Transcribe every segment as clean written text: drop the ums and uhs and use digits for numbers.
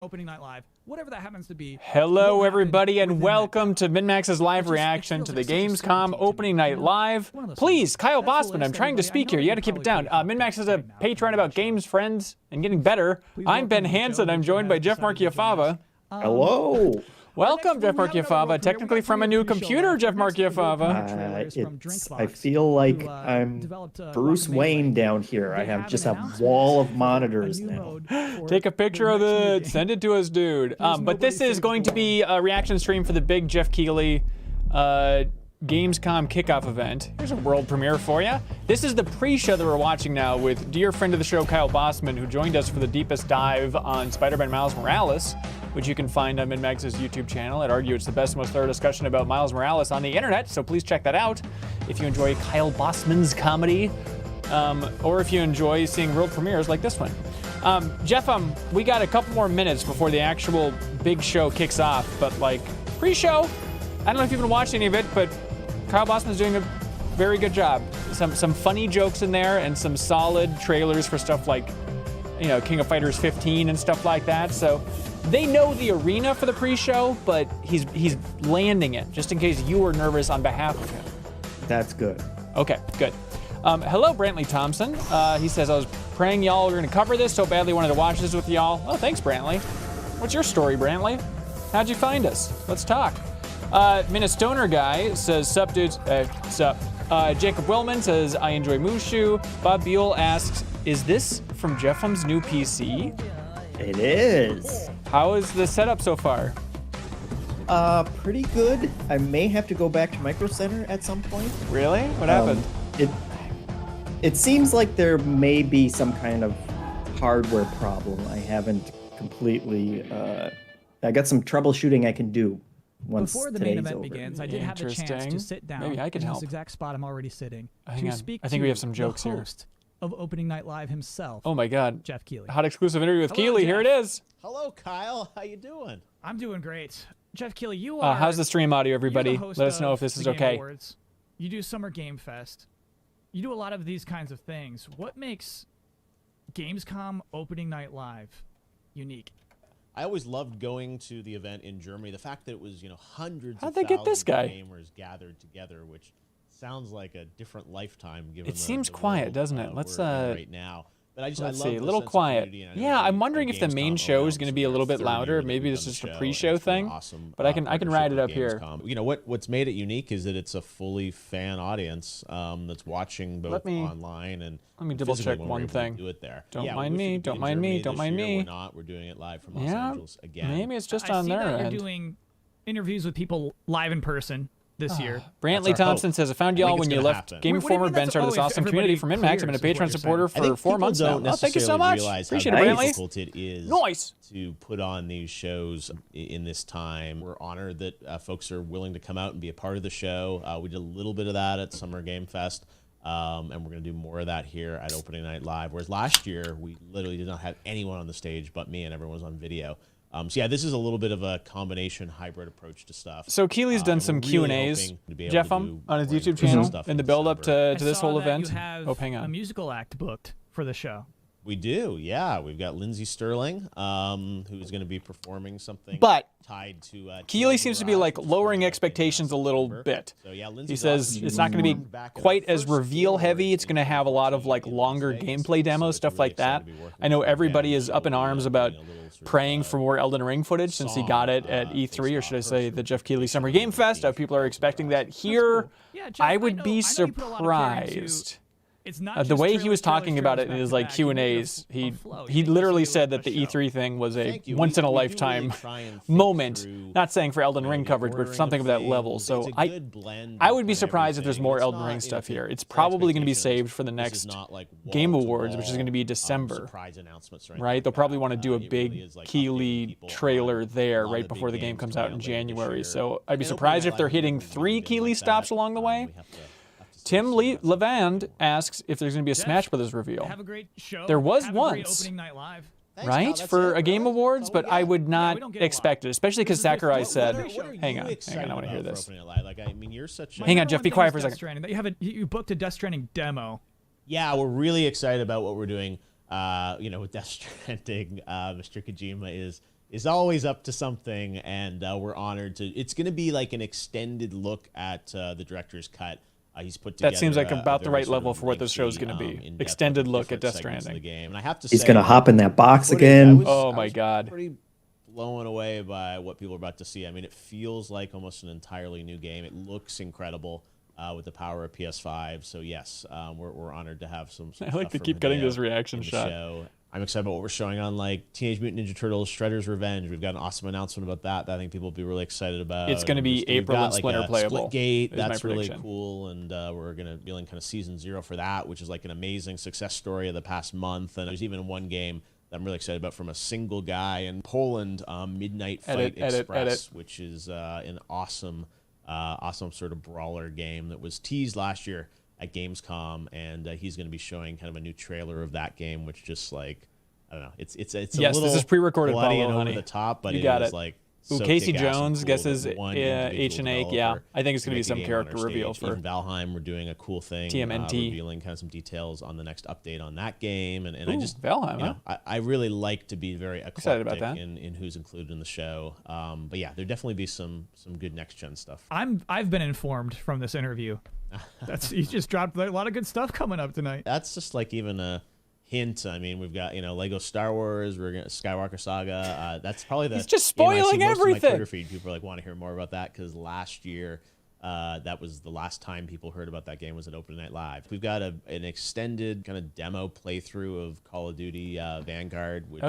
opening night live, whatever that happens to be. Hello, everybody, and welcome to MinnMax's live reaction to the Gamescom opening night live. Please, Kyle Bossman, I'm trying to speak here. You got to keep it down. MinnMax is a Patreon about games, friends, and getting better. I'm Ben Hanson. I'm joined by Geoff Marchiafava. Hello. Welcome, Geoff Marchiafava. Technically from a new computer, Geoff Marchiafava. I feel like I'm Bruce Wayne down here. I have just a wall of monitors now. Take a picture of it. Send it to us, dude. But this is going to be a reaction stream for the big Geoff Keighley Gamescom kickoff event. Here's a world premiere for you. This is the pre-show that we're watching now with dear friend of the show, Kyle Bossman, who joined us for the deepest dive on Spider-Man Miles Morales, which you can find on MinnMax's YouTube channel. I'd argue it's the best, most thorough discussion about Miles Morales on the internet, so please check that out if you enjoy Kyle Bossman's comedy, or if you enjoy seeing world premieres like this one. Geoff, we got a couple more minutes before the actual big show kicks off, but like pre-show, I don't know if you've been watching any of it, but Kyle Bossman's doing a very good job. Some funny jokes in there and some solid trailers for stuff like, you know, King of Fighters 15 and stuff like that. So they know the arena for the pre-show, but he's landing it just in case you were nervous on behalf of him. That's good. Okay, good. Hello, Brantley Thompson. He says, I was praying y'all were going to cover this so badly wanted to watch this with y'all. Oh, thanks, Brantley. What's your story, Brantley? How'd you find us? Let's talk. Minnestoner guy says, sup dudes, sup. Jacob Willman says, I enjoy Mushu. Bob Buell asks, is this from Geoff's new PC? It is. How is the setup so far? Pretty good. I may have to go back to Micro Center at some point. Really? What happened? It seems like there may be some kind of hardware problem. I haven't completely, I got some troubleshooting I can do. Before the main event begins, I did have the chance to sit down Maybe I can help. this exact spot I'm already sitting Hang to on. speak I think to we have some jokes the here. host of Opening Night Live himself. Oh my God. Geoff Keighley. Hot exclusive interview with Hello, Keighley. Geoff. Here it is. Hello, Kyle. How you doing? I'm doing great. Geoff Keighley, you are... How's the stream audio, everybody? You're the host Let us know if of this is the Game okay. Awards. You do Summer Game Fest. You do a lot of these kinds of things. What makes Gamescom Opening Night Live unique? I always loved going to the event in Germany. The fact that it was, you know, hundreds How'd of they get this thousands guy? of gamers gathered together, which sounds like a different lifetime. Given It seems the quiet, world, see. Let's we're in right now. But I just let's I see. love A the little sense of quiet. community and Yeah, I'm energy wondering of if the main Gamescom show is around. going to be a little bit 30 louder. years Maybe we've this done is the just a show. pre-show It's been thing. awesome, But I can ride it up partnership here. with Gamescom. You know what's made it unique is that it's a fully fan audience that's watching both online and let me double check one thing. Do it there. Don't Yeah, mind we me. should be Don't in mind me. Germany Don't this mind year. me. We're not. We're doing it live from Los Yeah, Angeles again. maybe it's just I on see their that end. You're doing interviews with people live in person this year. Brantley Thompson says, I found y'all when you left Game What do you Informer. mean Ben that's- started this if awesome community everybody for MinnMax. I've been a clears is what Patreon you're supporter I think for 4 people months now. don't Oh, thank you so necessarily much. realize Appreciate how it, Brantley. difficult it is Nice. to put on these shows in this time. We're honored that folks are willing to come out and be a part of the show. We did a little bit of that at Summer Game Fest, and we're going to do more of that here at Opening Night Live. Whereas last year, we literally did not have anyone on the stage but me, and everyone was on video. So yeah, this is a little bit of a combination hybrid approach to stuff. So Keighley's done and some we're really Q&As, hoping to be able Jeff, to on do his more YouTube in-person channel stuff in the in build-up December. to this whole event. You have Oh, hang a on. musical act booked for the show. We do, yeah. We've got Lindsey Sterling, who's going to be performing something But tied to Keighley seems to be like lowering expectations a little bit. So, yeah, He says it's not going to be quite as reveal heavy. It's going to have a lot of like longer gameplay demos, stuff like that. I know everybody is up in arms about praying for more Elden Ring footage since he got it at E3, or should I say the Geoff Keighley Summer Game Fest. People are expecting that here. Yeah, Jeff, I would be know you put a lot of care into- surprised. It's not The just way he was trailers, talking trailers, about it in trailers his back like to back. You make Q&As, a he flow. You he make literally this said a that the show. E3 thing was a Thank you. once in a We do really lifetime try and think moment. through, Not saying for Elden Ring the coverage, but ordering something of that things. level. It's So a good blend I of would be kind of surprised if there's everything. more It's Elden not Ring stuff into here. It's full probably going to be expectations. saved for the This is next not like Game wall-to-wall, Awards, which is going to be December. Surprise announcements, Right? They'll probably want to do a It big really is like updating Keighley people trailer on there a lot right of the before the big game games comes coming out in later this January. year. So I'd be And surprised if Opening they're Night hitting Live 3 has been Keighley like stops that. along the way. We have to Tim see that. Levand asks if there's going to be a Smash Brothers reveal. Have a great show. There was Have a great once. Opening Night Live. Thanks, Right? Kyle, that's For it, a Game really? Awards, That's all but we I got? would not we don't get a lot. expect it, especially because Sakurai said, What are hang you on, I excited want to hear about this. for Opening Night Live? Like, I mean, you're such a... Hang on, Jeff, be quiet for a Death second. Stranding, that you booked a Death Stranding demo. Yeah, we're really excited about what we're doing. You know, with Death Stranding, Mr. Kojima is is always up to something, and we're honored to. It's going to be like an extended look at the director's cut. He's put together. That seems like about the right sort level of for what this show's going to be. Extended look at Death Stranding. The game. And I have to He's say, gonna hop in that box again. Oh my God. Pretty blown away by what people are about to see. I mean, it feels like almost an entirely new game. It looks incredible with the power of PS5. So yes, we're honored to have some I like to keep getting this reaction shot. Show. I'm excited about what we're showing on like Teenage Mutant Ninja Turtles Shredder's Revenge. We've got an awesome announcement about that I think people will be really excited about. It's going to be April and Splinter playable. Splitgate, that's really cool, and we're going to be in kind of season 0 for that, which is like an amazing success story of the past month. And there's even one game that I'm really excited about from a single guy in Poland, Midnight Fight Express, which is an awesome sort of brawler game that was teased last year at Gamescom, and he's going to be showing kind of a new trailer of that game, which just like, I don't know, it's a little this is pre-recorded, bloody and over honey. the top, but you got it. Like Ooh, so Casey kick-ass Jones and cool guesses that H&A. Yeah, I think it's going to be some character reveal for even Valheim. We're doing a cool thing, TMNT, revealing kind of some details on the next update on that game, and Ooh, I just Valheim. You know, I really like to be very excited about that in who's included in the show. But yeah, there'll definitely be some good next gen stuff. I've been informed from this interview. He just dropped a lot of good stuff coming up tonight. That's just like even a hint. I mean, we've got Lego Star Wars, we're gonna Skywalker Saga. That's probably the. He's just spoiling everything. Most of my Twitter feed, people are like want to hear more about that because last year, that was the last time people heard about that game was at Opening Night Live. We've got an extended kind of demo playthrough of Call of Duty Vanguard, which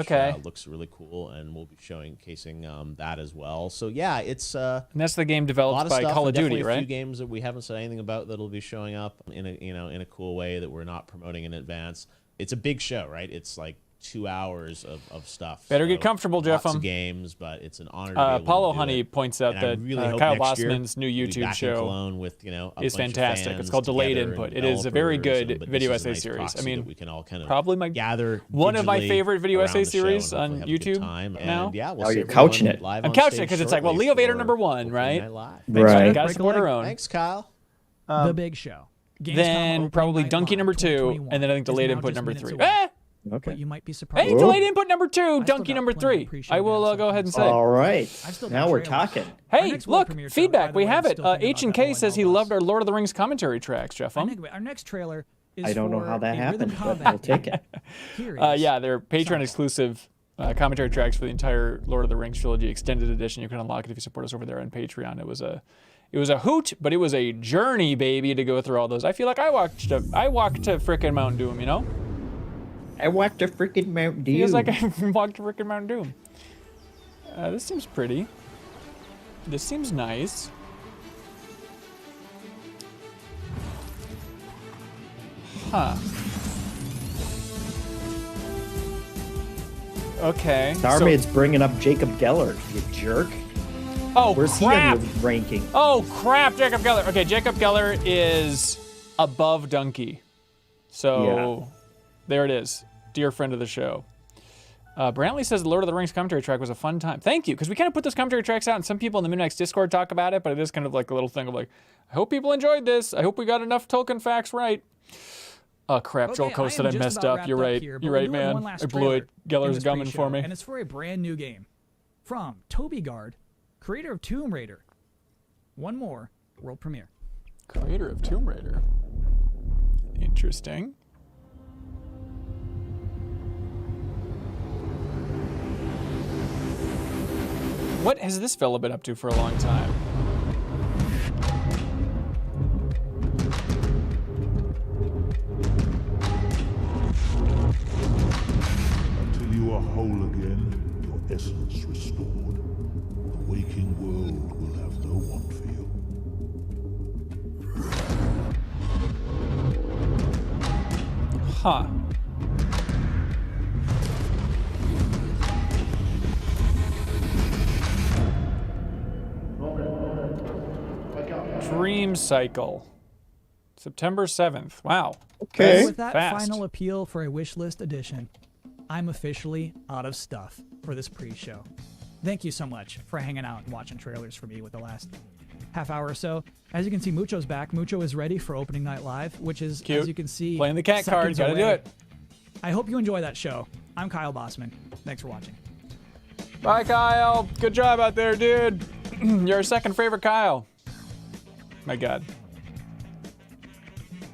looks really cool, and we'll be showcasing that as well. So yeah, it's and that's the game developed by Call of Duty, right? A few games that we haven't said anything about that'll be showing up in a cool way that we're not promoting in advance. It's a big show, right? It's like 2 hours of stuff. Better get comfortable, Jeff. Lots of games, but it's an honor to be able Paulo to do Honey it. points out that really Kyle Bossman's new YouTube show with, is fantastic. It's called Delayed Input. It is a very good video essay series. I mean, we can all kind of probably one of my favorite video essay series on YouTube now. Yeah, you're couching it. I'm couching it because it's like, well, Leo Vader #1, right? Right. Got to support our own. Thanks, Kyle. The big show. Then probably Donkey #2, and then I think Delayed Input #3. Okay. But you might be surprised. Hey, Delayed Input #2, Donkey #3. I will go ahead and say. All right. Now we're talking. Hey, look, feedback. We have it. H&K says he loved our Lord of the Rings commentary tracks, Jeff. Our next trailer is I don't know how that happened, but combat I'll take it. Yeah, they're Patreon exclusive commentary tracks for the entire Lord of the Rings trilogy extended edition. You can unlock it if you support us over there on Patreon. It was a hoot, but it was a journey, baby, to go through all those. I feel like I walked to frickin' Mount Doom, you know? I walked to frickin' Mount Doom. Feels like I walked to frickin' Mount Doom. This seems pretty. This seems nice. Huh. Okay. Starmaid's bringing up Jacob Geller, you jerk. Oh, where's crap. he on your ranking? Oh, crap, Jacob Geller. Okay, Jacob Geller is above Donkey. So, there it is. Dear friend of the show. Brantley says the Lord of the Rings commentary track was a fun time. Thank you, because we kind of put those commentary tracks out, and some people in the MinnMax's Discord talk about it, but it is kind of like a little thing of like, I hope people enjoyed this. I hope we got enough Tolkien facts right. Oh, crap, Joel Coast said I messed up. You're right. You're right, man. I blew it. Geller's gumming for me. And it's for a brand new game. From Toby Gard, creator of Tomb Raider. One more, world premiere. Creator of Tomb Raider. Interesting. What has this fella been up to for a long time? Until you are whole again, your essence restored, the waking world will have no want for you. Huh. Dream Cycle. September 7th. Wow. Okay. And with that fast. final appeal for a wishlist edition, I'm officially out of stuff for this pre-show. Thank you so much for hanging out and watching trailers for me with the last half hour or so. As you can see, Mucho's back. Mucho is ready for Opening Night Live, which is, Cute. as you can see, Playing the cat card. seconds Gotta do away. it. I hope you enjoy that show. I'm Kyle Bossman. Thanks for watching. Bye, Kyle. Good job out there, dude. You're our second favorite Kyle. My God.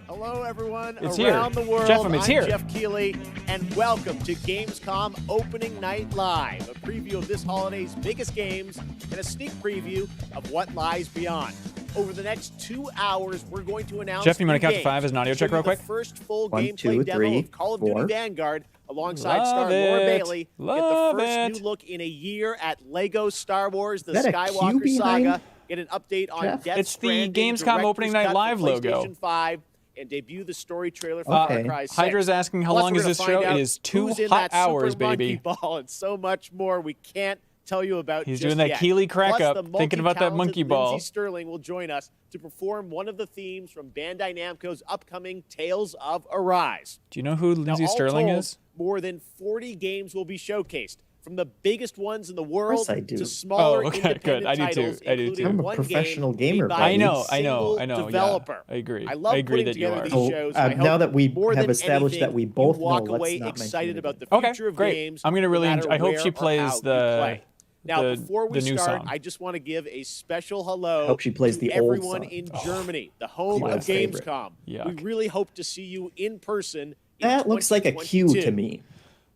Hello, everyone It's around here. the world. Jeff, it's I'm here. Geoff Keighley, and welcome to Gamescom Opening Night Live, a preview of this holiday's biggest games and a sneak preview of what lies beyond. Over the next 2 hours, we're going to announce Jeff, you want to count to games. 5 as an audio check real quick? The first full 1, gameplay 2, demo 3, of Call of 4. Duty Vanguard alongside Love star Laura it. Bailey. Love Get the it. first new look in a year at Lego Star Wars, the Is that a Skywalker Q behind Saga. Get an update on Jeff? Death It's the Stranding, Gamescom Director's Opening Night Cut for Live logo. PlayStation 5, and debut the story trailer for Okay. Far Cry 6. Hydra's asking how Plus, long we're is gonna this find show? out It is 2 who's in hot that hours, Super Monkey baby. Ball and so much more we can't tell you about. He's just doing that yet. Keighley crack Plus, up, the thinking about that monkey multi-talented ball. Lindsay Sterling will join us to perform one of the themes from Bandai Namco's upcoming Tales of Arise. Do you know who Now, Lindsay all Sterling told, is? More than 40 games will be showcased, from the biggest ones in the world I do. to smaller Oh, okay, independent good. I do too. titles, I do including too. I'm a one professional game gamer, made by buddy. a I know, single yeah. developer. I agree. I love I agree putting that you together are. these Oh, shows. I now hope that we more have than established that anything, we both you walk know, let's away not mention excited it about the Okay, future of great. games. I'm gonna really no matter I hope where she or plays how you the- play. Now, the- before we the new start, song. I just want to give a special hello Hope she plays to the old everyone song. in Germany, the home of my favorite. Gamescom. Yuck. We really hope to see you in person. in That looks like a Q 2022. to me.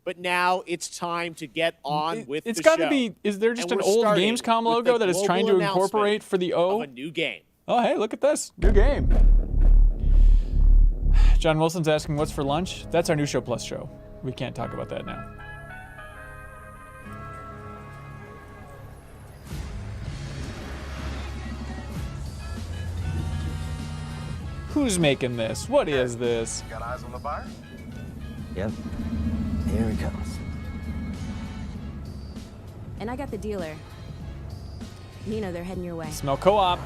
But now it's time to get on with It's the got show. to be. Is there just And an we're old starting Gamescom with logo the that it's trying to global incorporate for the O? of a new game. Oh, hey, look at this. New game. John Wilson's asking what's for lunch. That's our new Show Plus show. We can't talk about that now. Who's making this? What is this? Got eyes on the buyer? Yep. Here he comes. And I got the dealer. Nina, they're heading your way. Smell co-op.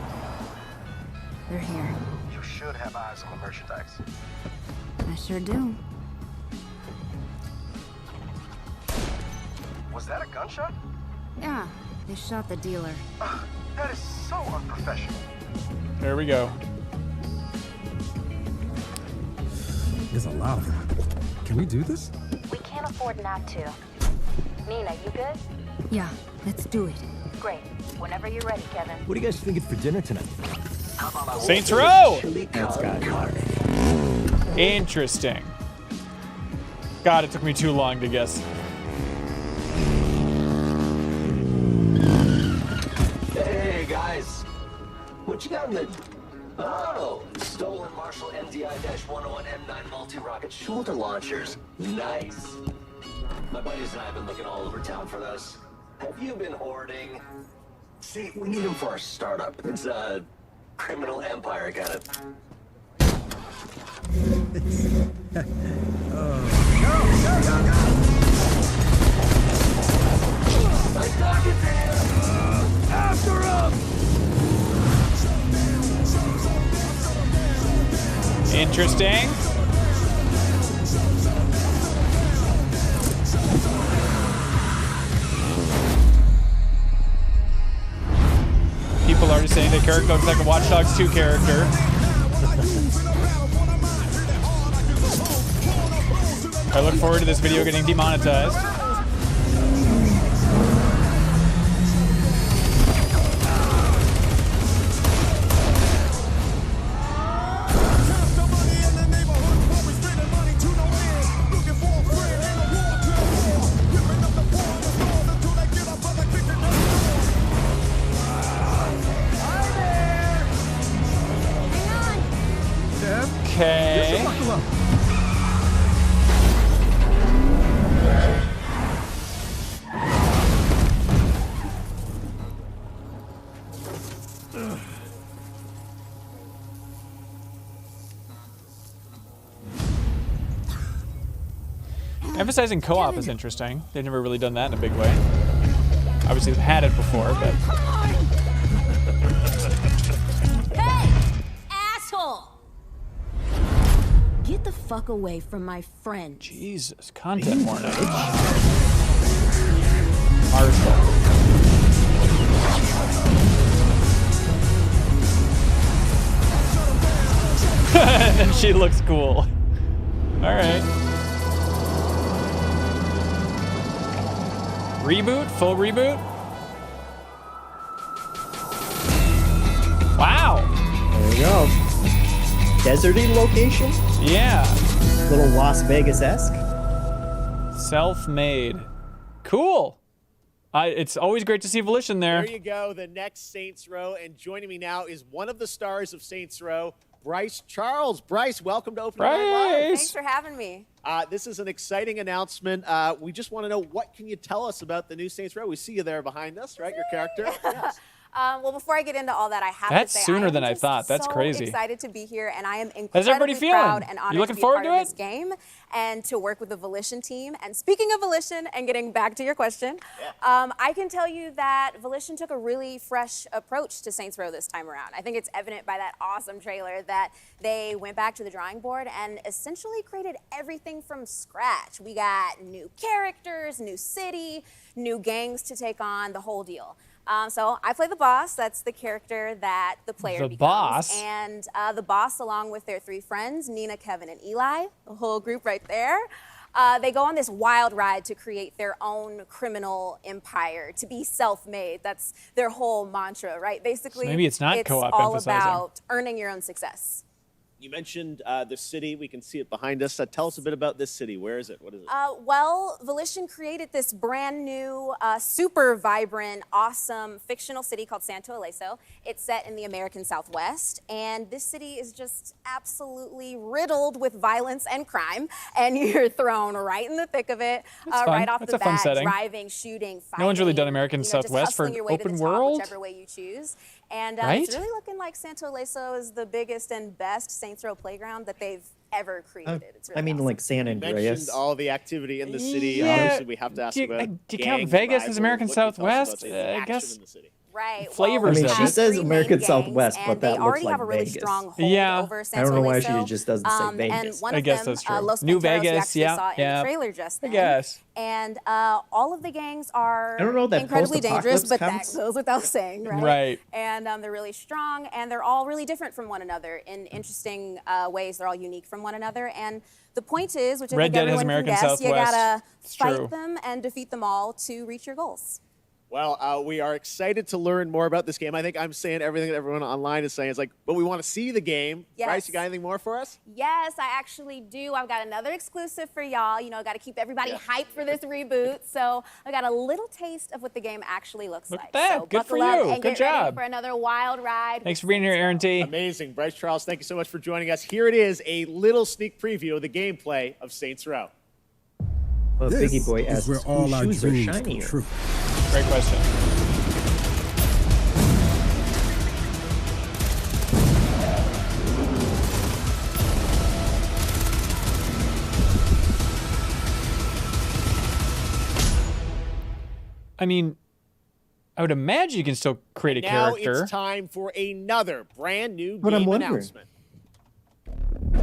They're here. You should have eyes on the merchandise. I sure do. Was that a gunshot? Yeah, they shot the dealer. That is so unprofessional. There we go. There's a lot of them. Can we do this? We can't afford not to. Nina, you good? Yeah, let's do it. Great. Whenever you're ready, Kevin. What are you guys thinking for dinner tonight? Saints Row! That's got Interesting. God, it took me too long to guess. Hey, guys. What you got in the... Oh, stolen Marshall MDI-101 M9 multi-rocket shoulder launchers. Nice. My buddies and I have been looking all over town for those. Have you been hoarding? See, we need them for our startup. It's a criminal empire kind of... After him! Interesting. People already saying the character looks like a Watch Dogs 2 character. I look forward to this video getting demonetized. Okay. Buckle up. Emphasizing co-op is interesting. They've never really done that in a big way. Obviously, they've had it before, but Hey! Asshole! Get the fuck away from my friend. Jesus, content warning. Marshall. And then she looks cool. All right. Reboot? Full reboot? Wow. There we go. Deserty location? Yeah. Little Las Vegas-esque. Self-made. Cool. It's always great to see Volition there. There you go, the next Saints Row. And joining me now is one of the stars of Saints Row, Bryce Charles. Bryce, welcome to Opening Night Live. Thanks for having me. This is an exciting announcement. We just want to know, what can you tell us about the new Saints Row? We see you there behind us, right? Your character. Yes. Well, before I get into all that, I have That's to say sooner I am than I just thought. That's so crazy. Excited to be here, and I am How's everybody incredibly feeling? proud and honored You looking to be forward part to of it? this game and to work with the Volition team. And speaking of Volition, and getting back to your question, I can tell you that Volition took a really fresh approach to Saints Row this time around. I think it's evident by that awesome trailer that they went back to the drawing board and essentially created everything from scratch. We got new characters, new city, new gangs to take on, the whole deal. So I play the boss. That's the character that the player becomes. Boss? And the boss, along with their 3 friends, Nina, Kevin, and Eli, the whole group right there, they go on this wild ride to create their own criminal empire, to be self-made. That's their whole mantra, right? Basically, So maybe it's not co-op all emphasizing. about earning your own success. You mentioned the city. We can see it behind us. Tell us a bit about this city. Where is it? What is it? Well, Volition created this brand new, super vibrant, awesome fictional city called Santo Ileso. It's set in the American Southwest, and this city is just absolutely riddled with violence and crime, and you're thrown right in the thick of it, That's right fun. off That's the a fun bat, setting. driving, shooting, fighting. No one's really done American just Southwest for hustling an your way to open the top, world. whichever way you choose. And Right? it's really looking like Santo Ileso is the biggest and best Saints Row playground that they've ever created. It's really I mean, awesome. like San You Andreas. mentioned all the activity in the city. Yeah. Obviously, we have to ask Do you- about do you count gangs, Vegas as rivals. American What can you tell us Southwest? about the I action guess- in the city? Right. Flavors I mean, of she it. says 3 main American gangs, Southwest, and but they that looks already like have a really Vegas. strong hold Yeah. over I Santo don't know why she Ileso. just doesn't say And Vegas. one I of guess them, that's true. Los New Panteros, Vegas, you actually yeah, saw in yeah. the trailer just I then. guess. And all of the gangs are I don't know that incredibly dangerous, post-apocalypse but counts. that goes without saying, right? Right. And they're really strong, and they're all really different from one another in interesting ways. They're all unique from one another. And the point is, which I Red think Dead has everyone American can guess, you Southwest. gotta It's fight true. them and defeat them all to reach your goals. Well, we are excited to learn more about this game. I think I'm saying everything that everyone online is saying. It's like, but we want to see the game. Yes. Bryce, you got anything more for us? Yes, I actually do. I've got another exclusive for y'all. You know, I got to keep everybody hyped for this reboot. So I got a little taste of what the game actually looks Look like. at that. So Good for buckle up you. and Good get ready job. for another wild ride. Thanks for being here, Aaron T. Amazing. Bryce Charles, thank you so much for joining us. Here it is, a little sneak preview of the gameplay of Saints Row. Well, This Biggie Boy is asks, where all whose our shoes are dreams come shinier? true. Great question. I mean, I would imagine you can still create a Now character. it's time for another brand new But I'm game wondering. announcement.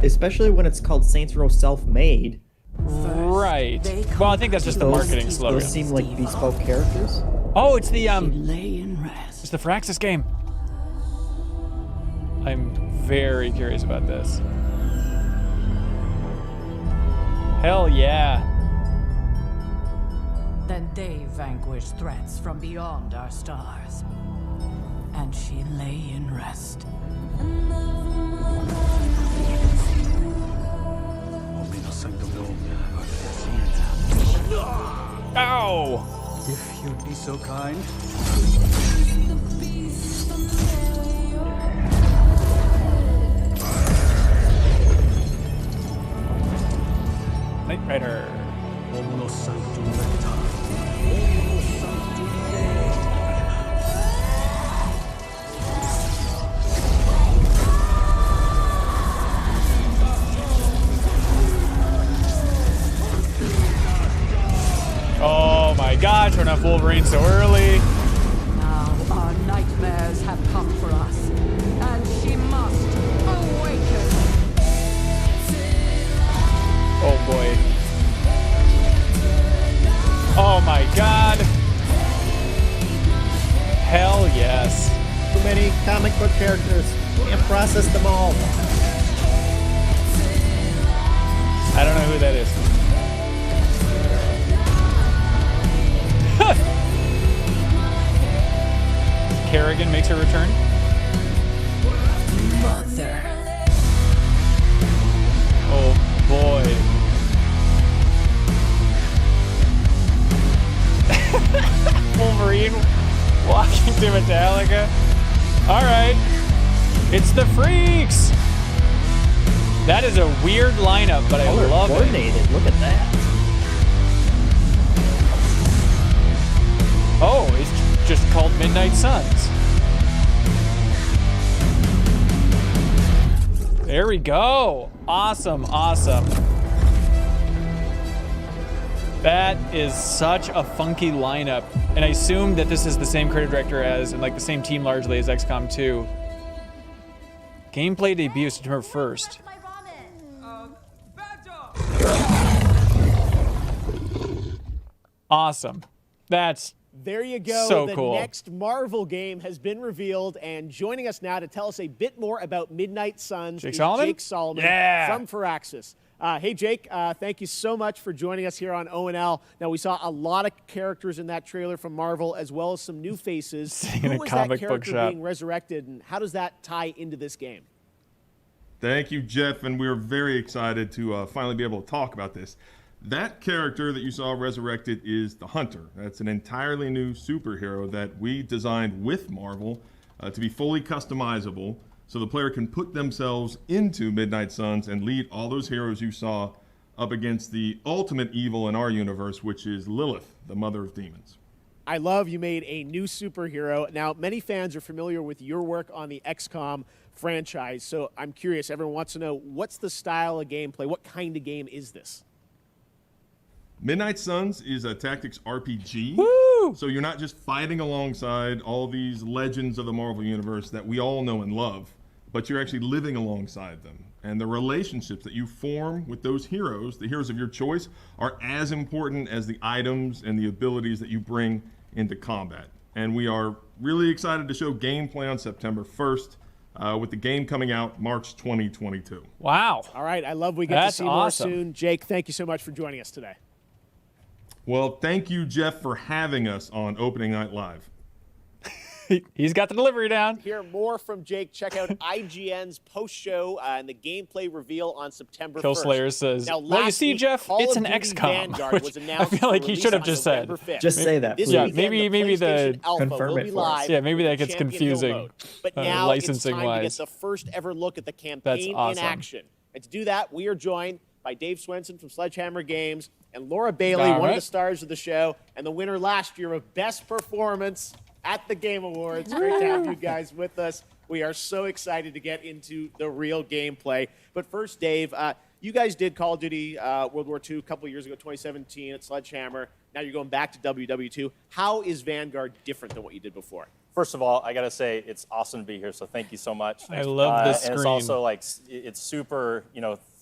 Especially when it's called Saints Row Self-Made. Right. Well, I think that's just the marketing slogan. Those seem like bespoke characters. Oh, it's the it's the Firaxis game. I'm very curious about this. Hell yeah. Then they vanquished threats from beyond our stars. And she lay in rest. Ow! If you'd be so kind. Knight Rider. Oh my god, turn off Wolverine so early. Now our nightmares have come for us. And she must awaken. Oh boy. Oh my god. Hell yes. Too many comic book characters. Can't process them all. I don't know who that is. Kerrigan makes her return. Mother. Oh boy. Wolverine walking to Metallica. All right. It's the Freaks. That is a weird lineup, but I love it. Coordinated. Look at that. Oh, it's just called Midnight Suns. There we go. Awesome, awesome. That is such a funky lineup. And I assume that this is the same creative director as, and like the same team largely as XCOM 2. Gameplay debuts September 1st. Awesome. That's there you go. So the cool. next Marvel game has been revealed, and joining us now to tell us a bit more about Midnight Suns is Jake Solomon from Firaxis. Hey, Jake, thank you so much for joining us here on O&L. Now, we saw a lot of characters in that trailer from Marvel, as well as some new faces. Who was that character being resurrected, and how does that tie into this game? Thank you, Geoff, and we're very excited to finally be able to talk about this. That character that you saw resurrected is the Hunter. That's an entirely new superhero that we designed with Marvel to be fully customizable, so the player can put themselves into Midnight Suns and lead all those heroes you saw up against the ultimate evil in our universe, which is Lilith, the mother of demons. I love you made a new superhero. Now, many fans are familiar with your work on the XCOM franchise, so I'm curious, everyone wants to know, what's the style of gameplay? What kind of game is this? Midnight Suns is a tactics RPG. Woo! So you're not just fighting alongside all these legends of the Marvel Universe that we all know and love, but you're actually living alongside them. And the relationships that you form with those heroes, the heroes of your choice, are as important as the items and the abilities that you bring into combat. And we are really excited to show gameplay on September 1st. With the game coming out March 2022. Wow. All right, I love we get to see more soon. Jake, thank you so much for joining us today. Well, thank you, Geoff, for having us on Opening Night Live. He's got the delivery down. To hear more from Jake, check out IGN's post-show and the gameplay reveal on September 1st. Killslayer says, now, well, you see, Jeff, it's an XCOM. Was I feel like he should have just said. Just say that, please. Yeah, maybe the confirm it for us. Yeah, maybe that gets confusing. But now licensing it's time wise. to get the first ever look at the campaign in action. And to do that, we are joined by Dave Swenson from Sledgehammer Games and Laura Bailey, one of the stars of the show, and the winner last year of Best Performance at the Game Awards. Great to have you guys with us. We are so excited to get into the real gameplay. But first, Dave, you guys did Call of Duty World War II a couple of years ago, 2017 at Sledgehammer. Now you're going back to WW2. How is Vanguard different than what you did before? First of all, I got to say it's awesome to be here, so thank you so much. I love this screen. And it's also like, it's super,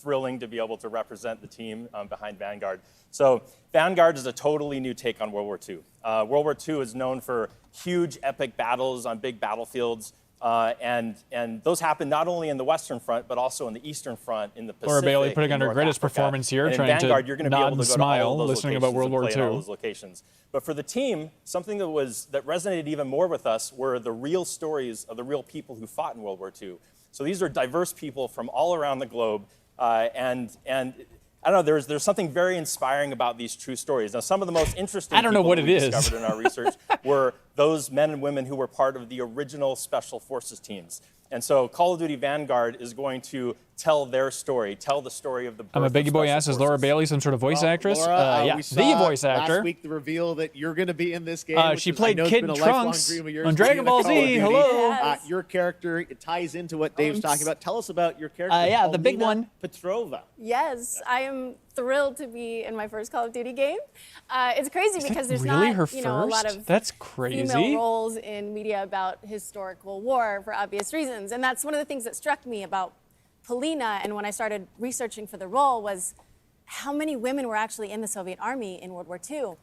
thrilling to be able to represent the team behind Vanguard. So Vanguard is a totally new take on World War II. World War II is known for huge epic battles on big battlefields. And those happen not only in the Western Front, but also in the Eastern Front, in the Pacific. Laura Bailey putting on her greatest performance here, and trying Vanguard, to you're gonna nod be able and to go smile, to all of those listening about World War locations and play in all II. those locations. But for the team, something that resonated even more with us were the real stories of the real people who fought in World War II. So these are diverse people from all around the globe, and I don't know, there's something very inspiring about these true stories. Now, some of the most interesting I don't know what it is. discovered in our research were those men and women who were part of the original Special Forces teams. And so Call of Duty Vanguard is going to tell their story, tell the story of the birth I'm a Biggie Boy asks, is Laura Bailey some sort of voice actress? Laura, yeah, we saw the voice actor. Last week the reveal that you're going to be in this game. She played Kid Trunks on Dragon Ball Z. Hello. Yes. Your character, it ties into what Dave's talking about. Tell us about your character. Yeah, the big one. Petrova. Yes, I am thrilled to be in my first Call of Duty game. It's crazy because there's really not, her first? a lot of That's crazy. female roles in media about historical war for obvious reasons. And that's one of the things that struck me about Polina, and when I started researching for the role, was how many women were actually in the Soviet Army in World War II.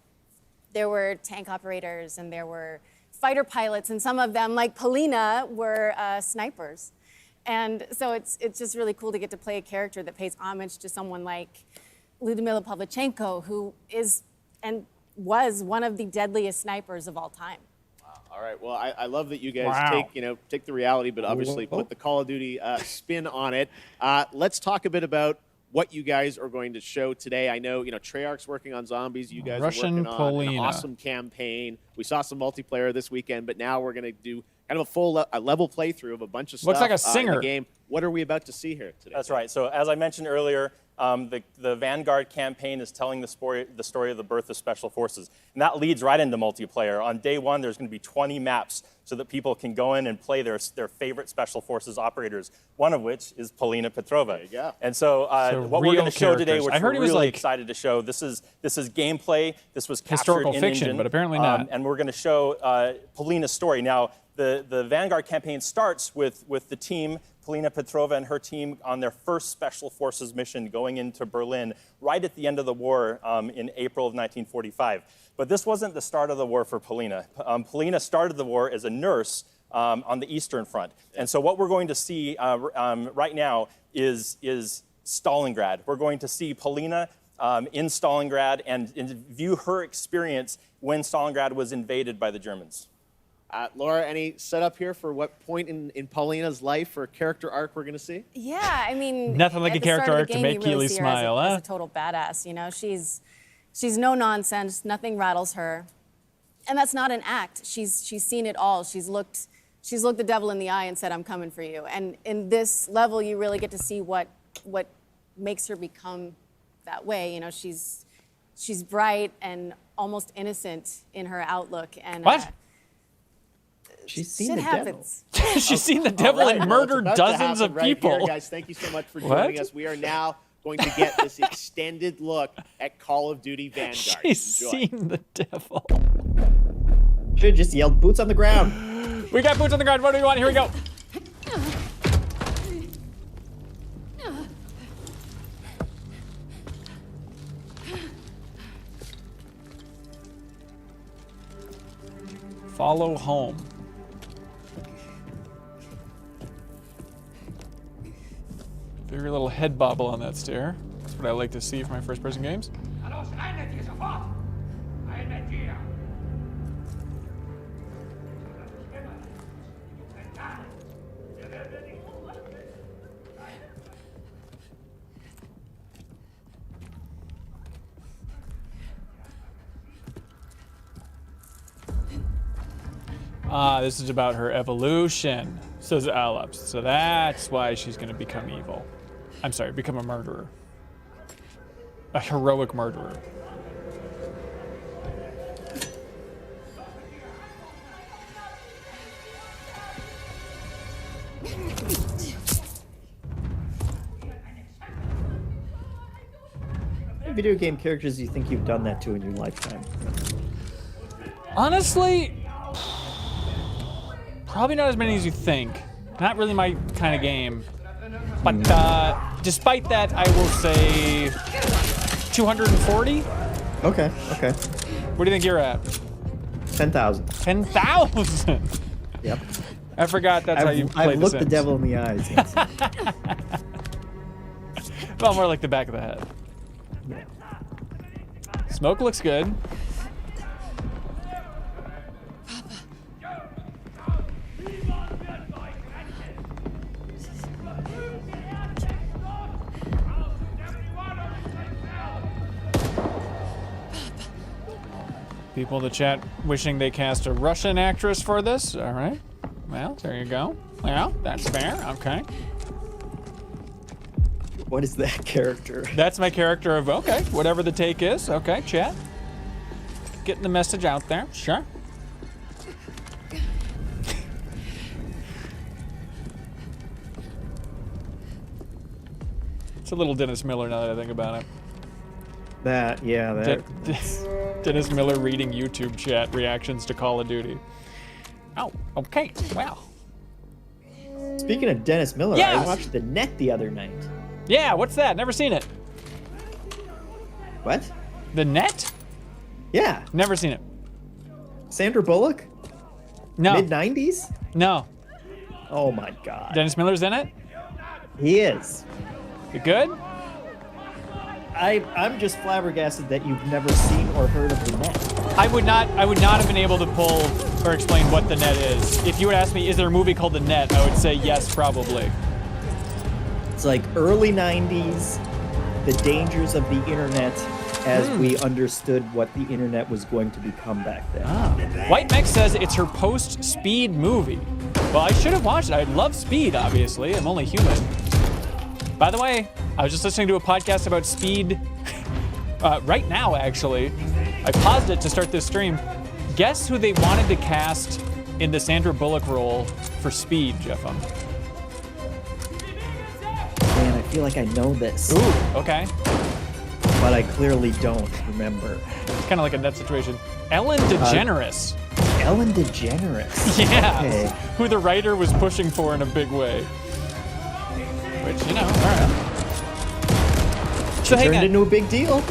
There were tank operators and there were fighter pilots, and some of them, like Polina, were snipers. And so it's just really cool to get to play a character that pays homage to someone like Lyudmila Pavlichenko, who is and was one of the deadliest snipers of all time. All right. Well, I love that you guys take the reality, but obviously put the Call of Duty spin on it. Let's talk a bit about what you guys are going to show today. I know, Treyarch's working on zombies. You guys are working on an awesome campaign. We saw some multiplayer this weekend, but now we're going to do kind of a full level playthrough of a bunch of stuff. Looks like a singer. In the game. What are we about to see here today? That's right. So as I mentioned earlier, the Vanguard campaign is telling the story of the birth of Special Forces. And that leads right into multiplayer. On day one, there's going to be 20 maps so that people can go in and play their favorite Special Forces operators, one of which is Polina Petrova. There you go. And so what we're going to show today, which we're really excited to show, this is gameplay. This was captured historical in fiction, engine, but apparently not. And we're going to show Polina's story. Now, the Vanguard campaign starts with the team, Polina Petrova and her team, on their first Special Forces mission going into Berlin right at the end of the war in April of 1945. But this wasn't the start of the war for Polina. Polina started the war as a nurse on the Eastern Front. And so what we're going to see right now is Stalingrad. We're going to see Polina in Stalingrad and view her experience when Stalingrad was invaded by the Germans. Laura, any setup here for what point in Paulina's life or character arc we're going to see? Yeah, I mean, nothing like a character arc to make Keighley smile, as a total badass. She's no nonsense. Nothing rattles her, and that's not an act. She's seen it all. She's looked the devil in the eye and said, "I'm coming for you." And in this level, you really get to see what makes her become that way. She's bright and almost innocent in her outlook. And what? She's seen the devil. She's seen the devil and murdered dozens of people. Here, guys, thank you so much for joining us. We are now going to get this extended look at Call of Duty Vanguard. She's seen the devil. Should have just yelled boots on the ground. We got boots on the ground. What do we want? Here we go. Follow home. Very little head bobble on that stair. That's what I like to see for my first-person games. This is about her evolution, says Aleps. So that's why she's going to become evil. I'm sorry, become a murderer. A heroic murderer. What video game characters do you think you've done that to in your lifetime? Honestly, probably not as many as you think. Not really my kind of game. But despite that, I will say 240. Okay. What do you think you're at? 10,000. 10,000. Yep. I forgot that's how you play I've looked the devil in the eyes. Yes. Well, more like the back of the head. Yeah. Smoke looks good. People in the chat wishing they cast a Russian actress for this. All right. Well, there you go. Well, that's fair. Okay. What is that character? That's my character of, okay, whatever the take is. Okay, chat. Getting the message out there. Sure. It's a little Dennis Miller now that I think about it. Dennis Miller reading YouTube chat reactions to Call of Duty. Oh, okay. Wow. Speaking of Dennis Miller, yes! I watched The Net the other night. Yeah, what's that? Never seen it. What? The Net? Yeah. Never seen it. Sandra Bullock? No. Mid-90s? No. Oh my God. Dennis Miller's in it? He is. You good? I'm just flabbergasted that you've never seen or heard of The Net. I would not have been able to pull or explain what the net is. If you would ask me, is there a movie called The Net? I would say yes, probably. It's like early 90s, the dangers of the internet as we understood what the internet was going to become back then. White Mech says it's her post-Speed movie. Well, I should have watched it. I love Speed, obviously. I'm only human. By the way, I was just listening to a podcast about Speed right now, actually. I paused it to start this stream. Guess who they wanted to cast in the Sandra Bullock role for Speed, Geoffum? Man, I feel like I know this. Ooh, okay. But I clearly don't remember. It's kind of like a net situation. Ellen DeGeneres. Ellen DeGeneres. Yeah. Okay. Who the writer was pushing for in a big way. Which, you know, all right. She turned into a big deal.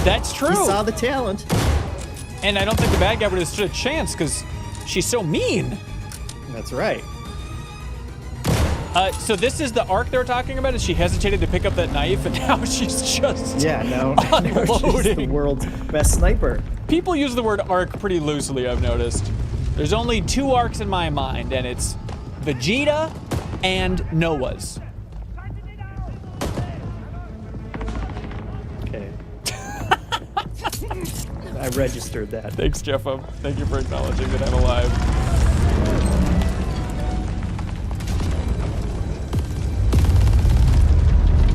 That's true. He saw the talent. And I don't think the bad guy would have stood a chance because she's so mean. That's right. So this is the arc they were talking about, is she hesitated to pick up that knife, and now she's just now unloading. she's the world's best sniper. People use the word arc pretty loosely, I've noticed. There's only 2 arcs in my mind, and it's Vegeta and Noah's. Okay. I registered that. Thanks, Geoffum. Thank you for acknowledging that I'm alive.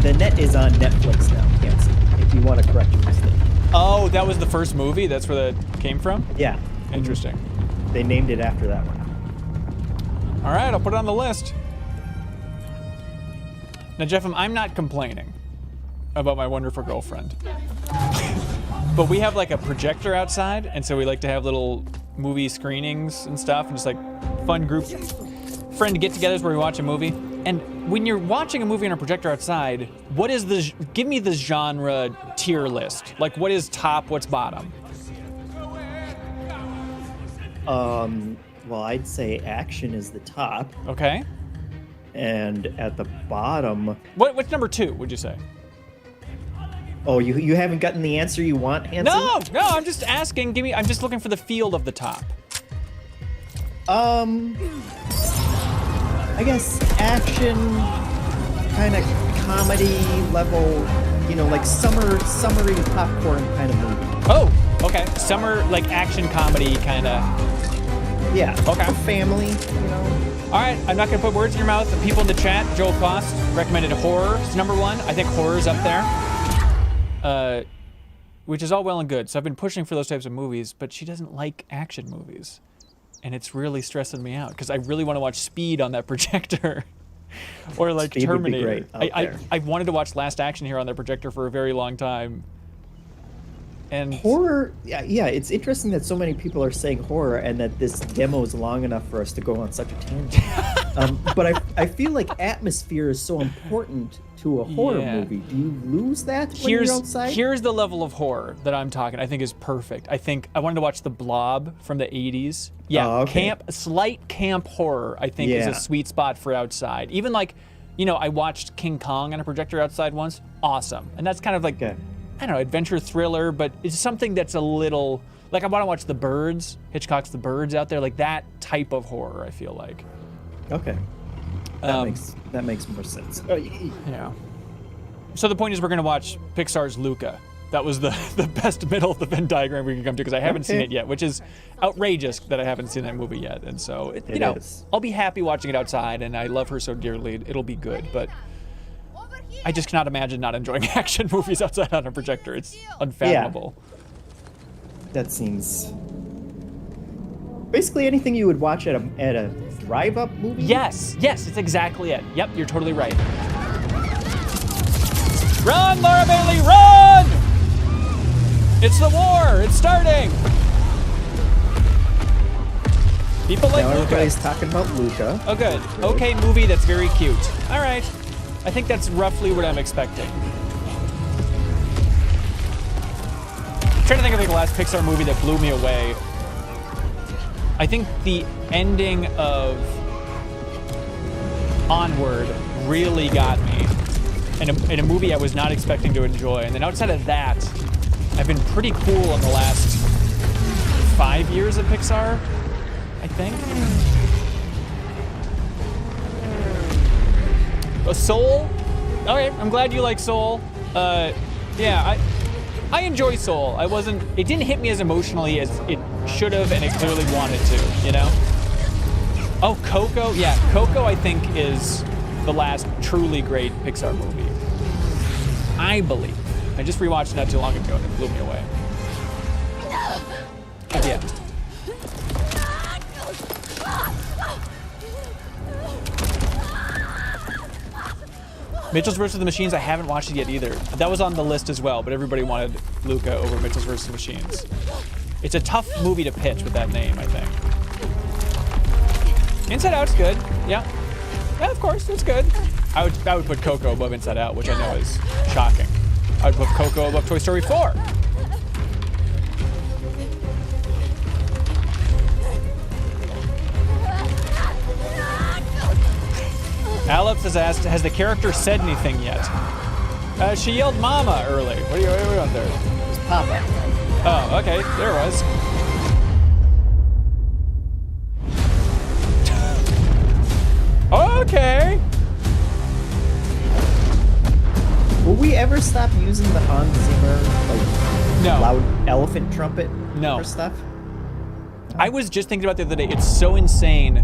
The Net is on Netflix now, Hanson, if you want to correct your mistake. Oh, that was the first movie? That's where that came from? Yeah. Interesting. They named it after that one. All right, I'll put it on the list. Now, Geoffum, I'm not complaining about my wonderful girlfriend. But we have like a projector outside, and so we like to have little movie screenings and stuff, and just like fun group friend get-togethers where we watch a movie. And when you're watching a movie on a projector outside, what is the, give me the genre tier list. Like, what is top, what's bottom? Well, I'd say action is the top. Okay. And at the bottom... What's number 2, would you say? Oh, you haven't gotten the answer you want, Hanson? No, I'm just asking. I'm just looking for the field of the top. I guess action, kind of comedy level, you know, like summery popcorn kind of movie. Oh, okay. Summer, like action comedy kind of. Yeah. Okay. For family, you know. All right, I'm not going to put words in your mouth. The people in the chat, Joel Cost recommended horror is number 1. I think horror's up there. Which is all well and good. So I've been pushing for those types of movies, but she doesn't like action movies. And it's really stressing me out because I really want to watch Speed on that projector. Or like Speed Terminator. would be great I wanted to watch Last Action Hero on that projector for a very long time. And horror, yeah, it's interesting that so many people are saying horror and that this demo is long enough for us to go on such a tangent. But I feel like atmosphere is so important to a horror movie. Do you lose that when you're outside? Here's the level of horror that I'm talking. I think is perfect. I wanted to watch The Blob from the 80s. Yeah, slight camp horror, I think, is a sweet spot for outside. Even like, you know, I watched King Kong on a projector outside once. Awesome. And that's kind of like, I don't know, adventure thriller, but it's something that's a little, like I want to watch The Birds, Hitchcock's The Birds out there, like that type of horror, I feel like. Okay. That makes more sense. Yeah. So the point is we're going to watch Pixar's Luca. That was the best middle of the Venn diagram we can come to because I haven't seen it yet, which is outrageous that I haven't seen that movie yet. And so, you know, I'll be happy watching it outside, and I love her so dearly. It'll be good, but I just cannot imagine not enjoying action movies outside on a projector. It's unfathomable. Yeah. That seems... Basically anything you would watch at a drive-up movie? Yes, it's exactly it. Yep, you're totally right. Run, Laura Bailey, run! It's the war, it's starting! People like now Luca. Everybody's talking about Luca. Oh, good. Okay, movie that's very cute. All right. I think that's roughly what I'm expecting. I'm trying to think of like the last Pixar movie that blew me away. I think the ending of Onward really got me in a movie I was not expecting to enjoy. And then outside of that, I've been pretty cool in the last 5 years at Pixar, I think. Soul? Okay, I'm glad you like Soul. Yeah, I enjoy Soul. It didn't hit me as emotionally as it should have and it clearly wanted to, you know? Oh, Coco? Yeah, Coco I think is the last truly great Pixar movie. I believe. I just rewatched it not too long ago and it blew me away. But yeah. Mitchell's vs. the Machines, I haven't watched it yet either. That was on the list as well, but everybody wanted Luca over Mitchell's vs. the Machines. It's a tough movie to pitch with that name, I think. Inside Out's good, yeah. Yeah, of course, it's good. I would put Coco above Inside Out, which I know is shocking. I would put Coco above Toy Story 4. Alex has asked, has the character said anything yet? She yelled mama early. What are you on there? It's Papa. Oh, okay, there it was. Okay. Will we ever stop using the Hans Zimmer loud elephant trumpet for stuff? I was just thinking about the other day. It's so insane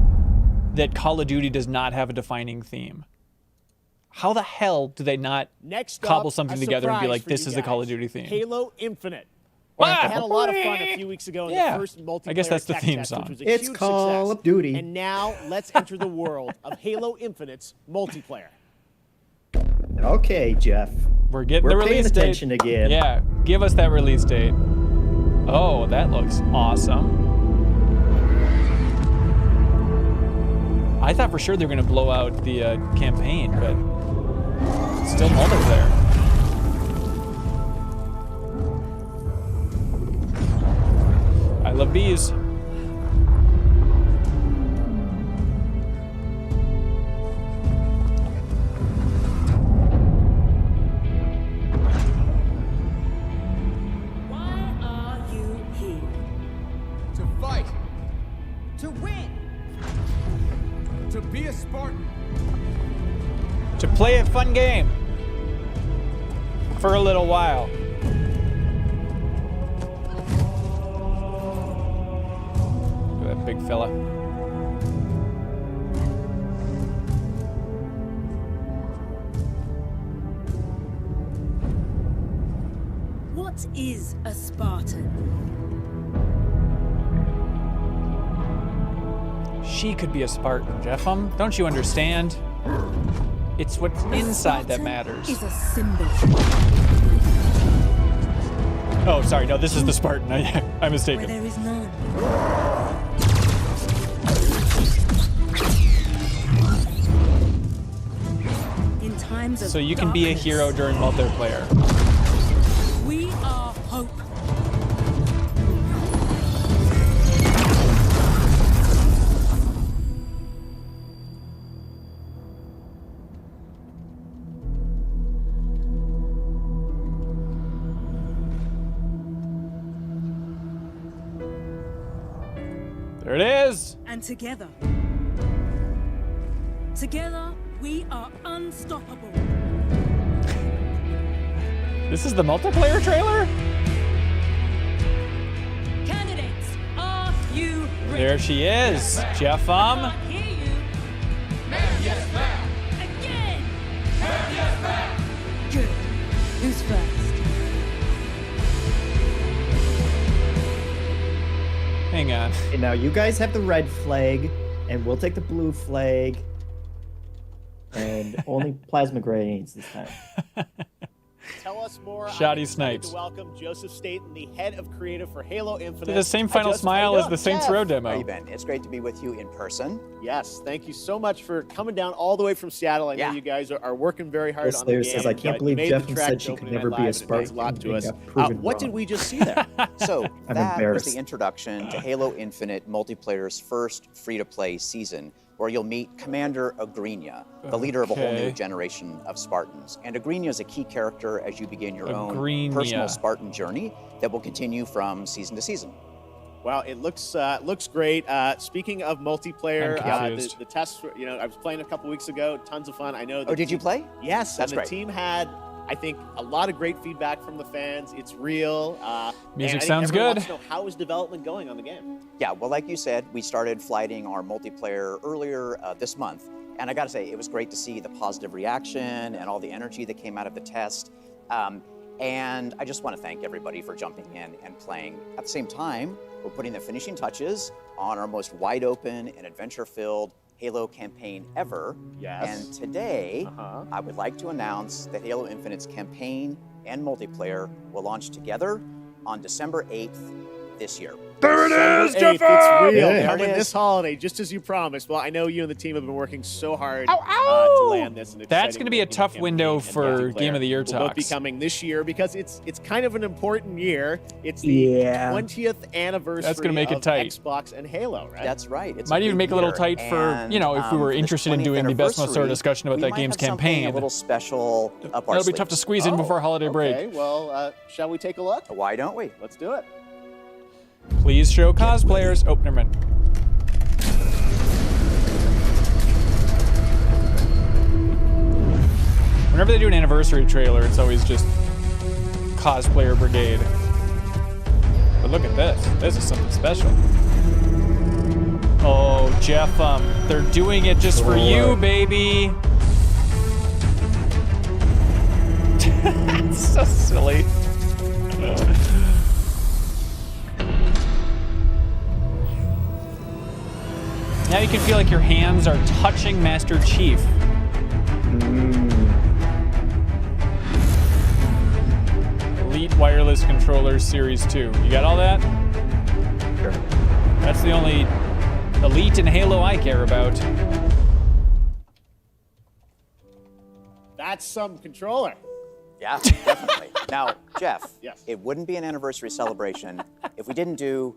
that Call of Duty does not have a defining theme. How the hell do they not cobble something together and be like, this is the Call of Duty theme? Halo Infinite. We had a lot of fun a few weeks ago in the first multiplayer I guess that's the tech theme test, song. which was a It's huge Call success. of Duty. And now let's enter the world of Halo Infinite's multiplayer. Okay, Jeff. We're getting the paying release date. attention again. Yeah, give us that release date. Oh, that looks awesome. I thought for sure they were going to blow out the campaign, but it's still multiplayer. I love bees. Why are you here? To fight. To win. To be a Spartan. To play a fun game. For a little while. Look at that big fella. What is a Spartan? She could be a Spartan, Jeffem. Don't you understand? It's what's inside that matters. Is a symbol. Oh, sorry. No, this is the Spartan. I'm mistaken. Where there is none. In times of So you can be a hero during multiplayer. We are hope. There it is. And together we are unstoppable. This is the multiplayer trailer? Candidates, are you ready? There she is. Jeffem. Hear you. Yes, ma'am. Again. Yes, ma'am. Good. Who's first? Hang on. Okay, now you guys have the red flag, and we'll take the blue flag. And only plasma grenades this time. Tell us more. Shoddy I'm excited snipes. to welcome Joseph Staten, the head of creative for Halo Infinite. The same Hi, final Joseph. smile How you as the doing? Saints Jeff. Row demo. How you been? It's great to be with you in person. Yes, thank you so much for coming down all the way from Seattle. I know you guys are working very hard Yes, on the there game. says, I can't but believe you made Jeff the track said she to could Opening never Night be a Live. It means Spartan a lot to and us. got proven What did wrong. we just see there? So I'm that was embarrassed. the introduction to Halo Infinite multiplayer's first free-to-play season, where you'll meet Commander Agrinia, the leader of a whole Okay. new generation of Spartans. And Agrinia is a key character as you begin your own Agrinia. personal Spartan journey that will continue from season to season. Well, it looks great. Speaking of multiplayer, the tests, I was playing a couple weeks ago. Tons of fun. I know. Did you play? Yes, That's and the great. team had, I think, a lot of great feedback from the fans. It's real. Music and I sounds think everyone good. wants to know, how is development going on the game? Yeah, well, like you said, we started flighting our multiplayer earlier this month. And I got to say, it was great to see the positive reaction and all the energy that came out of the test. And I just want to thank everybody for jumping in and playing. At the same time, we're putting the finishing touches on our most wide open and adventure-filled Halo campaign ever. Yes. And today, I would like to announce that Halo Infinite's campaign and multiplayer will launch together on December 8th this year. There it is, Jeff! It's real. Yeah. Coming this holiday, just as you promised. Well, I know you and the team have been working so hard to land this. That's going to be a tough window for Game of the Year will both be talks. coming this year because it's kind of an important year. It's the Yeah. 20th anniversary That's gonna make it of tight. Xbox and Halo, right? That's right. It's Might even big make it a little year. tight for, And, if we were for this interested in 20th doing the best most sort of anniversary, discussion about we that might game's have something campaign. A little special up our That'll be sleeve. tough to squeeze in before holiday break. Okay, well, shall we take a look? Why don't we? Let's do it. Please show cosplayers. Oh, never mind. Whenever they do an anniversary trailer, it's always just cosplayer brigade. But look at this. This is something special. Oh, Jeff, they're doing it just for you, baby. It's so silly. Now you can feel like your hands are touching Master Chief. Elite Wireless Controller Series 2. You got all that? Sure. That's the only Elite and Halo I care about. That's some controller. Yeah, definitely. Now, Jeff, Yes. it wouldn't be an anniversary celebration if we didn't do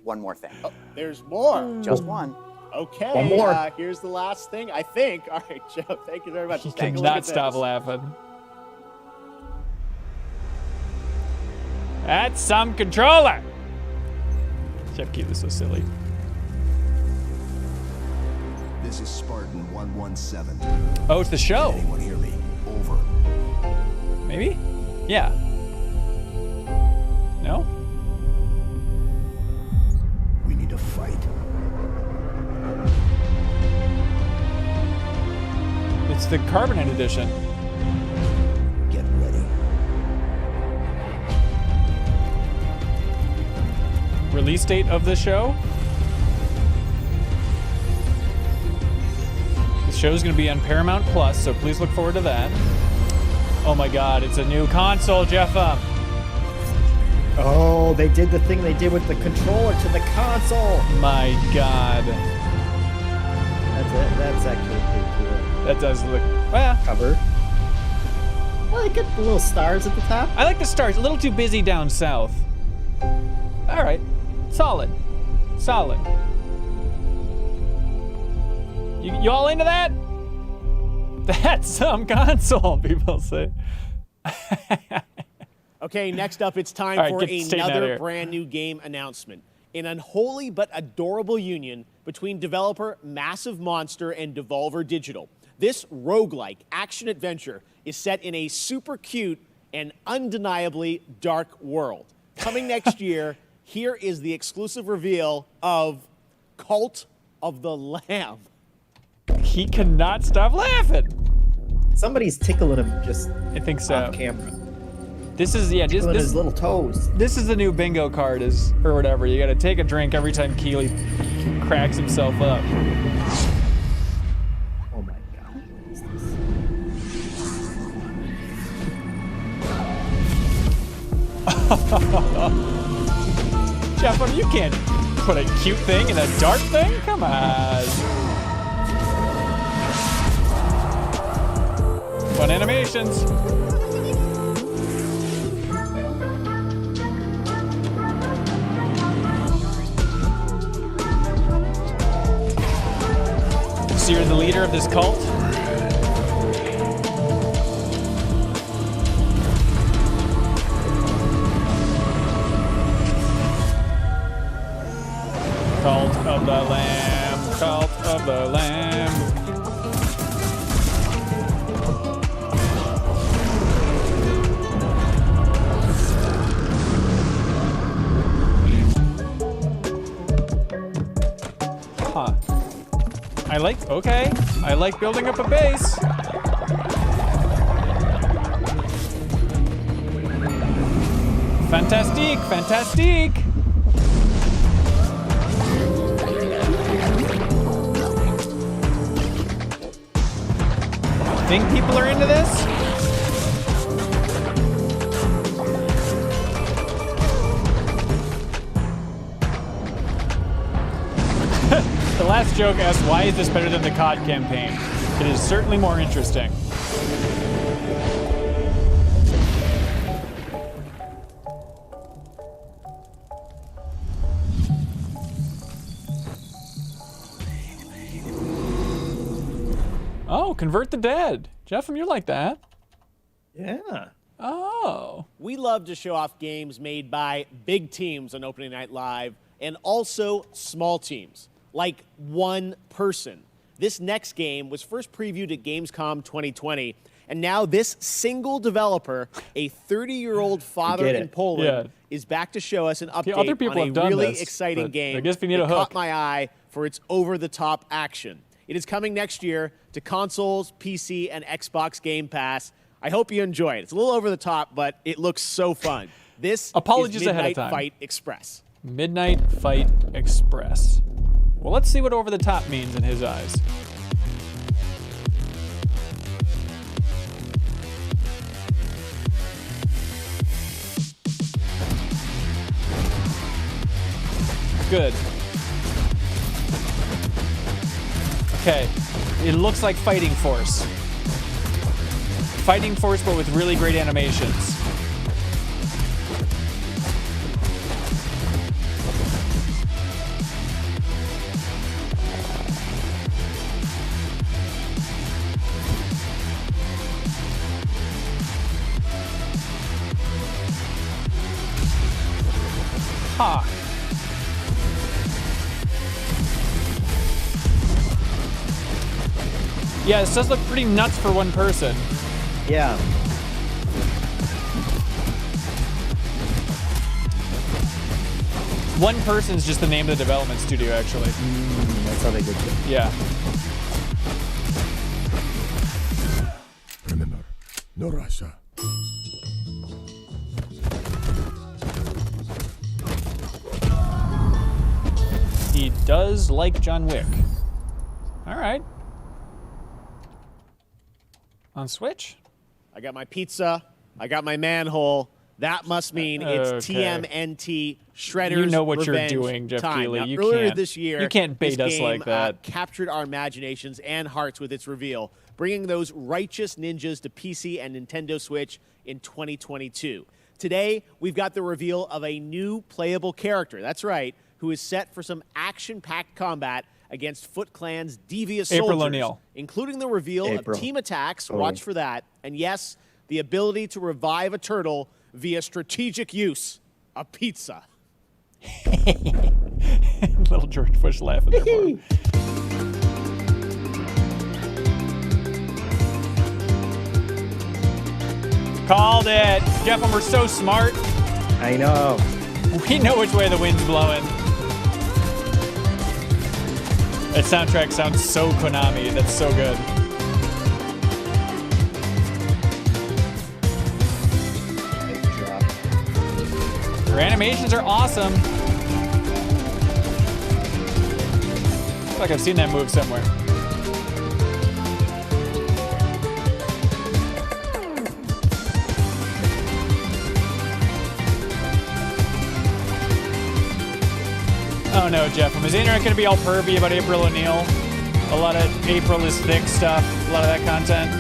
one more thing. Oh, there's more. Just one. Okay. One more. Here's the last thing, I think. All right, Joe, thank you very much. You Let's take a look cannot at stop this. laughing. That's some controller. Geoff Keighley's so silly. This is Spartan 117. Oh, it's the show. Can anyone hear me? Over. Maybe? Yeah. No? We need to fight. It's the Carbonate edition. Get ready. Release date of the show? The show's going to be on Paramount Plus, so please look forward to that. Oh my god, it's a new console, Jeff. Oh, they did the thing they did with the controller to the console. My god. That's actually pretty cool. That does look... Well, Cover. Well, they get the little stars at the top. I like the stars. A little too busy down south. All right. Solid. Solid. You all into that? That's some console, people say. Okay, next up, it's time All right, for get Satan out of another here. brand new game announcement. An unholy but adorable union between developer Massive Monster and Devolver Digital. This roguelike action-adventure is set in a super cute and undeniably dark world. Coming next year, here is the exclusive reveal of Cult of the Lamb. He cannot stop laughing. Somebody's tickling him just I think so. off camera. This is, yeah, Tickling this his little toes. This is the new bingo card, or whatever. You gotta take a drink every time Keighley cracks himself up. Oh my god. What is this? Jeff, you can't put a cute thing in a dark thing? Come on. Fun animations. So you're the leader of this cult? Cult of the Lamb, Cult of the Lamb. Huh. I like building up a base. Fantastique, fantastique. Think people are into this? The last joke asked, why is this better than the COD campaign? It is certainly more interesting. Oh, convert the dead. Geoff, you like that? Yeah. Oh. We love to show off games made by big teams on Opening Night Live and also small teams, like one person. This next game was first previewed at Gamescom 2020, and now this single developer, a 30-year-old father in Poland, is back to show us an update other people on have a done really this, exciting but game I guess we need that a hook. caught my eye for its over-the-top action. It is coming next year to consoles, PC, and Xbox Game Pass. I hope you enjoy it. It's a little over the top, but it looks so fun. This Apologies is ahead of Midnight time. Fight Express. Midnight Fight Express. Well, let's see what over the top means in his eyes. Good. Okay, it looks like Fighting Force. Fighting Force, but with really great animations. Huh. Yeah, this does look pretty nuts for one person. Yeah. One person's just the name of the development studio, actually. That's how they did it. Yeah. Remember, no Russia. He does like John Wick. All right. On Switch? I got my pizza. I got my manhole. That must mean it's Okay. TMNT Shredder's You know what you're Revenge doing, Geoff time. Keighley. Now, You earlier can't- this year, you can't bait this us game, like that. Captured our imaginations and hearts with its reveal, bringing those righteous ninjas to PC and Nintendo Switch in 2022. Today, we've got the reveal of a new playable character. That's right, who is set for some action-packed combat against Foot Clan's devious April soldiers, O'Neil. including the reveal April. of team attacks. Totally. Watch for that. And yes, the ability to revive a turtle via strategic use of pizza. Little George Bush laughing there for him. Called it. Geoff, and we're so smart. I know. We know which way the wind's blowing. That soundtrack sounds so Konami. That's so good. Your animations are awesome. I feel like I've seen that move somewhere. Oh no, Geoff. Is the internet going to be all pervy about April O'Neil? A lot of April is thick stuff. A lot of that content.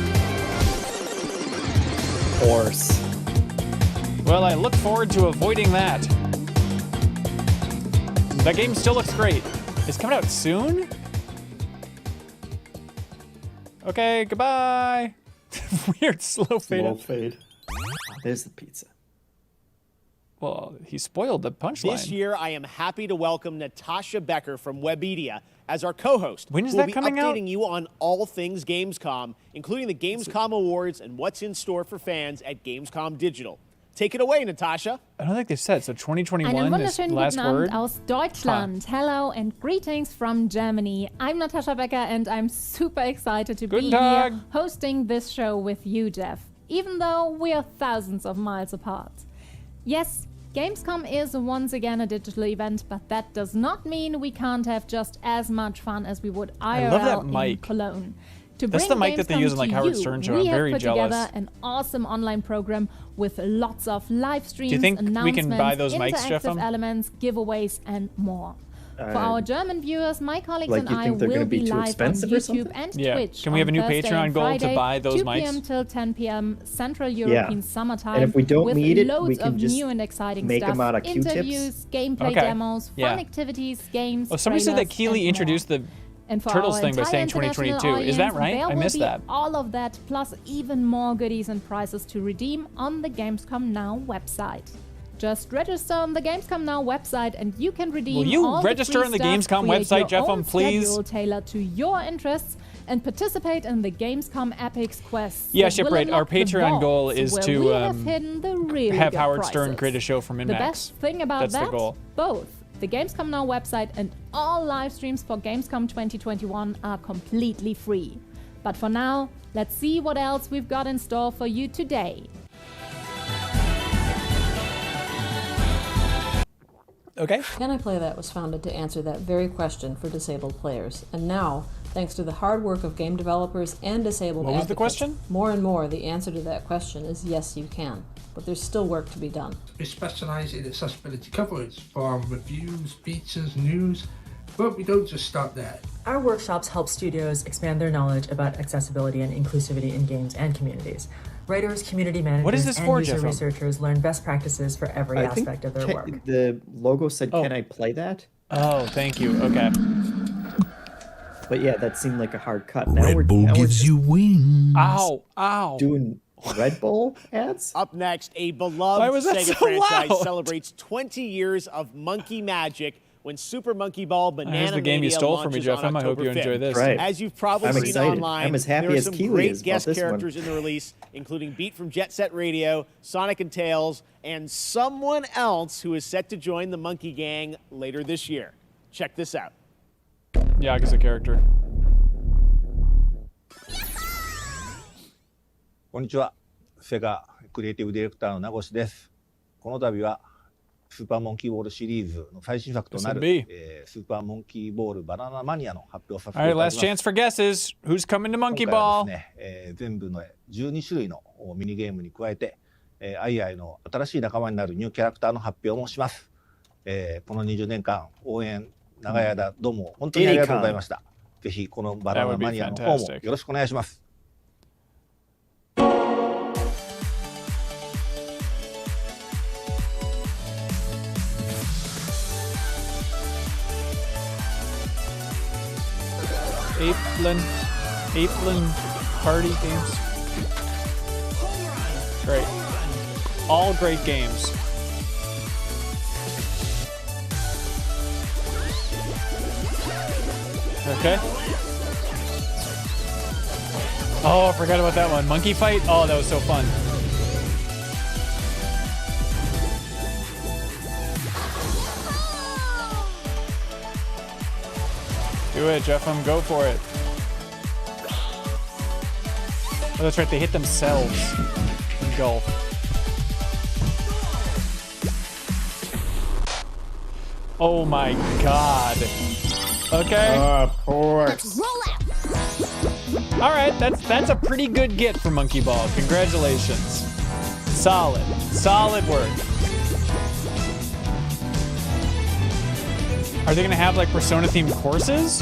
Of course. Well, I look forward to avoiding that. That game still looks great. It's coming out soon? Okay, goodbye. Weird slow fade. Slow fade. There's the pizza. Well, he spoiled the punchline. This year, I am happy to welcome Natasha Becker from Webedia as our co-host. When is who that will coming be out? updating you on all things Gamescom, including the Gamescom Awards and what's in store for fans at Gamescom Digital. Take it away, Natasha. I don't think they said. So 2021 Einen is wunderschönen last guten word. Abend aus Deutschland. Hello and greetings from Germany. I'm Natasha Becker and I'm super excited to be Guten Tag. here hosting this show with you, Geoff, even though we are thousands of miles apart. Yes, Gamescom is once again a digital event, but that does not mean we can't have just as much fun as we would IRL love that in mic. Cologne. To That's bring the mic that they Gamescom use in, like, to Howard you, Stern show. we I'm have very put jealous. together an awesome online program with lots of live streams, Do you think we announcements, can buy those mics, Jeff? interactive elements, giveaways, and more. For our German viewers, my colleagues like, and you I think they're will gonna be be too live on expensive or YouTube something? and Yeah. Twitch. Can we have a on new Thursday Patreon and goal to Friday, buy those 2 mics? p.m. till 10 p.m. Central European summertime. And if we don't with need it, loads we can of just new and exciting make stuff. 'em out of Q-tips. Interviews, gameplay Okay. demos, Yeah. fun activities, games. Oh, somebody said that trailers, Keighley and introduced the and for Turtles our thing by entire saying international 2022. Is that audience, right? there I will missed be that. all of that, plus even more goodies and prizes to redeem on the Gamescom Now website. Just register on the Gamescom Now website and you can redeem Will you all register the on the free stuff, Gamescom create website, your Jeff, own please? schedule tailored to your interests and participate in the Gamescom Epics quests. Yeah, that will Shipwright, our unlock the Patreon goal vaults is where to we have hidden the really have good Howard Stern prizes. create a show for The MinnMax. best thing about That's that, the goal. both the Gamescom Now website and all live streams for Gamescom 2021 are completely free. But for now, let's see what else we've got in store for you today. Okay. Can I Play That was founded to answer that very question for disabled players. And now, thanks to the hard work of game developers and disabled What was the advocates, question? more and more the answer to that question is yes, you can. But there's still work to be done. We specialise in accessibility coverage for reviews, features, news, but we don't just stop there. Our workshops help studios expand their knowledge about accessibility and inclusivity in games and communities. Writers, community managers, What is this and for, user Jeff? researchers learn best practices for every I think aspect of their work. the logo said, Oh. "Can I play that?" Oh, thank you. Okay. But yeah, that seemed like a hard cut. Now Red Bull gives you wings. Ow, ow. doing Red Bull ads. Up next, a Why beloved was that Sega so franchise loud? celebrates 20 years of monkey magic when Super Monkey Ball Banana Here's the game you Mania stole from me, launches Jeff. on I hope you October enjoy 5th. this. Right. As you've probably I'm seen excited. online, I'm as happy there are as some Keighley great is about guest this one. characters in the release, including Beat from Jet Set Radio, Sonic and Tails, and someone else who is set to join the Monkey Gang later this year. Check this out. Yaga's a character. こんにちは。セガクリエイティブディレクターの名越です。この度はスーパーモンキーボールシリーズの最新作となる、 SMB スーパーモンキーボールバナナマニアの発表をさせて All い right, ただき last ます。 chance for guesses. Who's coming to Monkey 今回は Ball? ですね、全部の12種類のミニゲームに加えて、アイアイの新しい仲間になるニューキャラクターの発表もします。この20年間応援長い間どうも本当にありがとうございました。ぜひこのバナナマニアの方もよろしくお願いします。Apelin party games. Great. All great games. Okay. Oh, I forgot about that one. Monkey Fight? Oh, that was so fun. Do it, Jeff. Go for it. Oh, that's right. They hit themselves in golf. Oh my god. Okay. Of course. All right, that's a pretty good get for Monkey Ball. Congratulations. Solid work. Are they gonna have like Persona themed courses?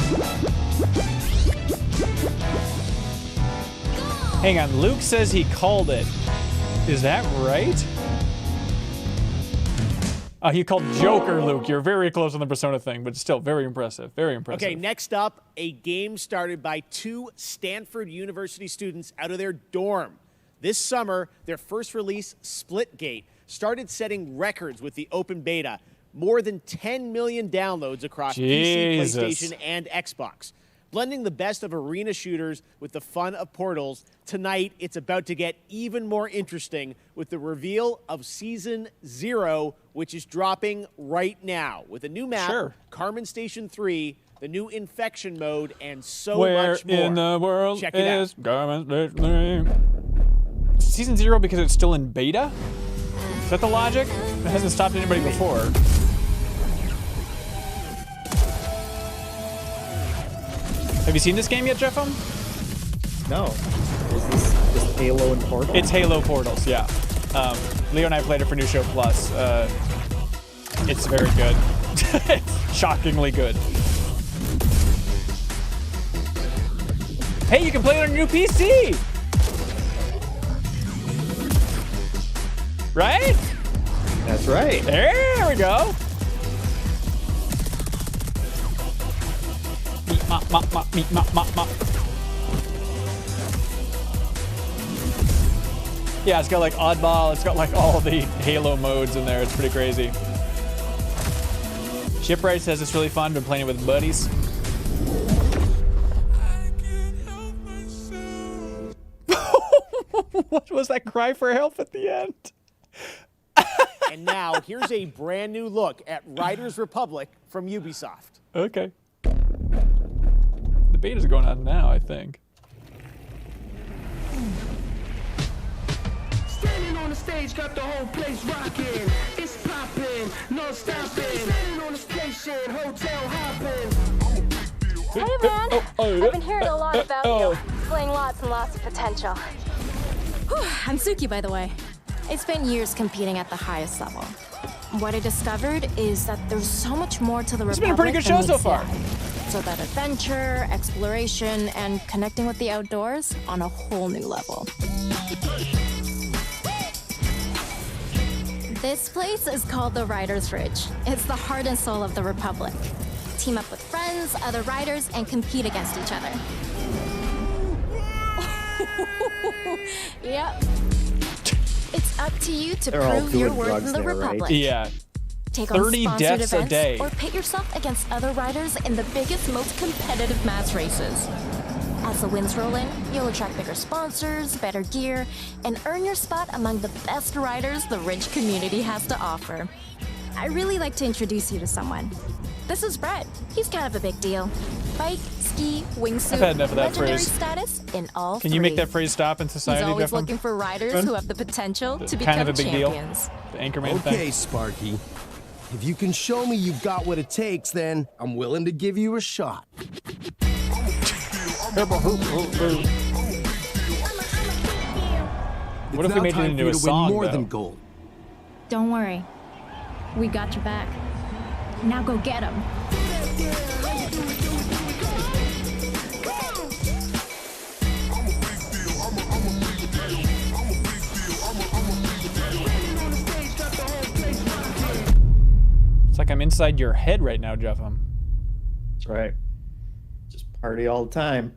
Hang on, Luke says he called it. Is that right? Oh, he called Joker, Luke. You're very close on the Persona thing, but still very impressive. Very impressive. Okay, next up, a game started by 2 Stanford University students out of their dorm. This summer, their first release, Splitgate, started setting records with the open beta. More than 10 million downloads across PC, PlayStation, and Xbox. Blending the best of arena shooters with the fun of Portals, tonight it's about to get even more interesting with the reveal of Season 0, which is dropping right now. With a new map, Carmen Station 3, the new Infection mode, and so much more. Where in the world Check it is out. Carmen Station 3? Season 0 because it's still in beta? Is that the logic? It hasn't stopped anybody before. Have you seen this game yet, Jeff? No. Is this just Halo and Portals? It's Halo Portals, yeah. Leo and I played it for New Show Plus. It's very good. It's shockingly good. Hey, you can play it on your new PC! Right? That's right. There we go. Yeah, it's got like Oddball, it's got like all the Halo modes in there, it's pretty crazy. Shipwright says it's really fun, been playing it with buddies. What was that cry for help at the end? And now, here's a brand new look at Riders Republic from Ubisoft. Okay. The beta's going on now, I think. Standing on the stage, got the whole place rocking. It's popping, no stopping. Standing on the station, hotel hopping. Hey man, I've been hearing a lot about you. Displaying lots and lots of potential. Whew, I'm Suki, by the way. I spent years competing at the highest level. What I discovered is that there's so much more to the Republic. It's been a pretty good show so far. So that adventure, exploration, and connecting with the outdoors on a whole new level. This place is called the Riders Ridge. It's the heart and soul of the Republic. Team up with friends, other riders, and compete against each other. Yep. It's up to you to prove your worth in the Republic. Yeah. Take on 30 sponsored deaths a events day. or pit yourself against other riders in the biggest, most competitive mass races. As the wins roll in, you'll attract bigger sponsors, better gear, and earn your spot among the best riders the Ridge community has to offer. I'd really like to introduce you to someone. This is Brett. He's kind of a big deal. Bike, ski, wingsuit, I've had enough of that legendary phrase. status in all Can three. you make that phrase stop in society, He's always Jeff? looking for riders who have the potential to Kind of become a big deal. champions. The Anchorman thing. Okay, Sparky. If you can show me you've got what it takes, then I'm willing to give you a shot. What if we made it into a song, more though? than gold. Don't worry. We got your back. Now go get him. It's like I'm inside your head right now, Jeff. That's right. Just party all the time.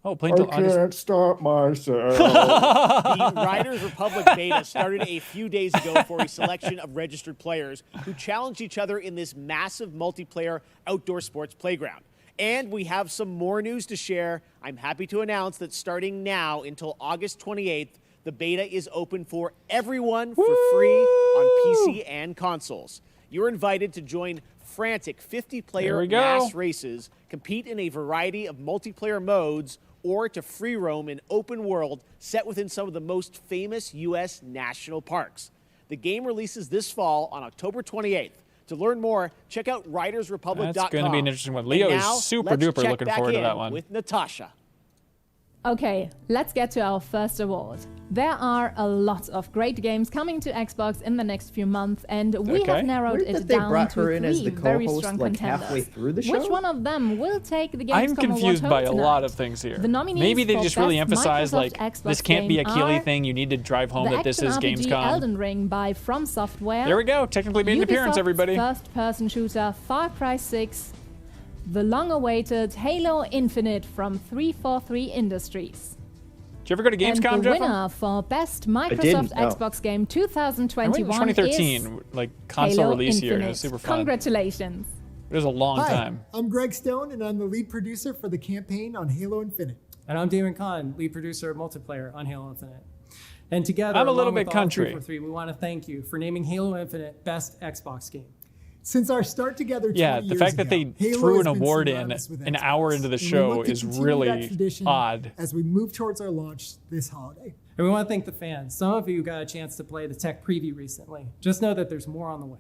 Oh, playing till August. stop myself. The Riders Republic beta started a few days ago for a selection of registered players who challenged each other in this massive multiplayer outdoor sports playground. And we have some more news to share. I'm happy to announce that starting now until August 28th, the beta is open for everyone for free on PC and consoles. You're invited to join frantic 50-player mass races, compete in a variety of multiplayer modes, or to free roam an open world set within some of the most famous U.S. national parks. The game releases this fall on October 28th. To learn more, check out ridersrepublic.com. That's going to be an interesting one. Leo is super duper looking forward to that one. With Natasha. Okay, let's get to our first award. There are a lot of great games coming to Xbox in the next few months, and we have narrowed Weird it that they down brought to her in as three the very co-host, strong like, contenders. halfway through the Which show? one of them will take the Gamescom I'm confused award by a home lot tonight? of things here. The nominees Maybe they for just really Best emphasize Microsoft like Xbox this can't be a game Keighley are thing. You need to drive home the that this is action RPG Gamescom. Elden Ring by From Software. There we go. Technically made an appearance, Ubisoft's everybody. First-person shooter Far Cry 6. The long-awaited Halo Infinite from 343 Industries. Did you ever go to Gamescom, And the Jeff? winner for Best didn't, Microsoft no. Xbox Game I went 2021 in 2013, is like console Halo release year. It Infinite. was super fun. Congratulations. It was a long Hi, time. I'm Greg Stone, and I'm the lead producer for the campaign on Halo Infinite. And I'm Damon Kahn, lead producer of multiplayer on Halo Infinite. And together, I'm a little along bit with all country. 343, we want to thank you for naming Halo Infinite Best Xbox Game. Since our start together 20 Yeah, years the fact that ago, they Halo threw has an been award in synonymous with an Xbox. hour into the And we show look to is continue that really tradition odd. as we move towards our launch this holiday. And we want to thank the fans. Some of you got a chance to play the tech preview recently. Just know that there's more on the way.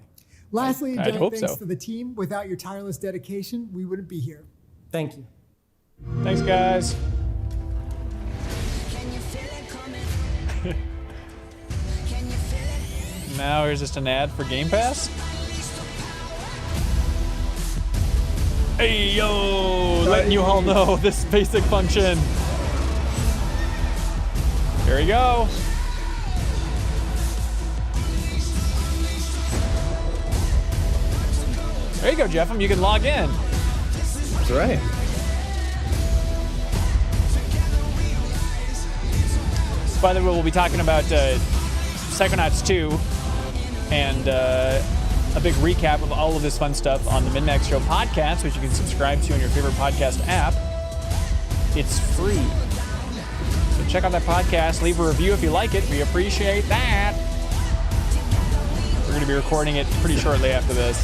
Lastly, a I'd giant hope thanks so. to the team. Without your tireless dedication, we wouldn't be here. Thank you. Thanks, guys. Now here's just an ad for Game Pass. Hey, yo, letting you all know this basic function. There you go. There you go, Jeff. You can log in. That's right. By the way, we'll be talking about Psychonauts 2 and a big recap of all of this fun stuff on the MinnMax Show podcast, which you can subscribe to on your favorite podcast app. It's free. So check out that podcast. Leave a review if you like it. We appreciate that. We're going to be recording it pretty shortly after this.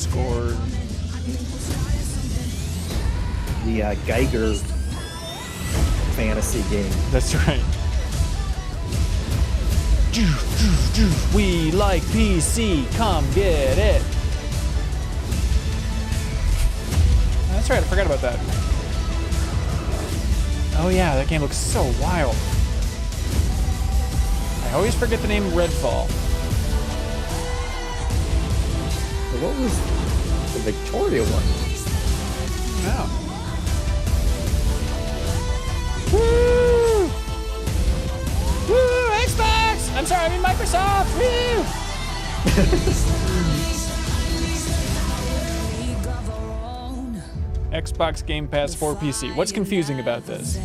Scored. The Geiger fantasy game. That's right. We like PC, come get it. That's right, I forgot about that. Oh yeah, that game looks so wild. I always forget the name Redfall. What was the Victoria one? No. Woo! Woo! Xbox! I'm sorry, I mean Microsoft! Woo! Xbox Game Pass for PC. What's confusing about this? A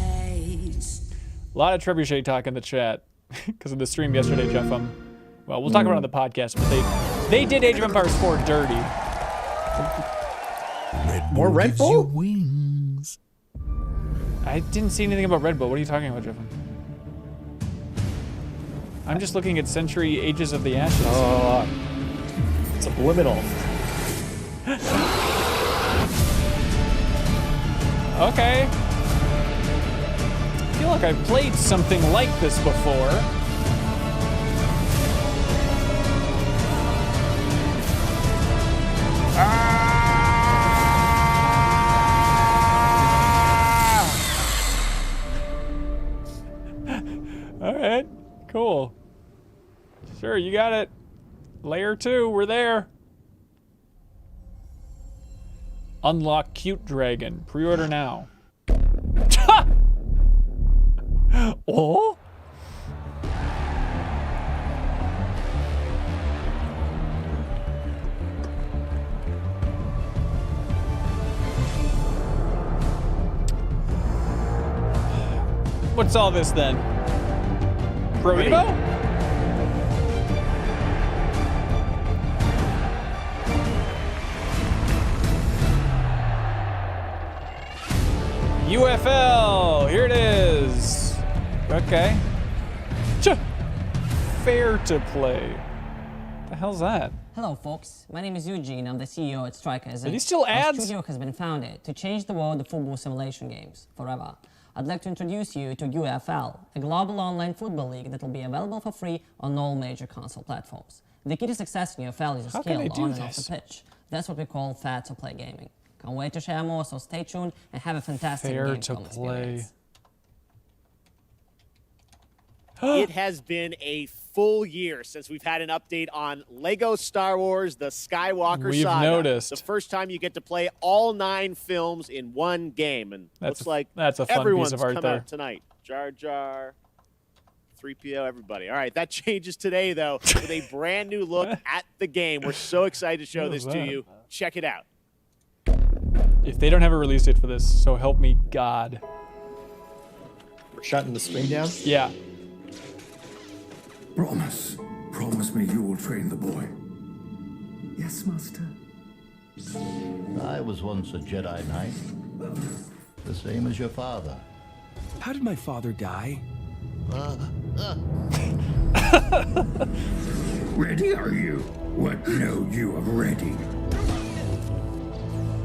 lot of trebuchet talk in the chat because of the stream yesterday, Jeff. Well, we'll talk about it on the podcast, but they did Age of Empires 4 dirty. More Red Bull? Wings. I didn't see anything about Red Bull. What are you talking about, Jeff? I'm just looking at Century Ages of the Ashes. It's subliminal. Okay. I feel like I've played something like this before. All right, cool. Sure, you got it. Layer 2, we're there. Unlock Cute Dragon. Pre-order now. Oh? What's all this then? Pro Evo? UFL, here it is. Okay. Fair to play. What the hell's that? Hello, folks. My name is Eugene. I'm the CEO at Strikers. Are these still ads? Our studio has been founded to change the world of football simulation games forever. I'd like to introduce you to UFL, a global online football league that will be available for free on all major console platforms. The key to success in UFL is a How can skill they do on and off this? the pitch. That's what we call fair to play gaming. Can't wait to share more, so stay tuned and have a fantastic Fair to Gamescom play. experience. It has been a full year since we've had an update on Lego Star Wars, the Skywalker We've Saga. noticed. The first time you get to play all 9 films in one game. And looks like that's a fun everyone's piece of art come there. out tonight. Jar Jar, 3PO, everybody. All right, that changes today, though, with a brand new look at the game. We're so excited to show What this was to that? you. Check it out. If they don't have a release date for this, so help me God. We're shutting the stream down? Yeah. Promise me you will train the boy. Yes, Master. I was once a Jedi Knight. The same as your father. How did my father die? Ready are you? What know you of ready?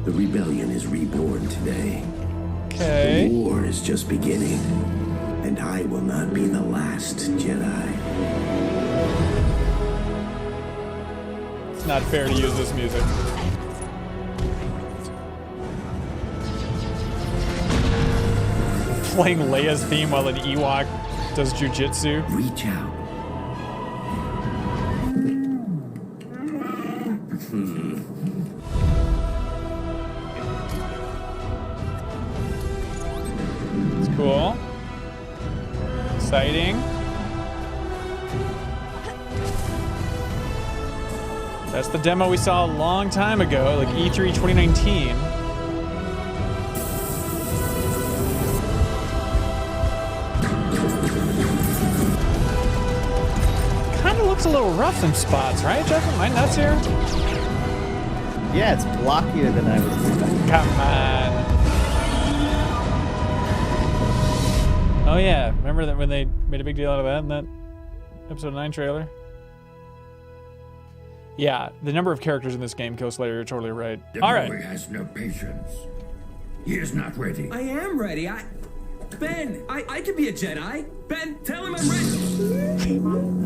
The rebellion is reborn today. Okay. The war is just beginning, and I will not be the last Jedi. It's not fair to use this music. Playing Leia's theme while an Ewok does jujitsu. Reach out. It's cool. Exciting. That's the demo we saw a long time ago, like E3 2019. Looks a little rough in spots, right, Jeff? Am I nuts here? Yeah, it's blockier than I was expecting. Come on. Oh yeah, remember that when they made a big deal out of that in that episode 9 trailer? Yeah, the number of characters in this game, Ghostlayer, you're totally right. The All right. boy has no patience. He is not ready. I am ready. Ben, I could be a Jedi. Ben, tell him I'm ready.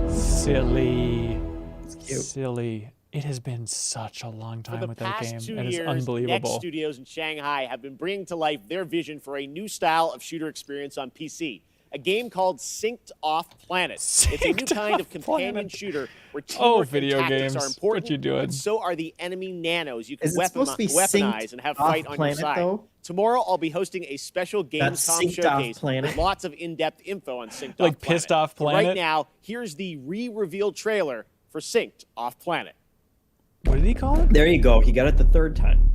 Silly. Silly. It has been such a long time with that game. It is unbelievable. Next Studios in Shanghai have been bringing to life their vision for a new style of shooter experience on PC. A game called Synced Off Planet. It's a new kind of companion shooter where teamwork and tactics are important, what you doing? but so are the enemy nanos you can supposed to be weaponize and have fight on your side. Though? Tomorrow, I'll be hosting a special Gamescom showcase with lots of in-depth info on Synced Off Planet. Pissed Off Planet? Right now, here's the re-revealed trailer for Synced Off Planet. What did he call it? There you go. He got it the third time.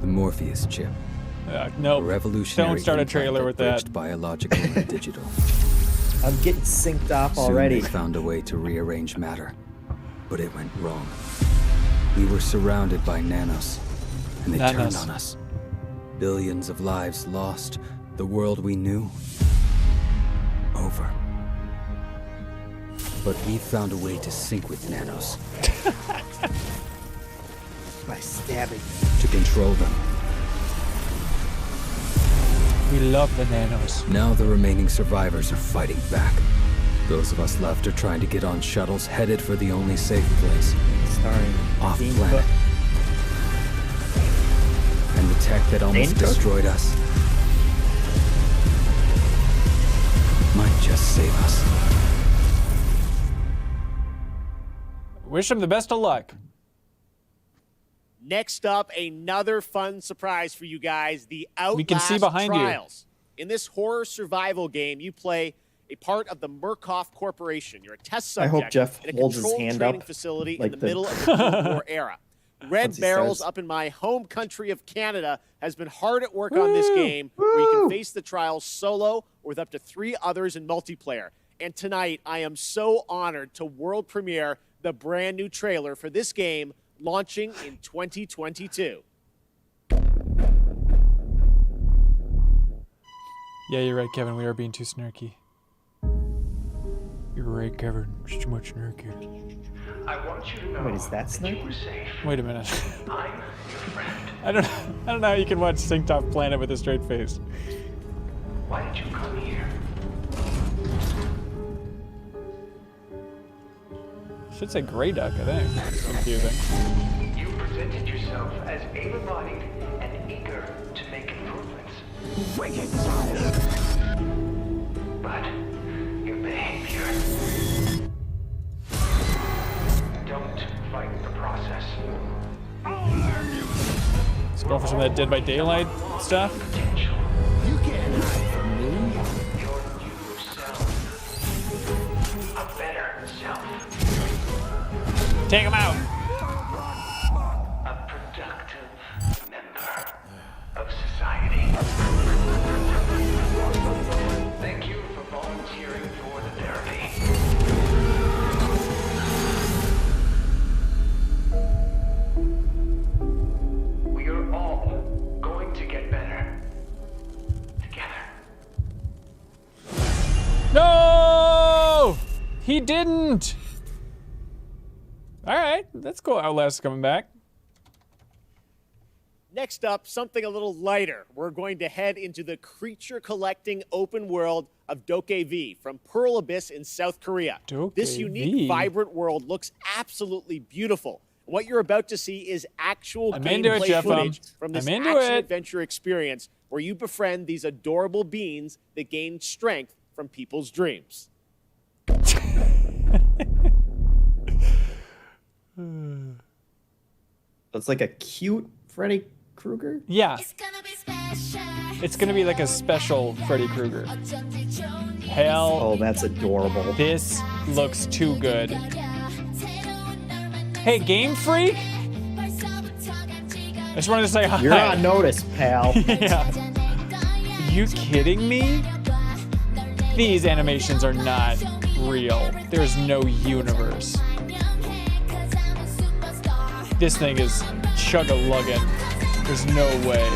The Morpheus chip. No, revolutionary. Don't start a trailer with that. Biological and digital. I'm getting synced off already. Soon they found a way to rearrange matter, but it went wrong. We were surrounded by nanos, and they turned on us. Billions of lives lost. The world we knew, over. But we found a way to sync with nanos. By stabbing. To control them. We love the nanos. Now the remaining survivors are fighting back. Those of us left are trying to get on shuttles headed for the only safe place. Starring off planet. And the tech that almost destroyed us might just save us. Wish him the best of luck. Next up, another fun surprise for you guys, the Outlast We can see behind Trials. In this horror survival game, you play a part of the Murkoff Corporation. You're a test subject I hope Jeff in a holds his controlled hand training up facility like in the middle of the Cold War era. Red he Barrels starts. up in my home country of Canada has been hard at work on this game where you can face the trials solo or with up to 3 others in multiplayer. And tonight, I am so honored to world premiere the brand new trailer for this game launching in 2022. Yeah, you're right, Kevin. We are being too snarky. You're right, Kevin. It's too much snarky. I want you to know. Wait, is that snarky? Wait a minute. I'm your friend. I don't know how you can watch Synced Off Planet with a straight face. Why did you come here? Should say Grey Duck, I think. It's confusing. You presented yourself as able-bodied and eager to make improvements. Wicked. But your behavior. Don't fight the process. Let's go for some of that Dead by Daylight stuff. You can't hide from me. Your new self. better self. Take him out. A productive member of society. Thank you for volunteering for the therapy. We are all going to get better together. No! He didn't! Alright, that's cool. Outlast coming back. Next up, something a little lighter. We're going to head into the creature collecting open world of DokeV from Pearl Abyss in South Korea. This unique, vibrant world looks absolutely beautiful. What you're about to see is actual gameplay footage from this action-adventure experience where you befriend these adorable beings that gain strength from people's dreams. It's like a cute Freddy Krueger? Yeah. It's gonna be like a special Freddy Krueger. Hell. Oh, that's adorable. This looks too good. Hey, Game Freak? I just wanted to say hi. You're on notice, pal. Yeah. Are you kidding me? These animations are not real. There's no universe. This thing is chug-a-luggin'. There's no way.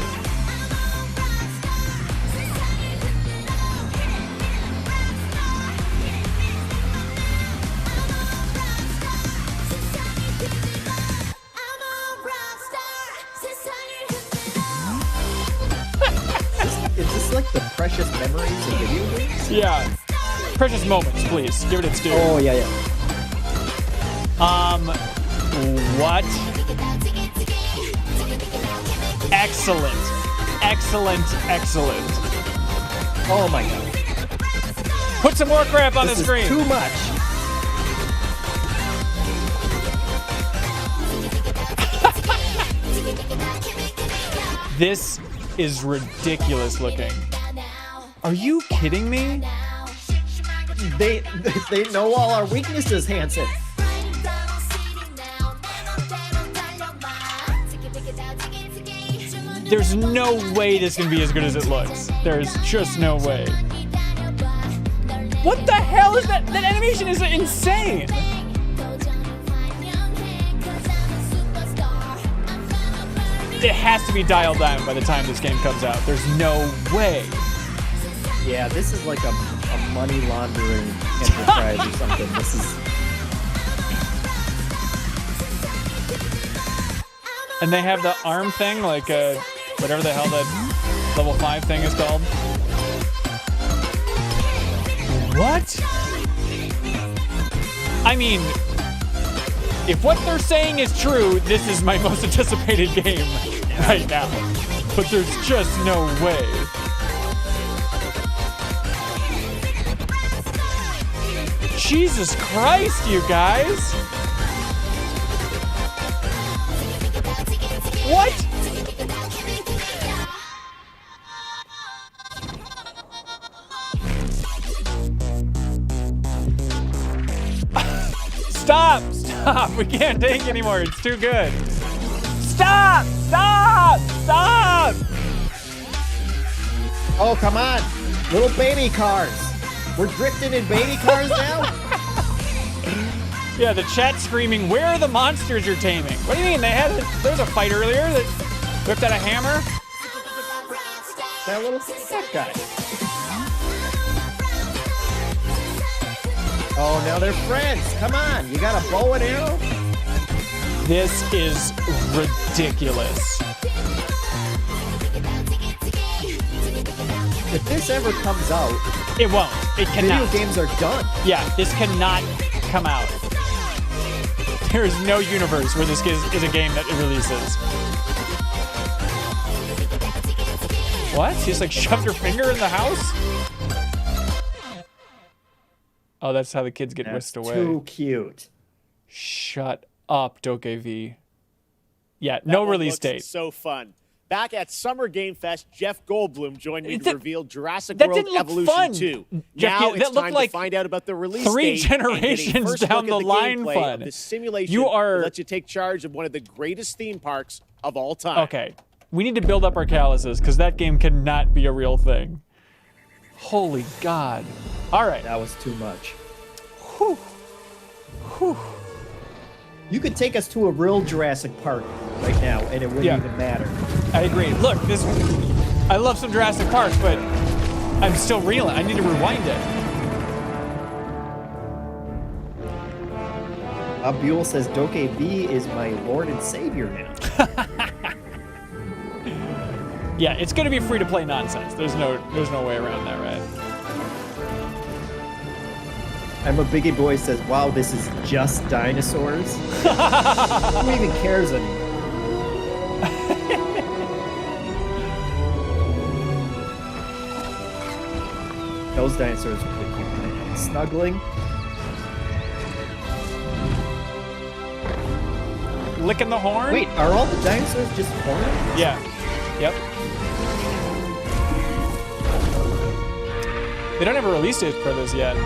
Is this like the precious memories of video games? Yeah. Precious moments, please. Give it its due. Oh, yeah, yeah. What? Excellent. Excellent, excellent. Oh my god. Put some more crap on the screen. This is too much. This is ridiculous looking. Are you kidding me? They know all our weaknesses, Hanson. There's no way this can be as good as it looks. There's just no way. What the hell is that? That animation is insane. It has to be dialed down by the time this game comes out. There's no way. Yeah, this is like a money laundering enterprise or something. This is... And they have the arm thing, like whatever the hell that level 5 thing is called. What? I mean, if what they're saying is true, this is my most anticipated game right now. But there's just no way. Jesus Christ, you guys! What? Stop! Stop! We can't take anymore. It's too good. Stop! Stop! Stop! Oh, come on. Little baby cars. We're drifting in baby cars now? Yeah, the chat's screaming, where are the monsters you're taming? What do you mean? There was a fight earlier that whipped out a hammer? That little that guy. Oh, now they're friends. Come on. You got a bow and arrow? This is ridiculous. If this ever comes out, it won't. It cannot. Video games are done. Yeah, this cannot come out. There is no universe where this is a game that it releases. What? You just like shoved your finger in the house? Oh, that's how the kids get whisked away. Too cute. Shut up, DokeV. Yeah, no release date. So fun. Back at Summer Game Fest, Jeff Goldblum joined me to reveal Jurassic World Evolution 2. Now it's time to find out about the release three date generations and down the line gameplay of fun. the simulation You are... that lets you take charge of one of the greatest theme parks of all time. Okay, we need to build up our calluses because that game cannot be a real thing. Holy God. All right. That was too much. Whew. Whew. You could take us to a real Jurassic Park right now, and it wouldn't even matter. I agree. Look, I love some Jurassic Park, but I'm still reeling. I need to rewind it. Buell says DokeV is my Lord and Savior now. Yeah, it's gonna be free-to-play nonsense. There's no way around that, right? I'm a Biggie Boy says, wow, this is just dinosaurs? Who even cares anymore? Those dinosaurs are pretty cute. Snuggling. Licking the horn? Wait, are all the dinosaurs just horns? Yeah. Yep. They don't have a release date for this yet.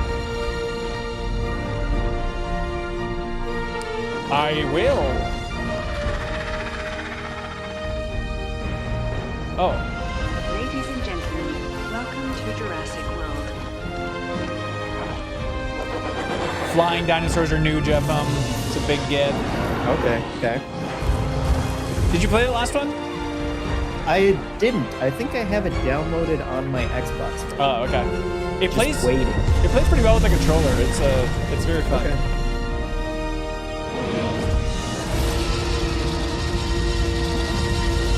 I will. Oh. Ladies and gentlemen, welcome to Jurassic World. Flying dinosaurs are new, Jeff. It's a big get. Okay. Did you play the last one? I didn't. I think I have it downloaded on my Xbox. Oh, okay. It plays. Waiting. It plays pretty well with the controller. It's very fun. Okay.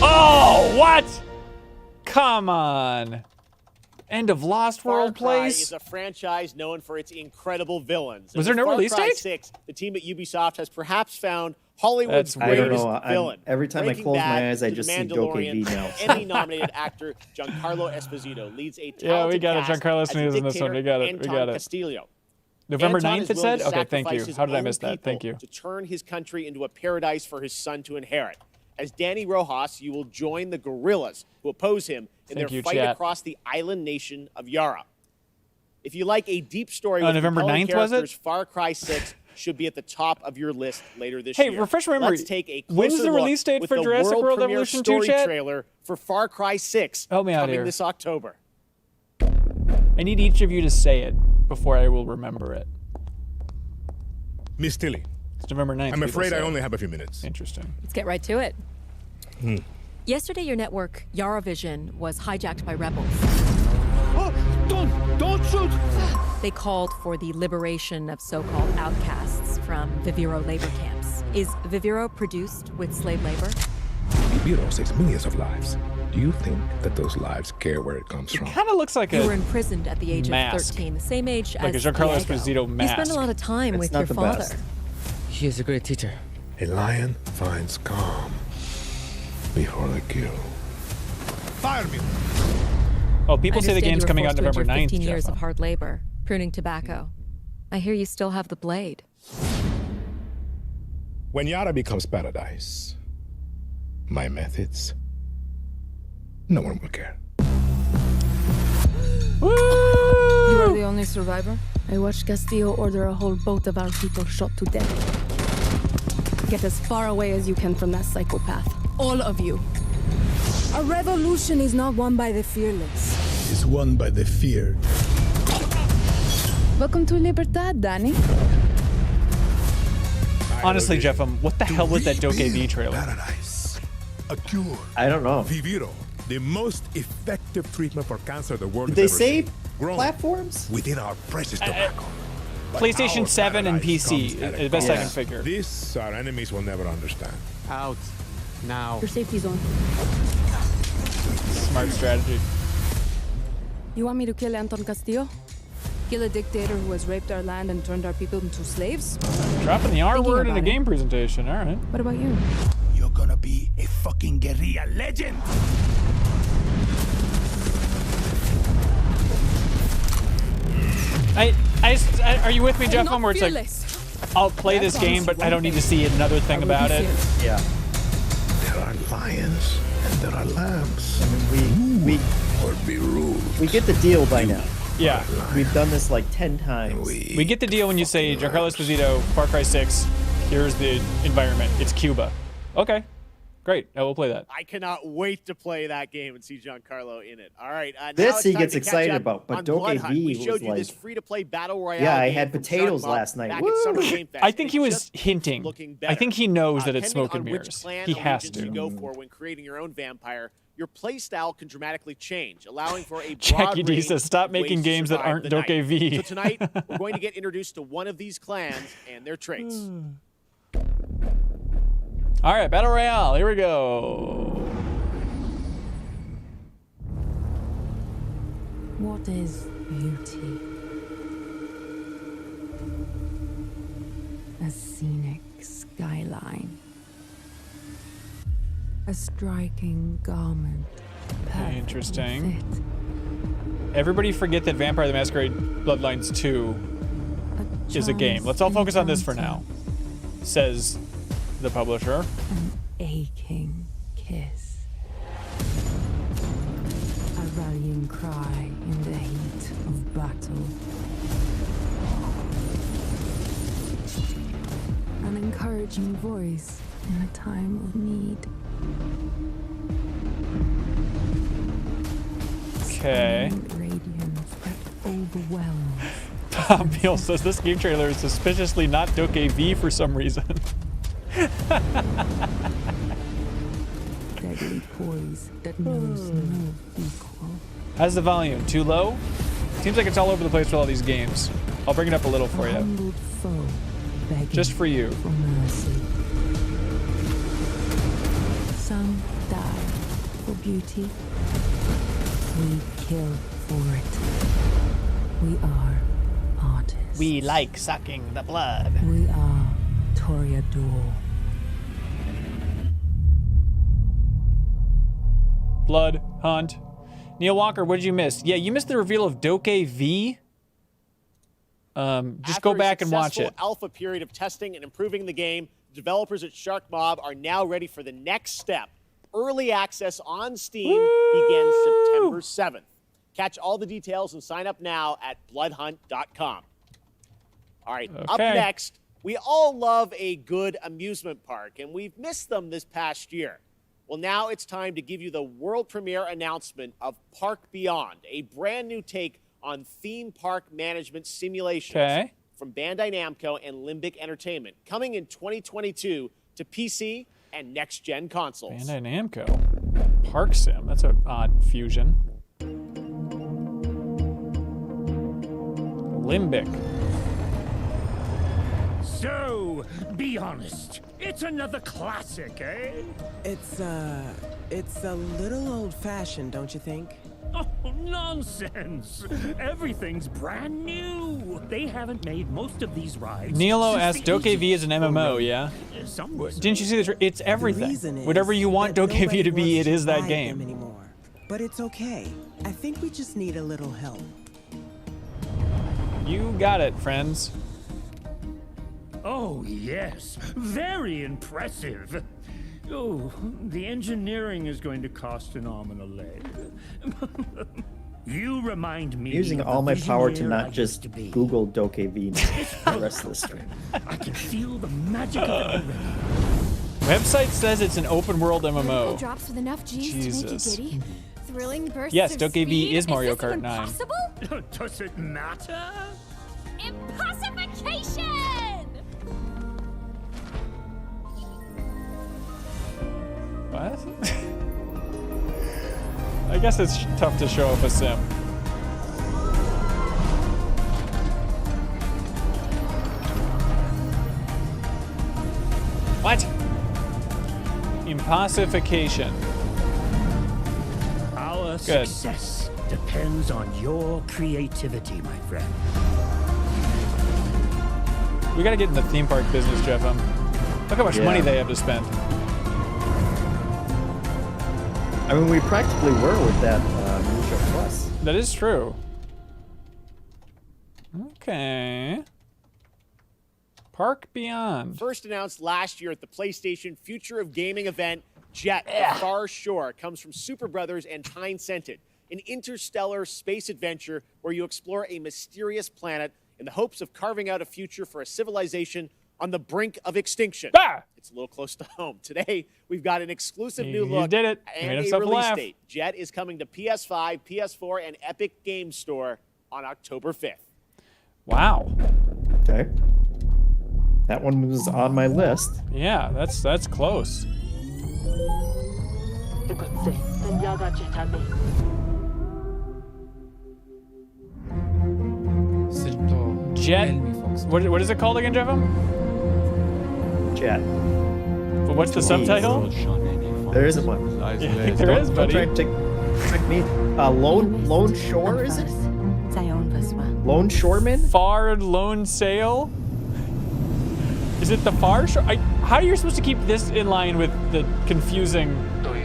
Oh, what? Come on. End of Lost World Far Cry place? is a franchise known for its incredible villains. Was there no release date? 6, the team at Ubisoft has perhaps found Hollywood's greatest villain. Every time I close my eyes, I just see DokeV now. Emmy-nominated actor Giancarlo Esposito leads a talented Yeah, we got it. cast Giancarlo as the Esposito's in this one. We got it. Anton Castillo. November Anton 9th, is it willing said? to Okay, thank you. sacrifice his How did I own miss that? Thank people you. To turn his country into a paradise for his son to inherit. As Danny Rojas, you will join the guerrillas who oppose him in Thank their you, fight chat. across the island nation of Yara. If you like a deep story with November compelling 9th, was it? characters, Far Cry 6 should be at the top of your list later this year. Hey, refresh my memory. Let's take a When's closer the look release date with for the Jurassic World premiere Evolution 2, story chat? trailer for Far Cry 6 Help me out coming here. this October. I need each of you to say it before I will remember it. Miss Tilly. It's November 9th. I'm afraid I people say. only have a few minutes. Interesting. Let's get right to it. Hmm. Yesterday, your network, YaraVision, was hijacked by rebels. Oh, don't shoot! They called for the liberation of so-called outcasts from Viviro labor camps. Is Viviro produced with slave labor? Viviro saves millions of lives. Do you think that those lives care where it comes from? Kind of looks like You a were imprisoned at the age mask. of 13, the same age Like as a Giancarlo Diego. Esposito You mask. spent a lot of time It's with not your the father. best. He is a great teacher. A lion finds calm before the kill. Fire me! Oh, people I say the understand game's you were coming out forced to November endure 9th, 15 years Jeff. of hard labor, pruning tobacco. I hear you still have the blade. When Yara becomes paradise, my methods, no one will care. You are the only survivor? I watched Castillo order a whole boat of our people shot to death. Get as far away as you can from that psychopath. All of you. A revolution is not won by the fearless. It's won by the feared. Welcome to Libertad, Danny. Honestly, Jeff, what the hell was that DokeV trailer? Paradise. A cure. I don't know. Viviro, the most effective treatment for cancer the world Did they has ever say seen. Grown platforms? Within our precious tobacco. But PlayStation our 7 and paradise PC, comes at a the best I cost. can figure. This our enemies will never understand. Out. Now. Your safety zone. Smart strategy. You want me to kill Anton Castillo? Kill a dictator who has raped our land and turned our people into slaves? Dropping the R Thinking word in a about it. game presentation, all right. What about you? You're gonna be a fucking guerrilla legend. Are you with me, Jeff? not Where it's like, fearless. I'll play this game, but I don't need to see another thing about it. Yeah. There are lions and there are lamps. I mean, we get the deal by now. Yeah. We've done this like 10 times. We get the deal when you say Giancarlo Esposito, Far Cry 6. Here's the environment. It's Cuba. Okay. Great. I will play that. I cannot wait to play that game and see Giancarlo in it. All right. This he gets excited about, but DokeV we was showed you like, this free-to-play battle royale. yeah, I game had from potatoes Shark Mob last night. back at Summer Game Fest, I think and he it's was just hinting. looking I think he knows that it's smoke and depending on mirrors. which clan He has allegiance to. you go for when creating your own vampire, your playstyle can dramatically change, allowing for a broad Jackie D range says, stop of ways making to games that survive aren't the night. DokeV. So tonight, we're going to get introduced to one of these clans and their traits. All right, Battle Royale. Here we go. What is beauty? A scenic skyline. A striking garment. Interesting. Everybody forget that Vampire the Masquerade Bloodlines 2 is a game. Let's all focus on this for now, says the publisher. An aching kiss. A rallying cry in the heat of battle. An encouraging voice in a time of need. Okay. Radiance that overwhelms. Tom Peel says this game trailer is suspiciously not DokeV for some reason. Deadly poise that knows no equal. How's the volume? Too low? Seems like it's all over the place with all these games. I'll bring it up a little for you. Humbled foe begging Just for you. for mercy. Some die for beauty. We kill for it. We are artists. We like sucking the blood. We are Toreador. Blood Hunt. Neil Walker, what did you miss? Yeah, you missed the reveal of DokeV. Just go back and watch it. After a successful alpha period of testing and improving the game, developers at Shark Mob are now ready for the next step. Early access on Steam begins September 7th. Catch all the details and sign up now at bloodhunt.com. All right, up next, we all love a good amusement park, and we've missed them this past year. Well, now it's time to give you the world premiere announcement of Park Beyond, a brand new take on theme park management simulations from Bandai Namco and Limbic Entertainment, coming in 2022 to PC and next-gen consoles. Bandai Namco. Park Sim. That's an odd fusion. Limbic. So, be honest. It's another classic, eh? It's a little old-fashioned, don't you think? Oh, nonsense! Everything's brand new. They haven't made most of these rides. Nilo since asked the DokeV is an MMO, yeah? Didn't you see this? It's everything. Whatever you want DokeV to be, it is that game. Anymore. But it's okay. I think we just need a little help. You got it, friends. Oh, yes. Very impressive. Oh, the engineering is going to cost an arm and a leg. You remind me. Using of all the my power to visionary I not used just to be. Google DokeV the rest of the stream. I can feel the magic of it already. Website says it's an open world MMO. Drops with enough G's Jesus. to make you giddy. Thrilling bursts Yes, of DokeV speed. is Mario this Kart even 9. Possible? Does it matter? Impossification! What? I guess it's tough to show up a sim. What? Impossification. Our Good. success depends on your creativity, my friend. We gotta get in the theme park business, Jeff. Look how much money they have to spend. I mean, we practically were with that Minutia Plus. That is true. Okay. Park Beyond. First announced last year at the PlayStation Future of Gaming event, Jet, The Far Shore comes from Super Brothers and Pine Scented, an interstellar space adventure where you explore a mysterious planet in the hopes of carving out a future for a civilization on the brink of extinction. It's a little close to home. Today, we've got an exclusive new look did it. and Made a us release laugh. date. Jet is coming to PS5, PS4, and Epic Games Store on October 5th. Wow. Okay. That one was on my list. Yeah, that's close. Jet. What is it called again, Jeff? Jet. But what's the subtitle? There isn't one. I think there is, buddy. Don't try and trick me. Lone Shore, is it? Lone Shoreman? Far Lone Sail? Is it the Far Shore? How are you supposed to keep this in line with the confusing...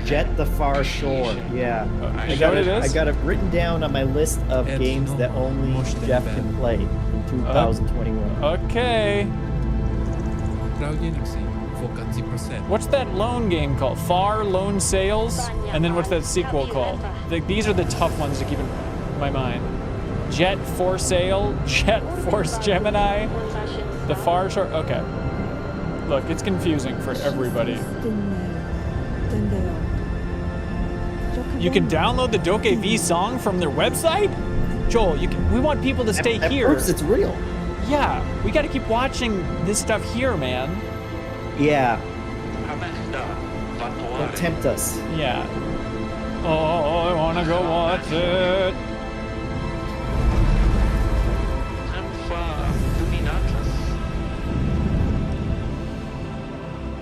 Jet the Far Shore, yeah. Is that what it is? I got it written down on my list of games that only Jeff can play in 2021. Okay. What's that lone game called? Far Lone Sails? And then what's that sequel called? These are the tough ones to keep in my mind. Jet for Sail, Jet Force Gemini, The Far Shore. Okay. Look, it's confusing for everybody. You can download the DokeV song from their website? Joel, we want people to stay here. That proves it's real. Yeah, we got to keep watching this stuff here, man. Yeah. Don't tempt us. Yeah. Oh, I want to go watch it.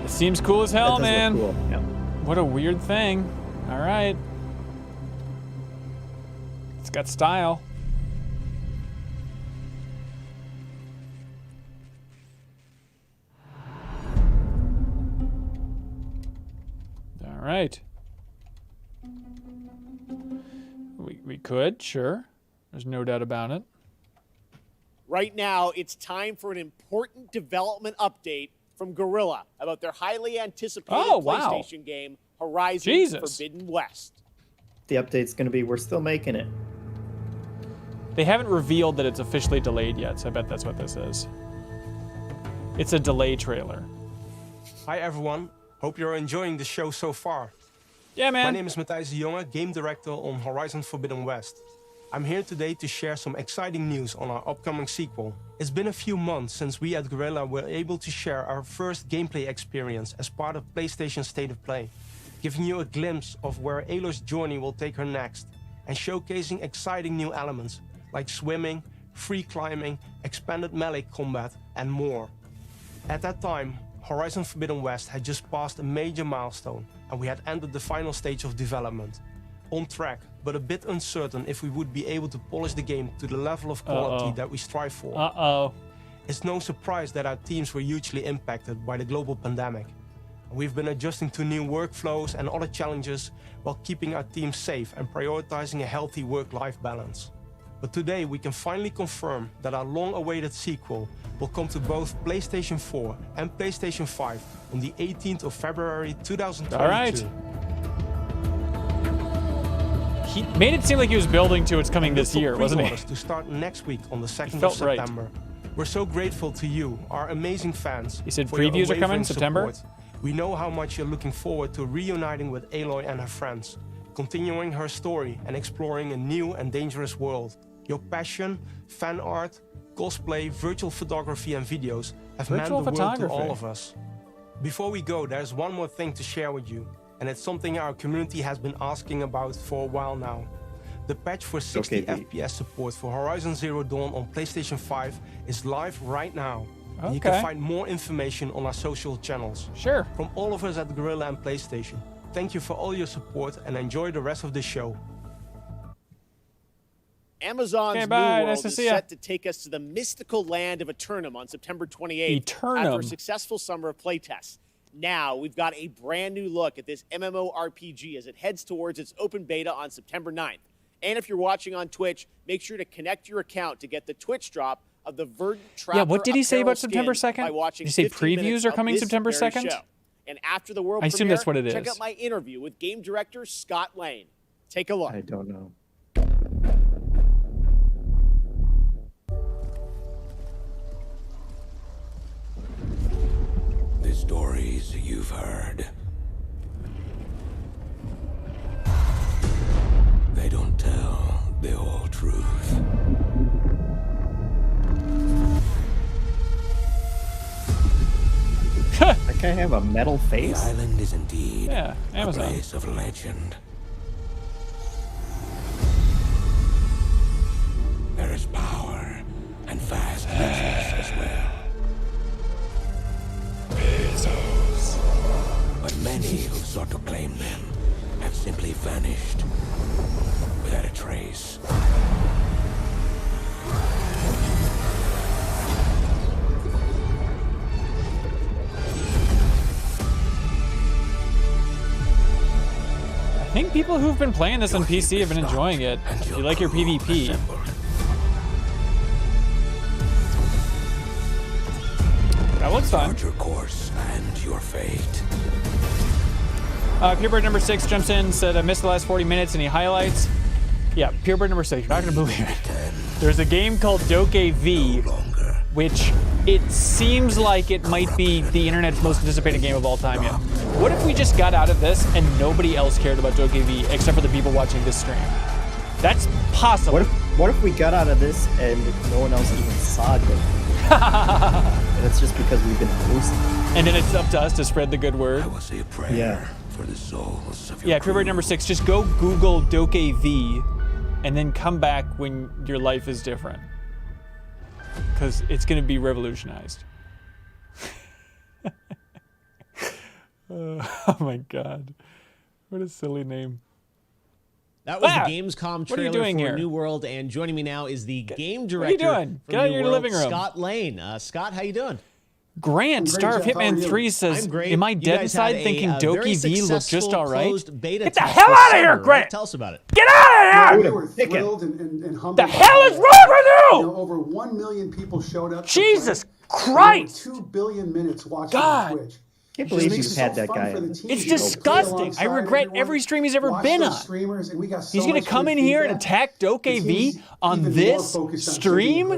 It seems cool as hell, man. Cool. Yep. What a weird thing. All right. It's got style. All right. We could, sure. There's no doubt about it. Right now, it's time for an important development update from Guerrilla about their highly anticipated PlayStation game, Horizon Forbidden West. The update's going to be, we're still making it. They haven't revealed that it's officially delayed yet, so I bet that's what this is. It's a delay trailer. Hi everyone, hope you're enjoying the show so far. Yeah, man. My name is Matthijs de Jonge, game director on Horizon Forbidden West. I'm here today to share some exciting news on our upcoming sequel. It's been a few months since we at Guerrilla were able to share our first gameplay experience as part of PlayStation State of Play, giving you a glimpse of where Aloy's journey will take her next, and showcasing exciting new elements like swimming, free climbing, expanded melee combat, and more. At that time, Horizon Forbidden West had just passed a major milestone, and we had entered the final stage of development. On track, but a bit uncertain if we would be able to polish the game to the level of quality that we strive for. It's no surprise that our teams were hugely impacted by the global pandemic. We've been adjusting to new workflows and other challenges while keeping our team safe and prioritizing a healthy work-life balance. But today we can finally confirm that our long-awaited sequel will come to both PlayStation 4 and PlayStation 5 on the 18th of February 2022. All right. He made it seem like he was building to it's coming this year, wasn't he? To start next week on the 2nd of felt September. We're so grateful to you, our amazing fans. He said for your previews are coming in unwavering September? support. We know how much you're looking forward to reuniting with Aloy and her friends, continuing her story and exploring a new and dangerous world. Your passion, fan art, cosplay, virtual photography and videos have meant the world to all of us. Before we go, there's one more thing to share with you, and it's something our community has been asking about for a while now. The patch for 60 FPS support for Horizon Zero Dawn on PlayStation 5 is live right now. And you can find more information on our social channels. Sure. From all of us at Guerrilla and PlayStation, thank you for all your support and enjoy the rest of the show. Amazon's New World is set to take us to the mystical land of Eternum on September 28th after a successful summer of playtests. Now we've got a brand new look at this MMORPG as it heads towards its open beta on September 9th. And if you're watching on Twitch, make sure to connect your account to get the Twitch drop of the Verdant Trapper. Yeah, what did he say about September 2nd? Did he say previews are coming September 2nd? And after the world I assume premiere, that's what it check is. out my interview with game director Scott Lane. Take a look. I don't know. The stories you've heard. They don't tell the whole truth. That guy have a metal face? The island is indeed Amazon. a place of legend. There is power and vast riches as well. Pesos. But many who sought to claim them have simply vanished without a trace. I think people who've been playing this on PC have been enjoying it. If you like your PvP. That looks fun. Your course and your fate. Purebird number 6 jumps in, said, I missed the last 40 minutes. Any highlights? Yeah, Purebird number 6, you're not gonna believe it. There's a game called DokeV, which it seems like it might be the internet's most anticipated game of all time yet. What if we just got out of this and nobody else cared about DokeV except for the people watching this stream? That's possible. What if we got out of this and no one else even saw it? And it's just because we've been hosting. And then it's up to us to spread the good word. I will say a prayer for the souls of your Yeah, Purebird number 6, just go Google DokeV and then come back when your life is different. Because it's going to be revolutionized. Oh my god. What a silly name. That was the Gamescom What are you trailer doing for here? New World, and joining me now is the game director. What are you doing? for Get out of New your World, living room. Scott Lane. Scott, how you doing? Grant, Star of Jeff. How are Hitman you? 3 says, I'm great. am I You dead guys had inside thinking very DokeV looked just successful alright? closed beta Get the test hell this out of here, summer, Grant! right? Tell us about it. Get out of We here! were thrilled and humbled. The hell is wrong with you? Over 1 million people showed up. Jesus Christ! Christ! 2 billion minutes watching God. on Twitch. Can't believe you've had that guy. It's disgusting. I regret every stream he's ever been on. He's going to come in here and attack DokeV on this stream?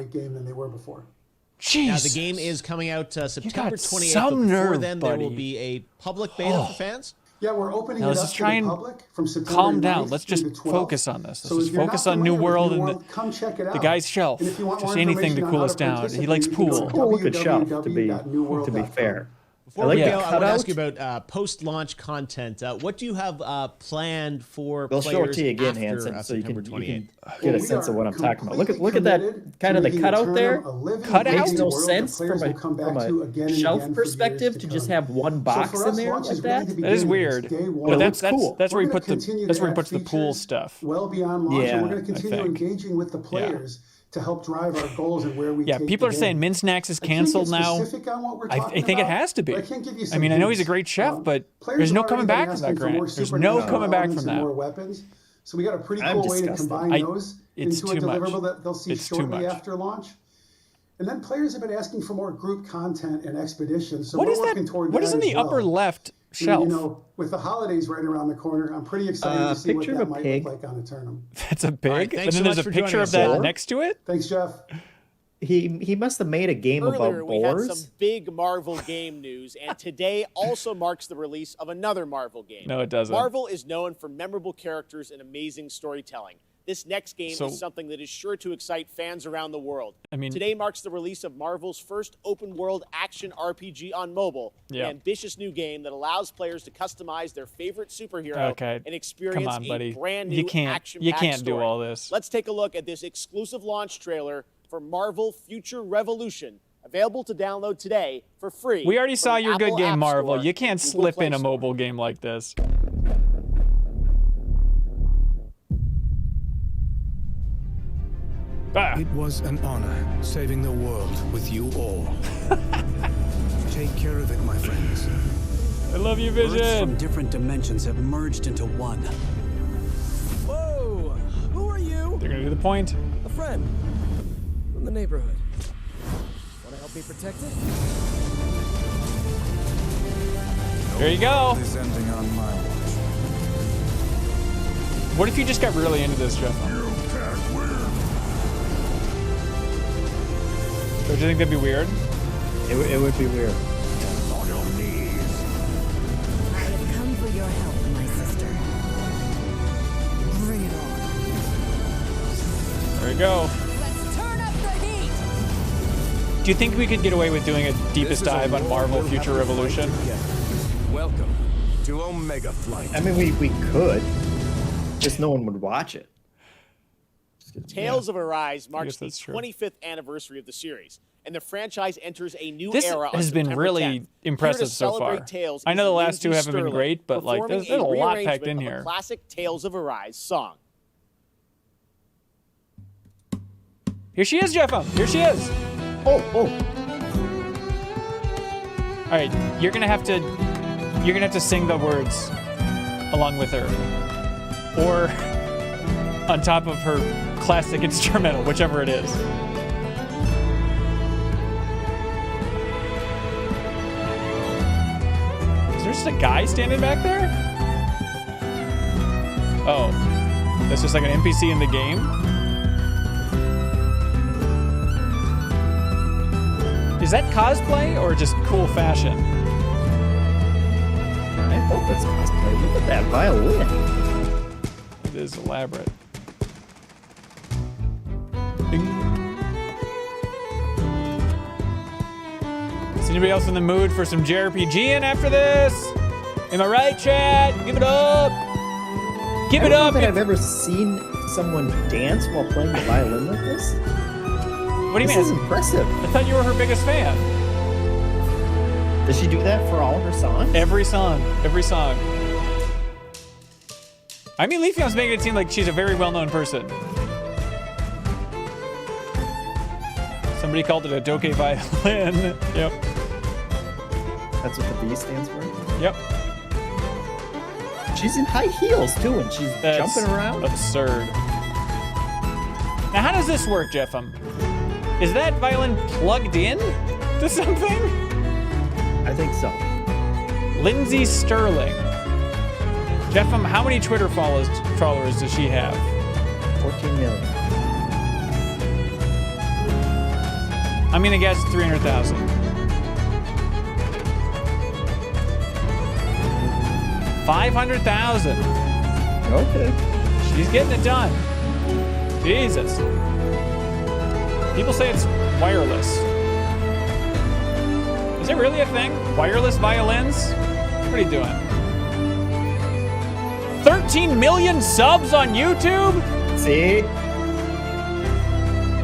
Jeez. Now, the game is coming out September 28th. some but before nerve, then, there will buddy. be a public beta for fans. Yeah, we're opening Now it let's up just to try the and public from September calm down. 9th Let's through just the 12th. focus on this. So Let's if just you're not focus on New familiar with World New and World, come check it the out. guy's shelf. And if you want more Just anything to information cool on us how to down. He participate, likes you can go pool. to Cool, good shelf, to be www.newworld.com. fair. Before we like go, that I want to ask cutout. you about post-launch content. What do you have planned for We'll players show it to you again, after Hanson, so you September can 28th? get a sense of what I'm talking about. Look at that kind of the cutout there. Makes no sense from a shelf perspective to just have one box in there like that. That is weird. But that's cool. That's where he puts the pool stuff. Well beyond launch, and we're going to I continue think. engaging with the players to help drive our goals and where we Yeah, take people are the saying game. MinnMax's is I can't canceled get now. specific on what we're I talking think it about, has to be. but I can't give you I some mean, I know he's a hints. great chef, but Players there's no have coming already back been from that, asking for more Grant. There's no supernatural coming back elements from and that. More weapons. So we got a pretty I'm cool way to disgusted. combine those it's into a too much. deliverable that they'll see It's too shortly much. after launch. And then players have been asking for more group content and expeditions. So What we're is that? working toward What that is in as the upper well. left And, shelf? you know, with the holidays right around the corner, I'm pretty excited to see what picture that of a might pig. look like on a tournament. That's a pig? right, and thanks then so there's much a for picture joining of us, that Zach. next to it? Thanks, Jeff. He must have made a game Earlier, about we had some boars. big Marvel game news, and today also marks the release of another Marvel game. No, it doesn't. Marvel is known for memorable characters and amazing storytelling. This next game So- is something that is sure to excite fans around the world. I mean- Today marks the release of Marvel's first open-world action RPG on mobile, Yeah. an ambitious new game that allows players to customize their favorite superhero Okay, and experience come on, buddy. a brand new You can't action-packed do story. all this. Let's take a look at this exclusive launch trailer for Marvel Future Revolution, available to download today for free. We already saw from your good Apple game, App Marvel. Store You can't and Google slip Play in a Store. mobile game like this. Ah. It was an honor saving the world with you all. Take care of it, my friends. I love you, Birds from Vision. different dimensions have merged into one. Whoa! Who are you? They're gonna do the point. A friend from the neighborhood. Want to help me protect it? There you go. Is ending on my watch. What if you just got really into this, Geoff? Don't you think that'd be weird? It would be weird. On your knees. I have come for your help, my sister. Bring it on. There you go. Let's turn up the heat. Do you think we could get away with doing a deepest dive on Marvel Future Revolution? Welcome to Omega Flight. I mean, we could. Just no one would watch it. Tales of Arise marks the 25th anniversary of the series, and the franchise enters a new This era on has been September really 10th. impressive so far. Tales I know is the last two Lindsay haven't been Sterling great, but like performing there's a lot rearrangement packed in of a here. classic Tales of Arise song. Here she is, Geoff. Here she is. Oh. All right, you're gonna have to sing the words along with her, or on top of her classic instrumental, whichever it is. Is there just a guy standing back there? Oh, that's just like an NPC in the game? Is that cosplay or just cool fashion? I hope it's cosplay. Look at that violin. It is elaborate. Ding. Is anybody else in the mood for some JRPGing after this? Am I right, chat? Give it up. Give it up. I don't know that I've ever seen someone dance while playing the violin like this. What do you mean? This is impressive. I thought you were her biggest fan. Does she do that for all her songs? Every song. Every song. I mean, Leafeon's making it seem like she's a very well-known person. Somebody called it a Doke violin. Yep. That's what the B stands for? Yep. She's in high heels, too, and she's jumping around. Absurd. Now, how does this work, Geoff? Is that violin plugged in to something? I think so. Lindsay Sterling. Geoff, how many Twitter followers does she have? 14 million. I'm gonna guess 300,000. 500,000. Okay. She's getting it done. Jesus. People say it's wireless. Is it really a thing? Wireless violins? What are you doing? 13 million subs on YouTube? See?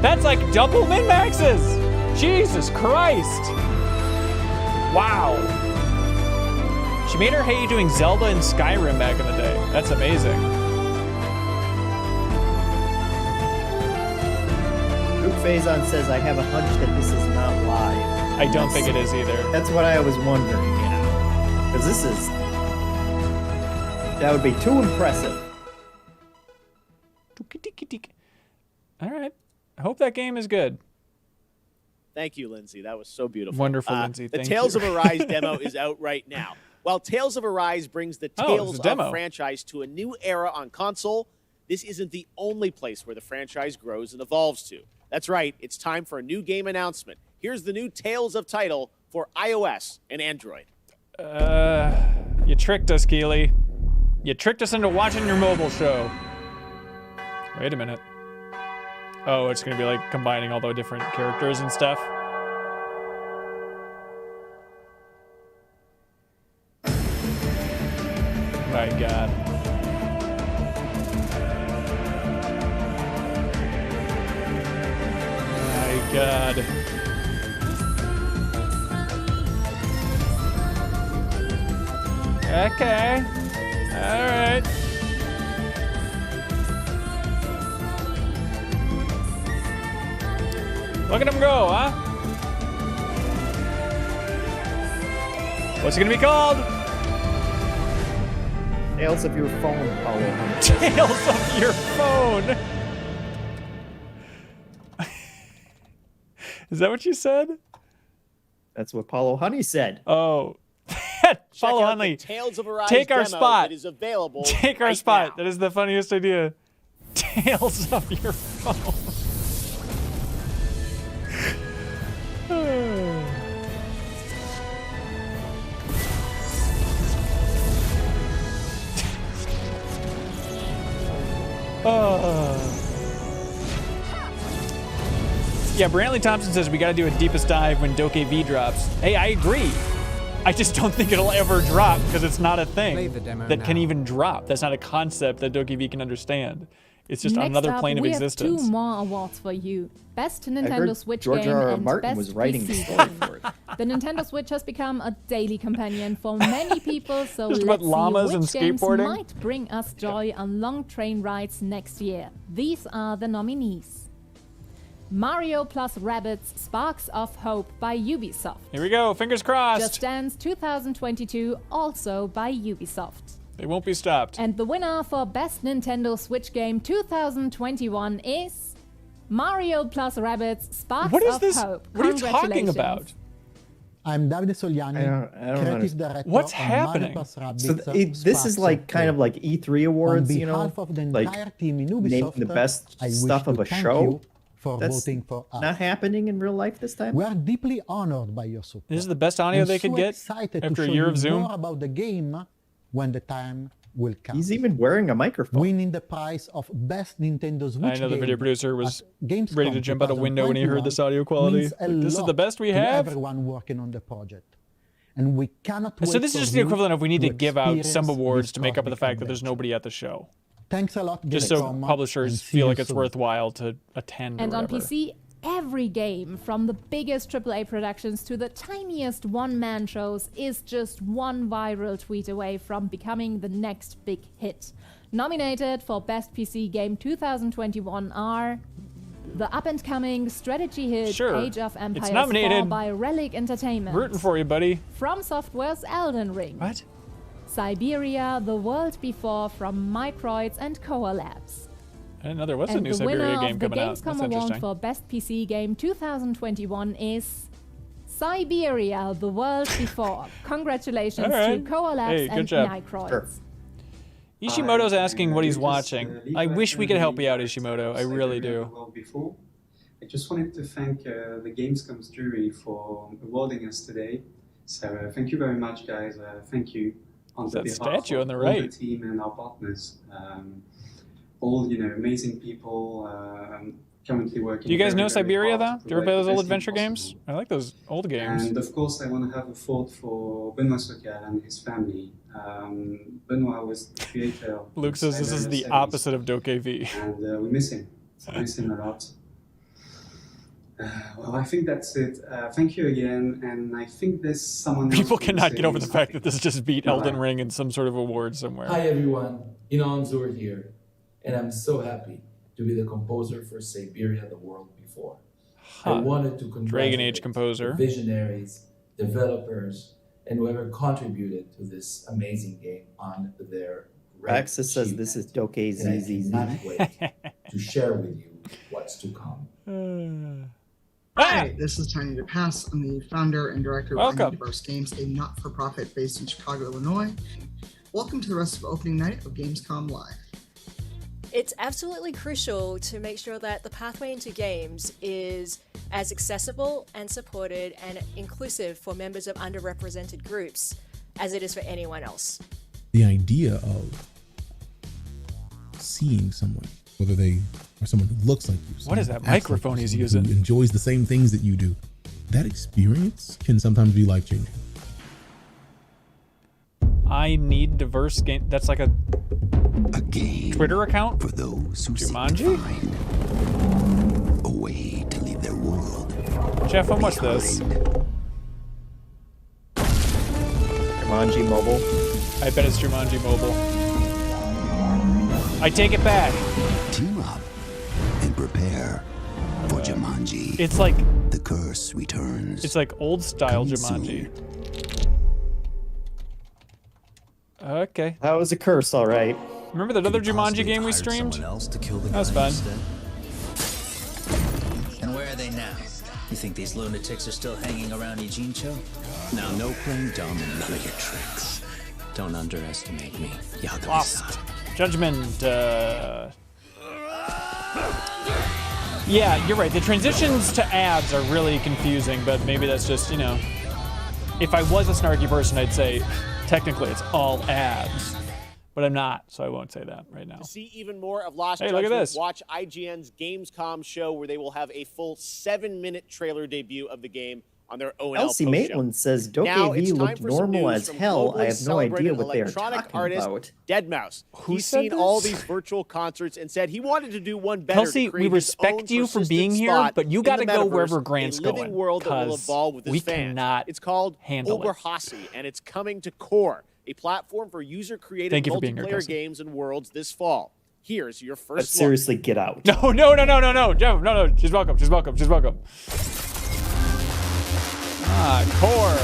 That's like double MinnMax's. Jesus Christ. Wow. She made her hay doing Zelda and Skyrim back in the day. That's amazing. Luke Faison says, I have a hunch that this is not live. I don't think it is either. That's what I was wondering, you know. Because this is... That would be too impressive. All right. I hope that game is good. Thank you, Lindsay. That was so beautiful. Wonderful, Lindsay. The Thank Tales you. of Arise demo is out right now. While Tales of Arise brings the Tales it's a demo. of franchise to a new era on console, this isn't the only place where the franchise grows and evolves to. That's right. It's time for a new game announcement. Here's the new Tales of title for iOS and Android. You tricked us, Keighley. You tricked us into watching your mobile show. Wait a minute. Oh, it's gonna be like combining all the different characters and stuff. My God. My God. Okay. All right. Look at him go, huh? What's it gonna be called? Tales of your phone, Paulo. Tales of your phone. Is that what you said? That's what Paulo Honey said. Oh. Follow out Huntley. the Tales of Arise Take our demo spot. that is available Take our right spot. now. That is the funniest idea. Tales of your phone. Yeah, Brantley Thompson says we gotta do a deepest dive when DokeV drops. Hey, I agree. I just don't think it'll ever drop because it's not a thing that can even drop. That's not a concept that DokeV can understand. It's just Next another up, plane of we existence. have 2 more awards for you. Best I Nintendo heard Switch George game R.R. and Martin best was writing the PC story game. for it. The Nintendo Switch has become a daily companion for many people, so Just let's about llamas see and which games skateboarding? might bring us joy on long train rides next year. These are the nominees. Mario plus Rabbids Sparks of Hope by Ubisoft. Here we go, fingers crossed. Just Dance 2022, also by Ubisoft. They won't be stopped. And the winner for Best Nintendo Switch Game 2021 is Mario plus Rabbids Sparks What is of this? Hope. What are you talking about? I'm Davide Sogliani, I don't creative understand. director What's on happening? Mario plus Rabbids So this is like kind of like E3 awards, On you know, behalf of the like entire team in naming Ubisoft, the best I wish stuff of to a thank show. you for That's voting for us. not happening in real life this time. We are deeply honored by your support. This is the best audio I'm they could so get excited after to a show year you of Zoom. more about the game when the time will come. He's even wearing a microphone. Winning the prize of Best Nintendo Switch I know the video game producer was at Gamescom ready to jump out a window when he heard this audio 2021 quality. means a Like, this is the lot best we to have? everyone working on the project. And we cannot So wait this is for just the you equivalent of we need to give out some experience awards this to make up for the cosmic fact that there's adventure. nobody at the show. Thanks a lot, Just so Gamescom, publishers and see feel you like it's soon. worthwhile to attend or And on whatever. PC, every game, from the biggest AAA productions to the tiniest one-man shows, is just one viral tweet away from becoming the next big hit. Nominated for Best PC Game 2021 are the up-and-coming strategy hit Sure. Age of Empires 4 nominated. by Relic Entertainment. Rooting for you, buddy. From Software's Elden Ring. What? Siberia, The World Before from Microids and Koa Labs. I didn't know there was a And new the winner Siberia of game the coming out. Gamescom That's Award interesting. for Best PC Game 2021 is Siberia, The World Before. Congratulations All right. to Koa Labs Hey, good and job. Microids. Sure. Ishimoto's asking what he's watching. I wish we could help you out, Ishimoto. I really do. Before. I just wanted to thank the Gamescom's jury for awarding us today. So thank you very much, guys. Thank you on It's the that behalf statue of on the all right. the team and our partners. All amazing people currently working. Do you guys very, know very Siberia, hard though? to Do you ever play provide those the old best game adventure games? I like those old games. And of course, I want to have a thought for Benoit Socal and his family. Benoit was the creator. of Luke says this is the series, opposite of DokeV. and we miss him. I miss him a lot. Well, I think that's it. Thank you again, and I think there's someone else People who cannot say get over the fact that something. this just beat Elden Ring in some sort of award somewhere. Hi everyone, Inon Zur here, and I'm so happy to be the composer for Siberia: The World Before. I Huh. wanted to Dragon Age congratulate composer. the visionaries, developers, and whoever contributed to this amazing game on their great Axis says this is Doke and I ZZZ. cannot wait to share with you what's to come. Hi, this is Tiny DePass. I'm the founder and director of Welcome. Diverse Games, a not-for-profit based in Chicago, Illinois. Welcome to the rest of opening night of Gamescom Live. It's absolutely crucial to make sure that the pathway into games is as accessible and supported and inclusive for members of underrepresented groups as it is for anyone else. The idea of seeing someone, whether they are someone who looks like you, What is someone that who acts like microphone you, he's someone using? who enjoys the same things that you do, that experience can sometimes be life-changing. I need diverse game. That's like a game Twitter account for those who Jumanji? a way to leave their world. Jeff, how much this? Jumanji Mobile. I bet it's Jumanji Mobile. I take it back. Team up and prepare for Jumanji. It's like The curse returns. it's like old style Coming Jumanji. Okay. That was a curse, all right. Remember that other Jumanji game we streamed? Else to kill the That was guy fun. instead? And where are they now? You think these lunatics are still hanging around Ijincho? Now, no playing dumb and none of your tricks. Don't underestimate me. Lost Judgment. Yeah, you're right. The transitions to ads are really confusing, but maybe that's just, you know, if I was a snarky person, I'd say technically it's all ads. But I'm not, so I won't say that right now. To see even more of Lost Hey, look Judgment, at this. watch IGN's Gamescom show where they will have a full 7-minute trailer debut of the game on their ONL Elsie post show. Maitland says Now it's DokeV time looked for some normal news as from hell. I globally have no idea celebrated what they are electronic talking artist about. Deadmau5. Who He's said seen all this? these virtual concerts and said he wanted to do one better. Kelsey, to we create his respect own you for persistent being here, spot but you in got to the go metaverse, wherever Grant's a living going. world that will 'cause evolve with his we fans. cannot It's called handle it. Oberhassi, and it's coming to Core, a platform for user-created Thank you for being here, multiplayer Kelsey. games and worlds this fall. Here's your But first look. seriously, get out. No, Jeff, no. She's welcome. Core.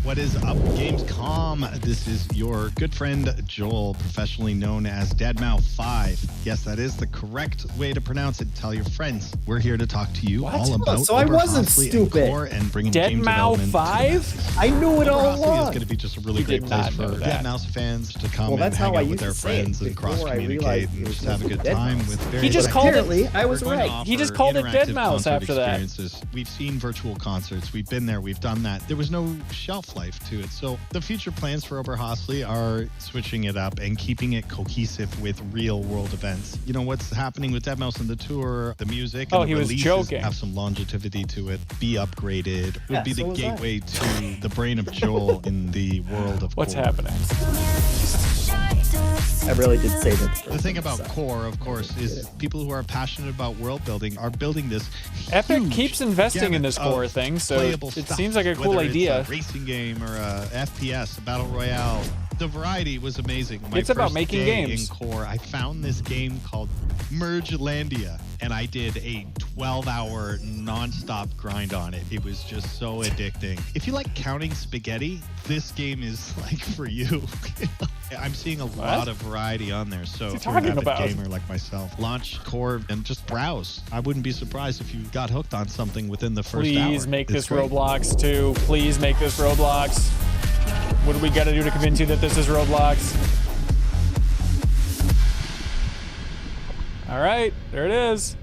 What is up, Gamescom? This is your good friend Joel, professionally known as Deadmau5. Yes, that is the correct way to pronounce it. Tell your friends. We're here to talk to you all about So I wasn't Oberhasli and stupid. Core and bringing game Deadmau5? development to the masses. I knew it all Oberhasli is along. going to be just a really You great did place not for know that. Deadmau5 fans to come Well, and that's hang how I out with used their to say it friends and before I cross-communicate realized and it just was have a good Deadmau5. time with various He just called it- Apparently, I was We're going to right. He just offer called it interactive Deadmau5 concert after that. experiences. We've seen virtual concerts. We've been there. We've done that. There was no shelf life to it. So the future plans for Oberhasli are switching it up and keeping it cohesive with real world events. You know, what's happening with Deadmau5 and the tour, the music, and Oh, the he was releases joking. have some longevity to it, be upgraded. It Yeah, would be so the was I. gateway to the brain of Joel in the world of What's Core. happening? I really did say that. The thing about Core, of course, is people who are passionate about world building are building this Epic huge keeps investing in gamut this Core of thing, so playable it stuff, seems like a cool whether it's idea. a racing game or a FPS, a battle royale. The variety was amazing. My It's about first making day games. in Core, I found this game called Mergelandia, and I did a 12-hour non-stop grind on it. It was just so addicting. If you like counting spaghetti, this game is like for you. I'm seeing a lot of variety on there. So What's he if you're an talking avid about? gamer like myself, launch Core and just browse. I wouldn't be surprised if you got hooked on something within the first hour. Please make It's this great. Roblox too. Please make this Roblox. What do we got to do to convince you that this is Roblox? All right, there it is.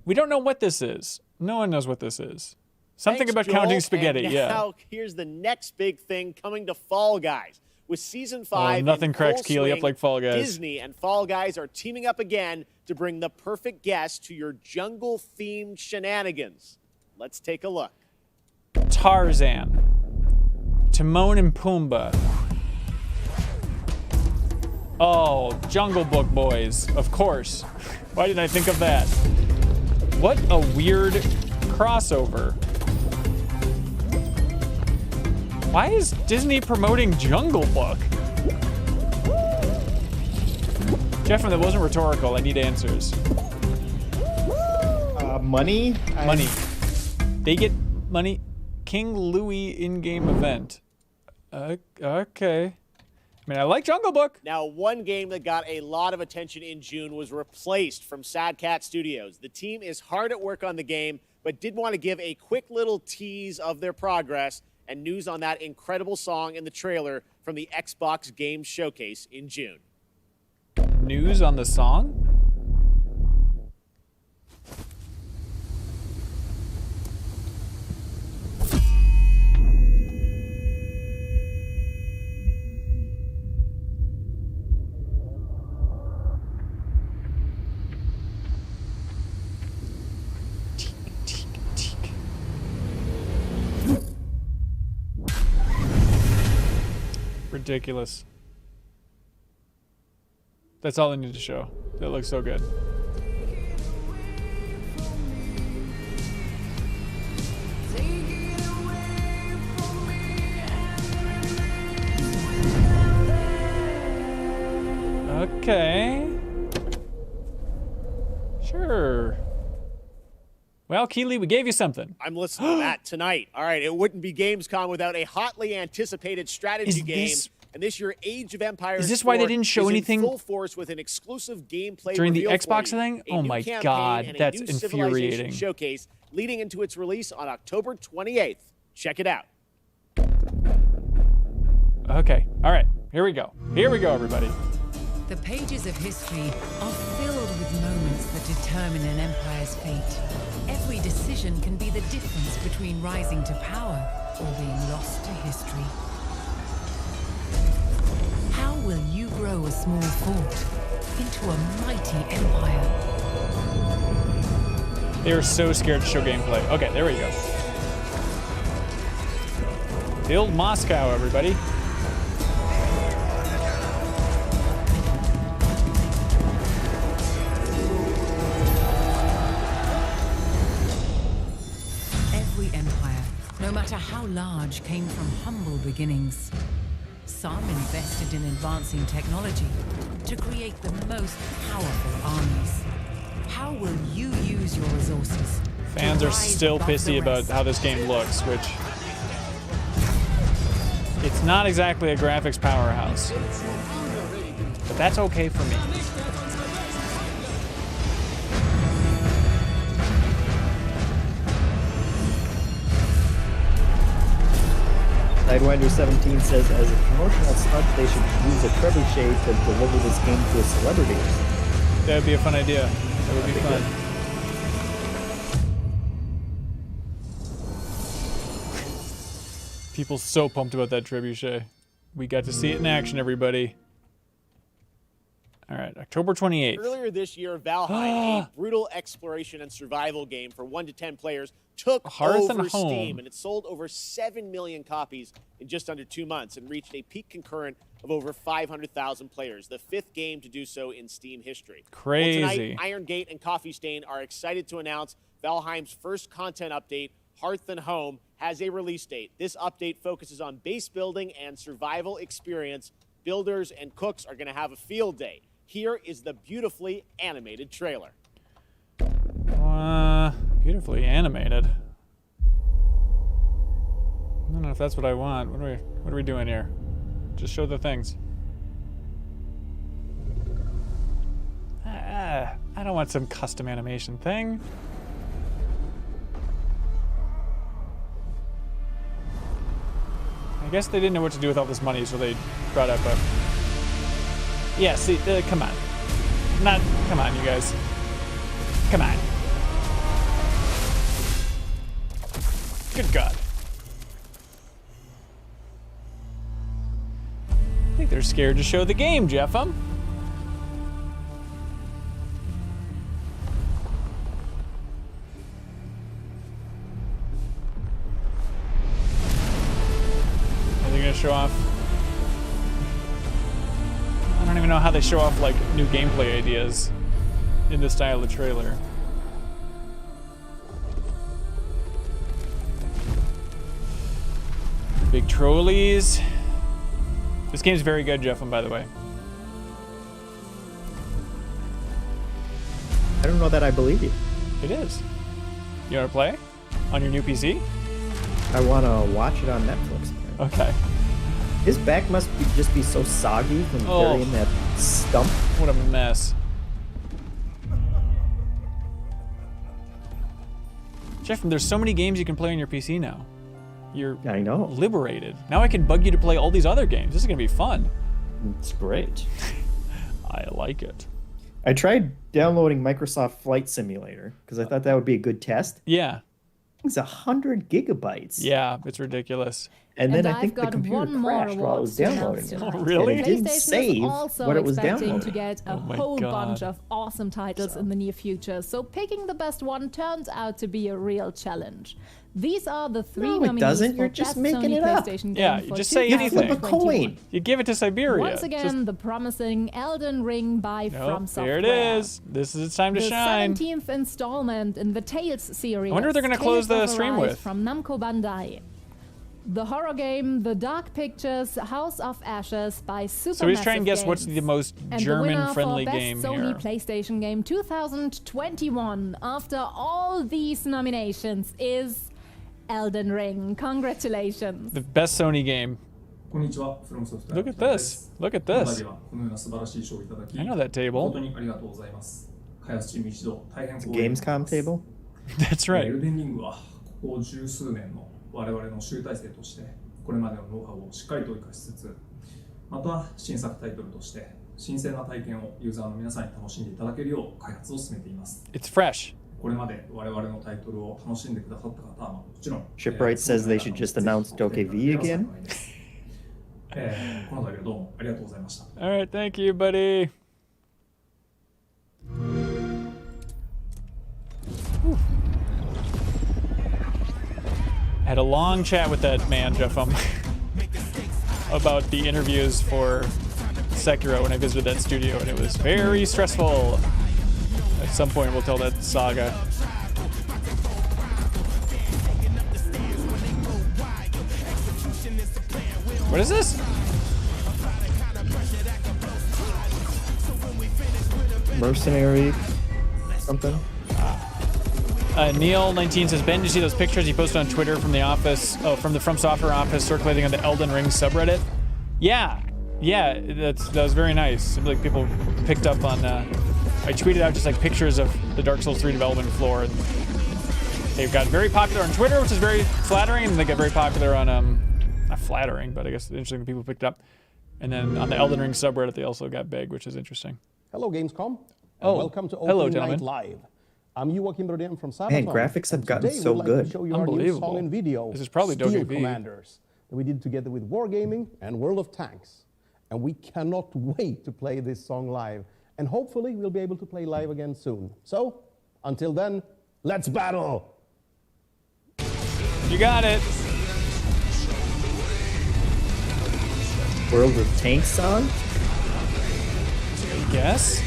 We don't know what this is. No one knows what this is. Something Thanks, about Joel. counting spaghetti, And yeah. now here's the next big thing coming to Fall Guys. With season 5 nothing in cracks full Keighley up swing, like Fall Guys. Disney and Fall Guys are teaming up again to bring the perfect guest to your jungle-themed shenanigans. Let's take a look. Tarzan. Timon and Pumbaa. Oh, Jungle Book boys, of course. Why didn't I think of that? What a weird crossover. Why is Disney promoting Jungle Book? Jeff, that wasn't rhetorical. I need answers. Money? Money. They get money. King Louis in-game event. Okay. I mean, I like Jungle Book. Now, one game that got a lot of attention in June was replaced from Sad Cat Studios. The team is hard at work on the game, but did want to give a quick little tease of their progress and news on that incredible song in the trailer from the Xbox Games Showcase in June. News on the song? Ridiculous. That's all I need to show. That looks so good. Okay. Sure. Well, Keighley, we gave you something. I'm listening to that tonight. All right, it wouldn't be Gamescom without a hotly anticipated strategy game And this year, Age of Empires Is this why they 4 didn't show is in anything full force with an exclusive gameplay during the reveal Xbox for you, thing? a Oh new my campaign, God, and a that's new Civilization infuriating. showcase leading into its release on October 28th. Check it out. Okay, all right, here we go. Here we go, everybody. The pages of history are filled with moments that determine an empire's fate. Every decision can be the difference between rising to power or being lost to history. How will you grow a small fort into a mighty empire? They were so scared to show gameplay. Okay, there we go. Build Moscow, everybody. Every empire, no matter how large, came from humble beginnings. Some invested in advancing technology to create the most powerful armies. How will you use your resources? Fans are still pissy about how this game looks, which it's not exactly a graphics powerhouse, but that's okay for me. Sidewinder 17 says, as a promotional stunt, they should use a trebuchet to deliver this game to a celebrity. That would be a fun idea. That would be fun. People so pumped about that trebuchet. We got to see it in action, everybody. All right, October 28th. Earlier this year, Valheim, a brutal exploration and survival game for 1 to 10 players, took Hearth over and Home. Steam, and it sold over 7 million copies in just under 2 months and reached a peak concurrent of over 500,000 players, the 5th game to do so in Steam history. Crazy. Well, tonight, Iron Gate and Coffee Stain are excited to announce Valheim's first content update, Hearth and Home, has a release date. This update focuses on base building and survival experience. Builders and cooks are going to have a field day. Here is the beautifully animated trailer. Beautifully animated. I don't know if that's what I want. What are we doing here? Just show the things. I don't want some custom animation thing. I guess they didn't know what to do with all this money, so they brought up a... Yeah, see, come on. Come on, you guys. Come on. Good God. I think they're scared to show the game, Geoff. Are they gonna show off? I don't even know how they show off like new gameplay ideas in this style of trailer. Big trolleys. This game's very good, Geoff, by the way. I don't know that I believe you. It is. You want to play on your new PC? I want to watch it on Netflix. Okay. His back must just be so soggy from carrying that stump. What a mess. Geoff, there's so many games you can play on your PC now. I know. Liberated. Now I can bug you to play all these other games. This is gonna be fun. It's great. I like it. I tried downloading Microsoft Flight Simulator because I thought that would be a good test. Yeah. It's 100 gigabytes. Yeah, it's ridiculous. And then I I've think the got computer one more crashed while I was award to downloading announce it. tonight. Oh, really? And it didn't PlayStation save is also what it was expecting downloading. to get a my whole God. bunch of awesome titles in the near future, so picking the best one turns out to be a real challenge. These are the 3 No, it nominees doesn't. for You're just Best making Sony it up. PlayStation Yeah, game you for just say anything. 2021. You give it to Siberia. Once again, the promising Elden Ring by From Software. There it is. This is its time to shine. The 17th installment in the Tales series. I wonder what they're gonna close the Tales of stream Arise with. From Namco Bandai. The horror game The Dark Pictures House of Ashes by Supermassive So he's trying to guess what's Games. the most And German-friendly the winner game for Best Sony here. PlayStation Game 2021, after all these nominations, is Elden Ring. Congratulations. The best Sony game Look at this. Look at this. I know that table. It's a Gamescom table? That's right. ここ十数年の我々の集大成としてこれまでのノウハウをしっかりと生かしつつ、また新作タイトルとして新鮮な体験をユーザーの皆さんに楽しんでいただけるよう開発を進めています。It's fresh. これまで我々のタイトルを楽しんでくださった方はもちろん。Shipwright says they should just announce DokeV again. この度はどうもありがとうございました。All right, thank you, buddy. Had a long chat with that man, Geoff, about the interviews for Sekiro when I visited that studio, and it was very stressful. At some point, we'll tell that saga. What is this? Mercenary something? Neil19 says, Ben, did you see those pictures he posted on Twitter from the office, from the From Software office circulating on the Elden Ring subreddit? Yeah, that was very nice. Like people picked up on, I tweeted out just like pictures of the Dark Souls 3 development floor. And they've got very popular on Twitter, which is very flattering, and they got very popular on, not flattering, but I guess interesting people picked up. And then on the Elden Ring subreddit, they also got big, which is interesting. Hello, Gamescom. Oh, welcome to hello, Opening gentlemen. Night Live. I'm Joachim Brodin from Sabaton. Man, graphics have gotten so like good. To show you our new song and video, This is probably Steel DokeV. Commanders, that we did together with Wargaming and World of Tanks. And we cannot wait to play this song live. And hopefully we'll be able to play live again soon. So, until then, let's battle! You got it. World of Tanks song? I guess.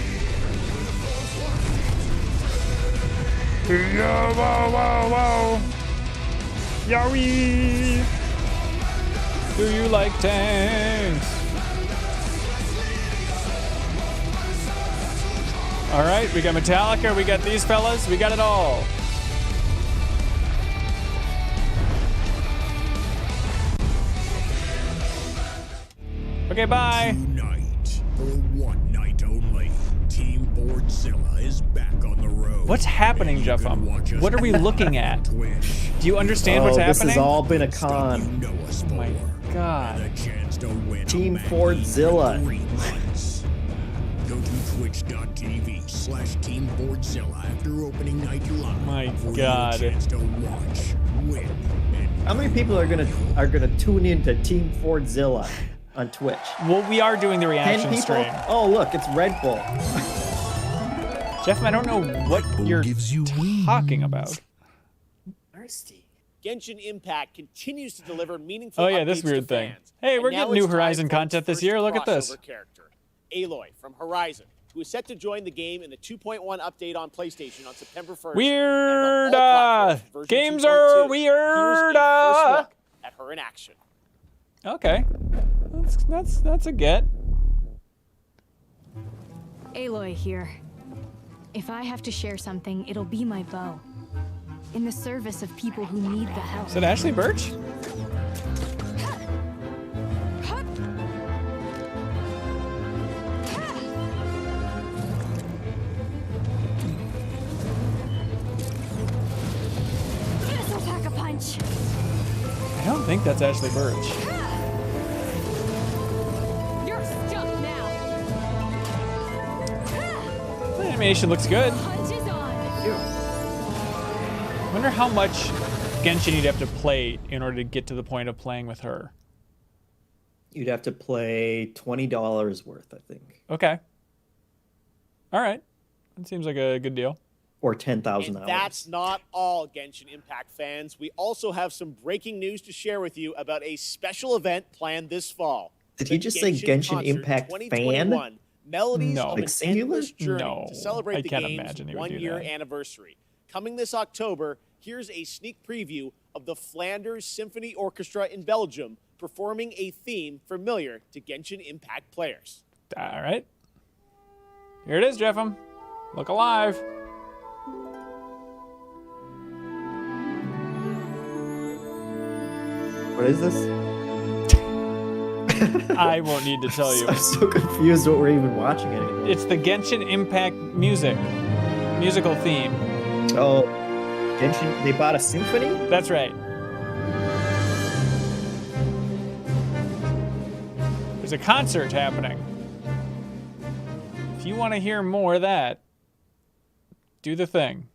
Yowie! Do you like tanks? Alright, we got Metallica, we got these fellas, we got it all. Okay, bye. Tonight, for one night only, Team Boardzilla is back on the road. What's happening, Geoff? What are we looking at? Do you understand what's happening? This has all been a con. Oh my god. Team Fordzilla. Go to twitch.tv/Team Boardzilla after opening night live. My for god. your chance to watch, win, and How many people are gonna tune into Team Fordzilla on Twitch? Well, we are doing the 10 reaction people? stream. Oh, look, it's Red Bull. Geoff, I don't know what you're talking about. Genshin Impact continues to deliver meaningful Oh yeah, this updates weird to thing. fans. Hey, And we're now getting new it's time Horizon for its content this first year. Look at this. crossover character, Aloy from Horizon, who is set to join the game in the 2.1 update on PlayStation on September 1st. Weird. and on all platforms, version Games 2.2. are Here's weird. a first look at her in action. Okay, that's a get. Aloy here. If I have to share something, it'll be my bow. In the service of people who need the help. Is it Ashley Birch? This'll pack a punch. I don't think that's Ashley Birch. You're stuck now. The animation looks good. Punch is on. I wonder how much Genshin you'd have to play in order to get to the point of playing with her. You'd have to play $20 worth, I think. Okay. All right. That seems like a good deal. Or 10,000 And hours. that's not all, Genshin Impact fans. We also have some breaking news to share with you about a special event planned this fall. Did he just say Genshin Concert Impact 2021, fan? Melodies No. of Like an singular? endless journey No. to celebrate I the can't game's imagine he would do 1-year that. anniversary. Coming this October, here's a sneak preview of the Flanders Symphony Orchestra in Belgium performing a theme familiar to Genshin Impact players. All right. Here it is, Geoff. Look alive. What is this? I won't need to tell you. I'm so confused what we're even watching anymore. It's the Genshin Impact musical theme. Oh, Genshin, they bought a symphony? That's right. There's a concert happening. If you want to hear more of that, do the thing.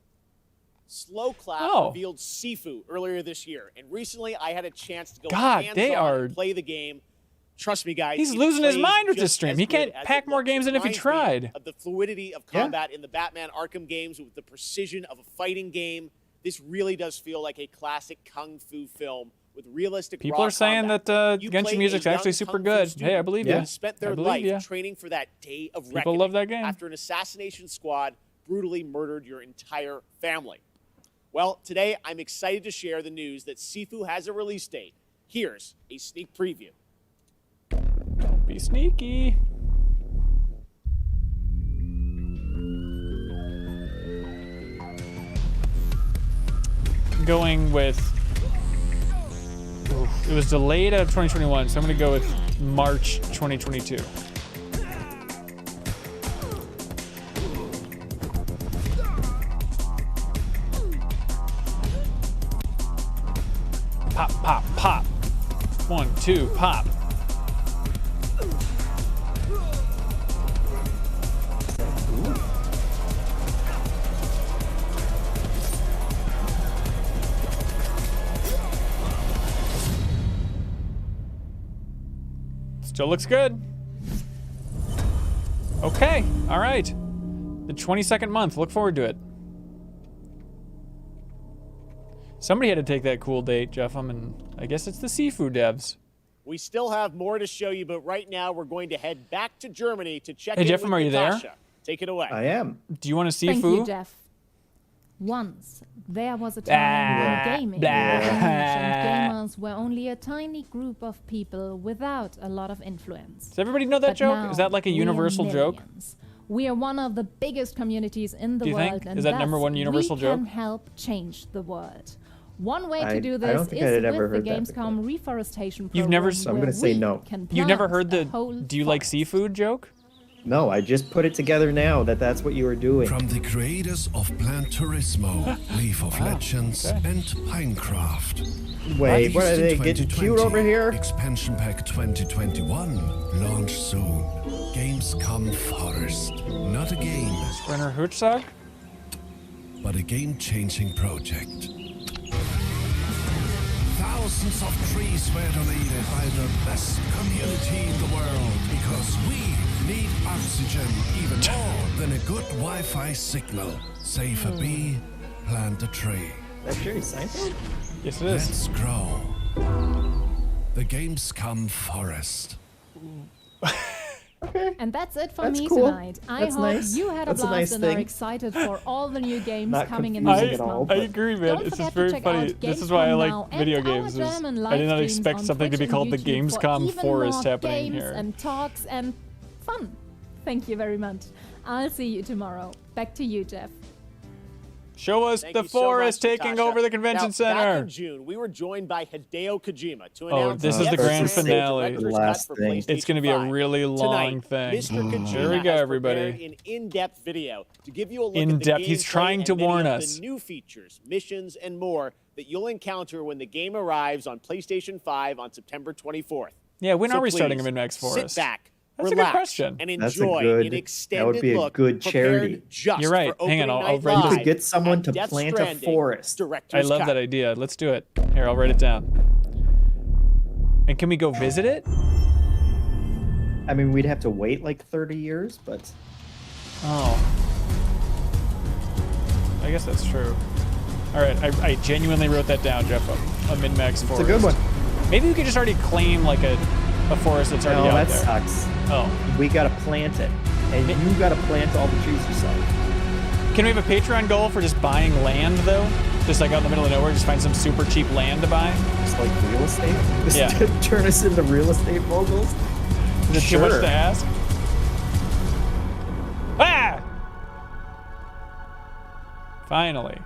Slow Clap revealed Sifu earlier this year, and recently I had a chance to go hands-on and play the game. Trust me, guys. He's losing his mind with this stream. He can't pack more games than if he tried. Of the fluidity of combat in the Batman Arkham games with the precision of a fighting game, this really does feel like a classic kung fu film with realistic People are saying that Genshin music's actually super good. Hey, I believe you. Spent their life training for that day of reckoning. People love that game. After an assassination squad brutally murdered your entire family. Well, today I'm excited to share the news that Sifu has a release date. Here's a sneak preview. Don't be sneaky. Going with... It was delayed out of 2021, so I'm going to go with March 2022. Pop, pop, pop. 1, 2, pop. Still looks good. Okay, all right. The 22nd month, look forward to it. Somebody had to take that cool date, Geoff. I guess it's the Sifu devs. We still have more to show you, but right now we're going to head back to Germany to check in with Geoff, are you there? Natasha. Take it away. I am. Do you want to Sifu? Thank you, Geoff. Once, there was a time when gaming and gamers were only a tiny group of people without a lot of influence. Does everybody know that joke? Is that like a universal joke? We are one of the biggest communities in the world, and is that #1 universal we joke? can help change the world. One way to do I this don't think is I'd ever with the heard that Gamescom reforestation program. You've never... I'm gonna say no. You've never heard the "Do you like seafood" joke? No, I just put it together now that's what you were doing. From the creators of Plan Turismo, Leaf of Legends, and Pinecraft. Wait, what are they getting cute over here? Expansion Pack 2021, launch soon. Gamescom Forest. Not a game. Sprinter Hoochsog? But a game-changing project. Thousands of trees were donated by the best community in the world because we need oxygen even more than a good Wi-Fi signal. Save a bee, plant a tree. That's Jerry Seinfeld? Yes, it is. Let's grow. The Gamescom Forest. Okay. And that's it for That's me cool. tonight. I That's hope nice. you had a That's a blast nice and thing. are excited for all the new games Not coming in the confusing next at all, month. I agree, man. Don't It's just forget very to check funny. out This is why I Gamescom like now video and our games. German I live did not streams expect on something to be Twitch called the and YouTube for Gamescom even Forest more happening games here. and talks and fun. Thank you very much. I'll see you tomorrow. Back to you, Geoff. Show us Thank the you so forest much, taking Natasha. over the convention Now, center. Back in June, we were joined by Hideo Kojima to announce this is the grand finale. director's cut for It's going to be a PlayStation really 5. long Tonight, thing. Mr. Kojima Here we go, has everybody. prepared an in-depth video to give you a look In-depth. at the He's gameplay trying to and many warn of us. the new features, missions, and more that you'll encounter when the game arrives on PlayStation 5 on September 24th. Yeah, when So are we starting a please, MinnMax Forest? Sit back. That's a relax, good question. and That's a enjoy good- an that extended would be a look good charity. prepared just You're right. for Hang on, Opening I'll Night write You Live could get someone at to Death plant a Stranding forest. I Director's love Cut. that idea. Let's do it. Here, I'll write it down. And can we go visit it? I mean, we'd have to wait like 30 years, but Oh. I guess that's true. All right, I genuinely wrote that down, Geoff. A MinnMax forest. it's a good one. Maybe we could just already claim like a forest that's already No, out that there. sucks. Oh. We gotta plant it, and you gotta plant all the trees yourself. Can we have a Patreon goal for just buying land, though? Just like out in the middle of nowhere, just find some super cheap land to buy? Just like real estate. Just Yeah. turn us into real estate moguls. Is it too much to ask? Ah! Finally.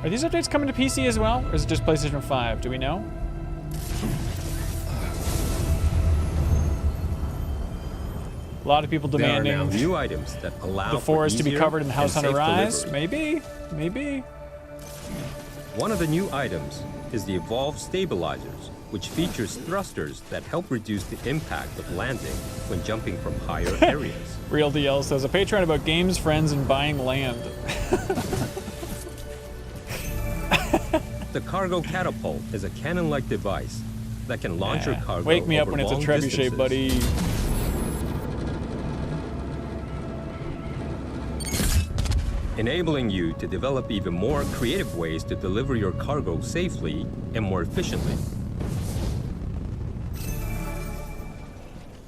Are these updates coming to PC as well, or is it just PlayStation 5? Do we know? A lot of people demanding there are now new items that allow the forest to be easier covered in House and Hunter safe Rise. delivery. Maybe. One of the new items is the Evolved Stabilizers, which features thrusters that help reduce the impact of landing when jumping from higher areas. Real DL says, a Patreon about games, friends, and buying land. The Cargo Catapult is a cannon-like device that can launch your cargo Wake me up over when it's a long trebuchet, distances. buddy. Enabling you to develop even more creative ways to deliver your cargo safely and more efficiently.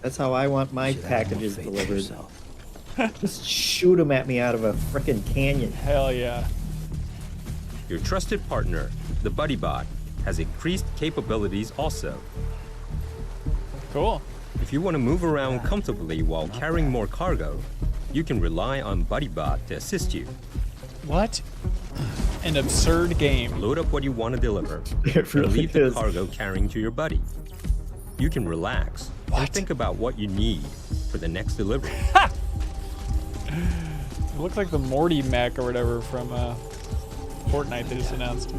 That's how I want my packages delivered. Just shoot them at me out of a frickin' canyon. Hell yeah. Your trusted partner, the BuddyBot, has increased capabilities also. Cool. If you want to move around comfortably while carrying more cargo, you can rely on BuddyBot to assist you. What? An absurd game. Load up what you want to deliver It and really leave the is. cargo carrying to your buddy. You can relax and think about what you need for the next delivery. It looks like the Morty mech or whatever from Fortnite they just announced.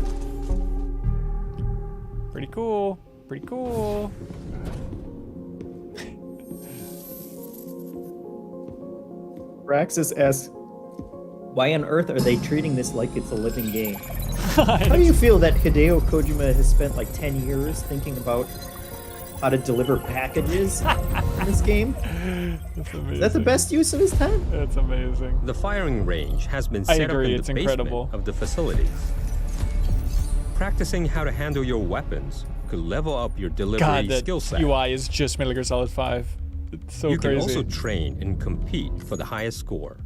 Pretty cool. Pretty cool. Praxis asks, why on earth are they treating this like it's a living game? How do you feel that Hideo Kojima has spent like 10 years thinking about how to deliver packages in this game? That's amazing. Is that the best use of his time? That's amazing. The firing range has been I set agree, up in it's the incredible. basement of the facilities. Practicing how to handle your weapons could level up your delivery God, that skill set. UI is just Metal Gear Solid 5. It's so you crazy. can also train and compete for the highest score.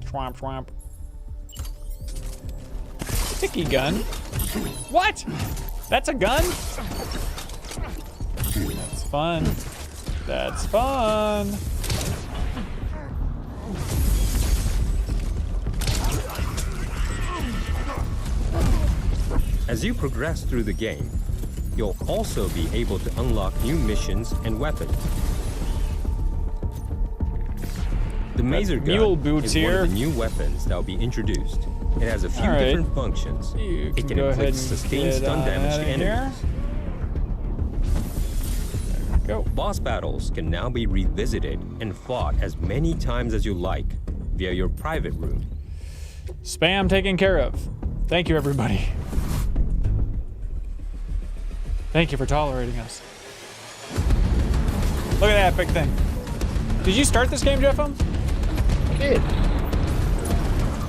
Swamp, swamp. Sticky gun? What? That's a gun? That's fun. That's fun. As you progress through the game, you'll also be able to unlock new missions and weapons. The Mazer Gun mule boots is here. one of the new weapons that will be introduced. It has a few All right. different functions. You It can go ahead inflict and sustained get stun on damage outta to enemies. Go. Boss battles can now be revisited and fought as many times as you like via your private room. Spam taken care of. Thank you, everybody. Thank you for tolerating us. Look at that big thing. Did you start this game, Jeff? I did.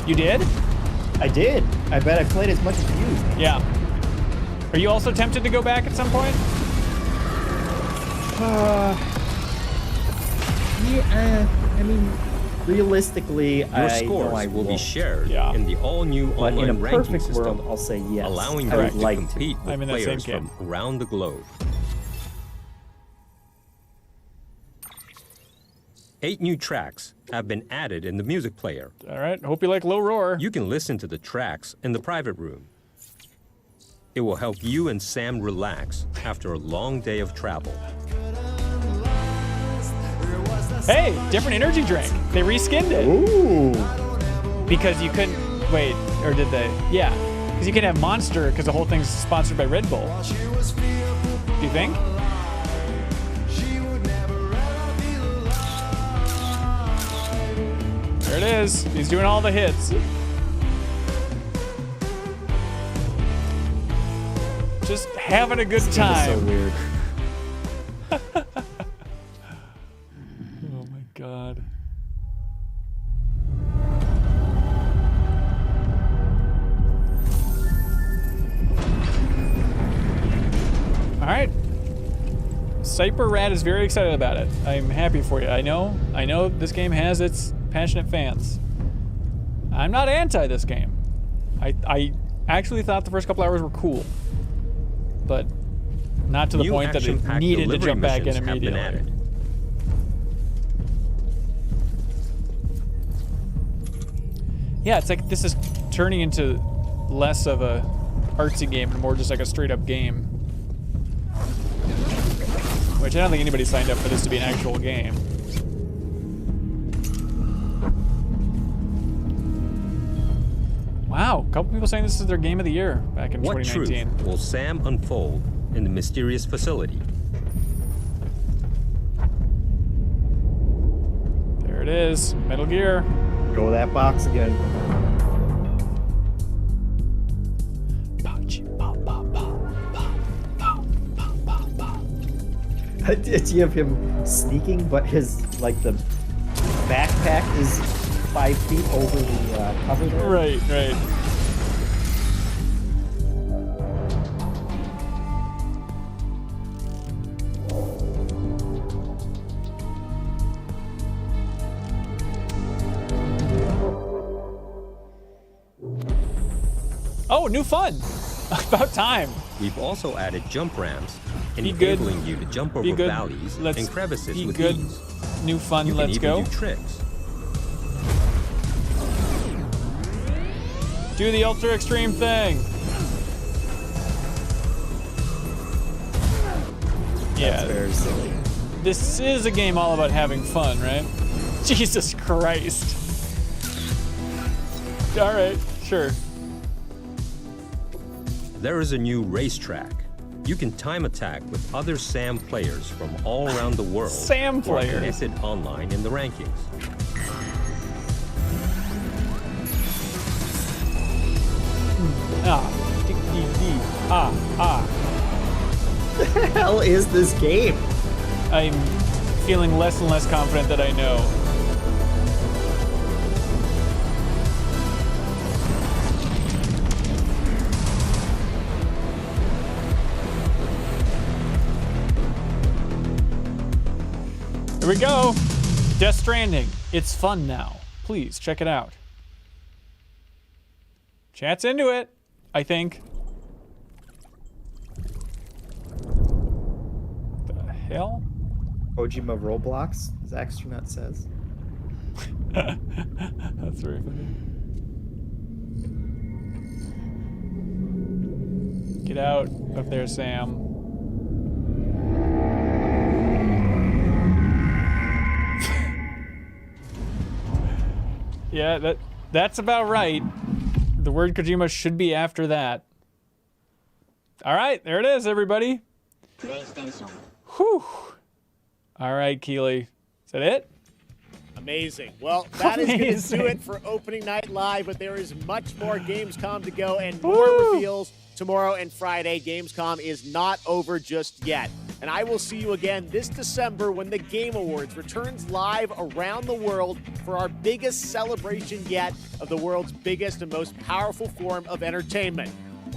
You did? I did. I bet I played as much as you. Yeah. Are you also tempted to go back at some point? Yeah, I mean, realistically, Your I know scores I will be won't. shared in the all-new But online in a ranking perfect system, world, I'll say yes. allowing I you would to like compete to. with I'm in the same players game. from around the globe. 8 new tracks have been added in the music player. All right, hope you like Low Roar. You can listen to the tracks in the private room. It will help you and Sam relax after a long day of travel. Hey, different energy drink. They reskinned it. Ooh. Because you couldn't, wait, or did they? Yeah, because you can have Monster because the whole thing's sponsored by Red Bull. Do you think? There it is. He's doing all the hits. Just having a good time. So weird. Oh my god. All right. Cyper Rat is very excited about it. I'm happy for you. I know this game has its passionate fans. I'm not anti this game. I actually thought the first couple hours were cool, but not to the New point that it action-packed needed to delivery jump back in missions have been immediately. added. Yeah, it's like this is turning into less of a artsy game and more just like a straight up game. Which I don't think anybody signed up for this to be an actual game. Wow, a couple people saying this is their game of the year back in What 2019. truth will Sam unfold in the mysterious facility? There it is, Metal Gear. Go to that box again. Do you have him sneaking, but his, like, the backpack is 5 feet over the cover there? Right, right. Oh, new fun! About time. We've also added jump ramps, Be good. enabling you to jump over Be good. valleys Let's and crevices be with good. ease. New fun, You can let's even go. do tricks. Do the ultra extreme thing. Yeah. That's very silly. This is a game all about having fun, right? Jesus Christ. All right, sure. There is a new racetrack. You can time attack with other SAM players from all around the world. SAM who are players. connected online in the rankings. The hell is this game? I'm feeling less and less confident that I know. Here we go. Death Stranding. It's fun now. Please check it out. Chat's into it, I think. The hell? Kojima Roblox, as Astronaut says. That's very funny. Get out of there, Sam. Yeah, that's about right. The word Kojima should be after that. All right, there it is, everybody. Whew. All right, Keighley. Is that it? Amazing. Well, that is going to do it for opening night live, but there is much more Gamescom to go and more reveals tomorrow and Friday. Gamescom is not over just yet. And I will see you again this December when the Game Awards returns live around the world for our biggest celebration yet of the world's biggest and most powerful form of entertainment.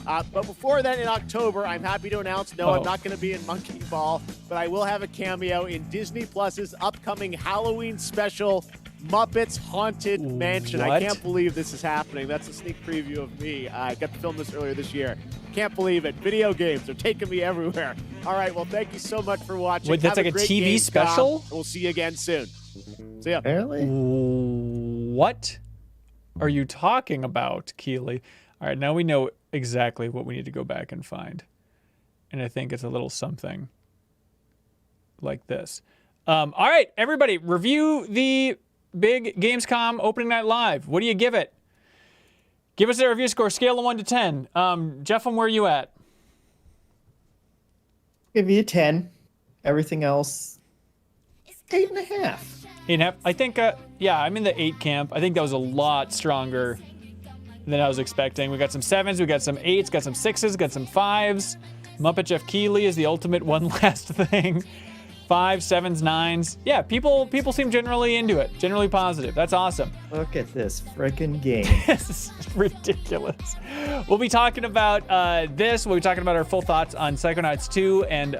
But before then, in October, I'm happy to announce, no, I'm not going to be in Monkey Ball, but I will have a cameo in Disney Plus's upcoming Halloween special, Muppets Haunted Mansion. I What? can't believe this is happening. That's a sneak preview of me. I got to film this earlier this year. Can't believe it. Video games are taking me everywhere. All right, well, thank you so much for watching. Wait, that's Have like a great TV Gamescom, special? and we'll see you again soon. See ya. Apparently. What are you talking about, Keighley? All right, now we know exactly what we need to go back and find. And I think it's a little something like this. All right, everybody, review the big Gamescom opening night live. What do you give it? Give us a review score, scale of 1 to 10. Jeff, where are you at? Give you a 10. Everything else, 8.5. 8.5. I think, yeah, I'm in the 8 camp. I think that was a lot stronger than I was expecting. We got some 7s, we got some 8s, got some 6s, got some 5s. Muppet Geoff Keighley is the ultimate one last thing. 5s, 7s, 9s. Yeah, people seem generally into it, generally positive. That's awesome. Look at this frickin' game. This is ridiculous. We'll be talking about this. We'll be talking about our full thoughts on Psychonauts 2 and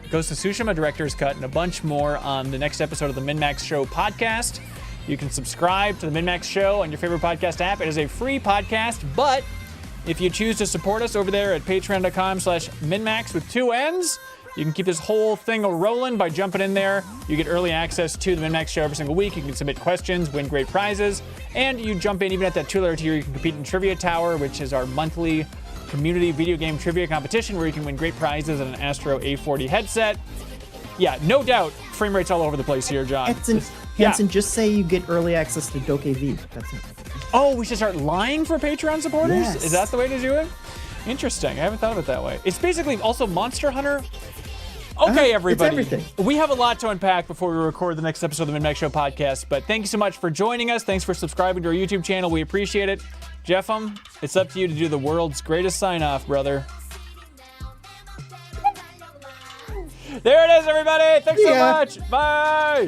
Ghost of Tsushima Director's Cut and a bunch more on the next episode of the MinnMax Show podcast. You can subscribe to the MinnMax Show on your favorite podcast app. It is a free podcast, but If you choose to support us over there at patreon.com/MinnMax with 2 N's, you can keep this whole thing rolling by jumping in there. You get early access to the MinnMax show every single week. You can submit questions, win great prizes, and you jump in even at that $2 tier. You can compete in Trivia Tower, which is our monthly community video game trivia competition where you can win great prizes and an Astro A40 headset. Yeah, no doubt, frame rate's all over the place here, John. Hanson, just say you get early access to DokeV. That's it. Oh, we should start lying for Patreon supporters? Yes. Is that the way to do it? Interesting. I haven't thought of it that way. It's basically also Monster Hunter. Okay, everybody. It's everything. We have a lot to unpack before we record the next episode of the MinnMax Show podcast, but thank you so much for joining us. Thanks for subscribing to our YouTube channel. We appreciate it. Jeff, it's up to you to do the world's greatest sign-off, brother. There it is, everybody. Thanks so much. Bye.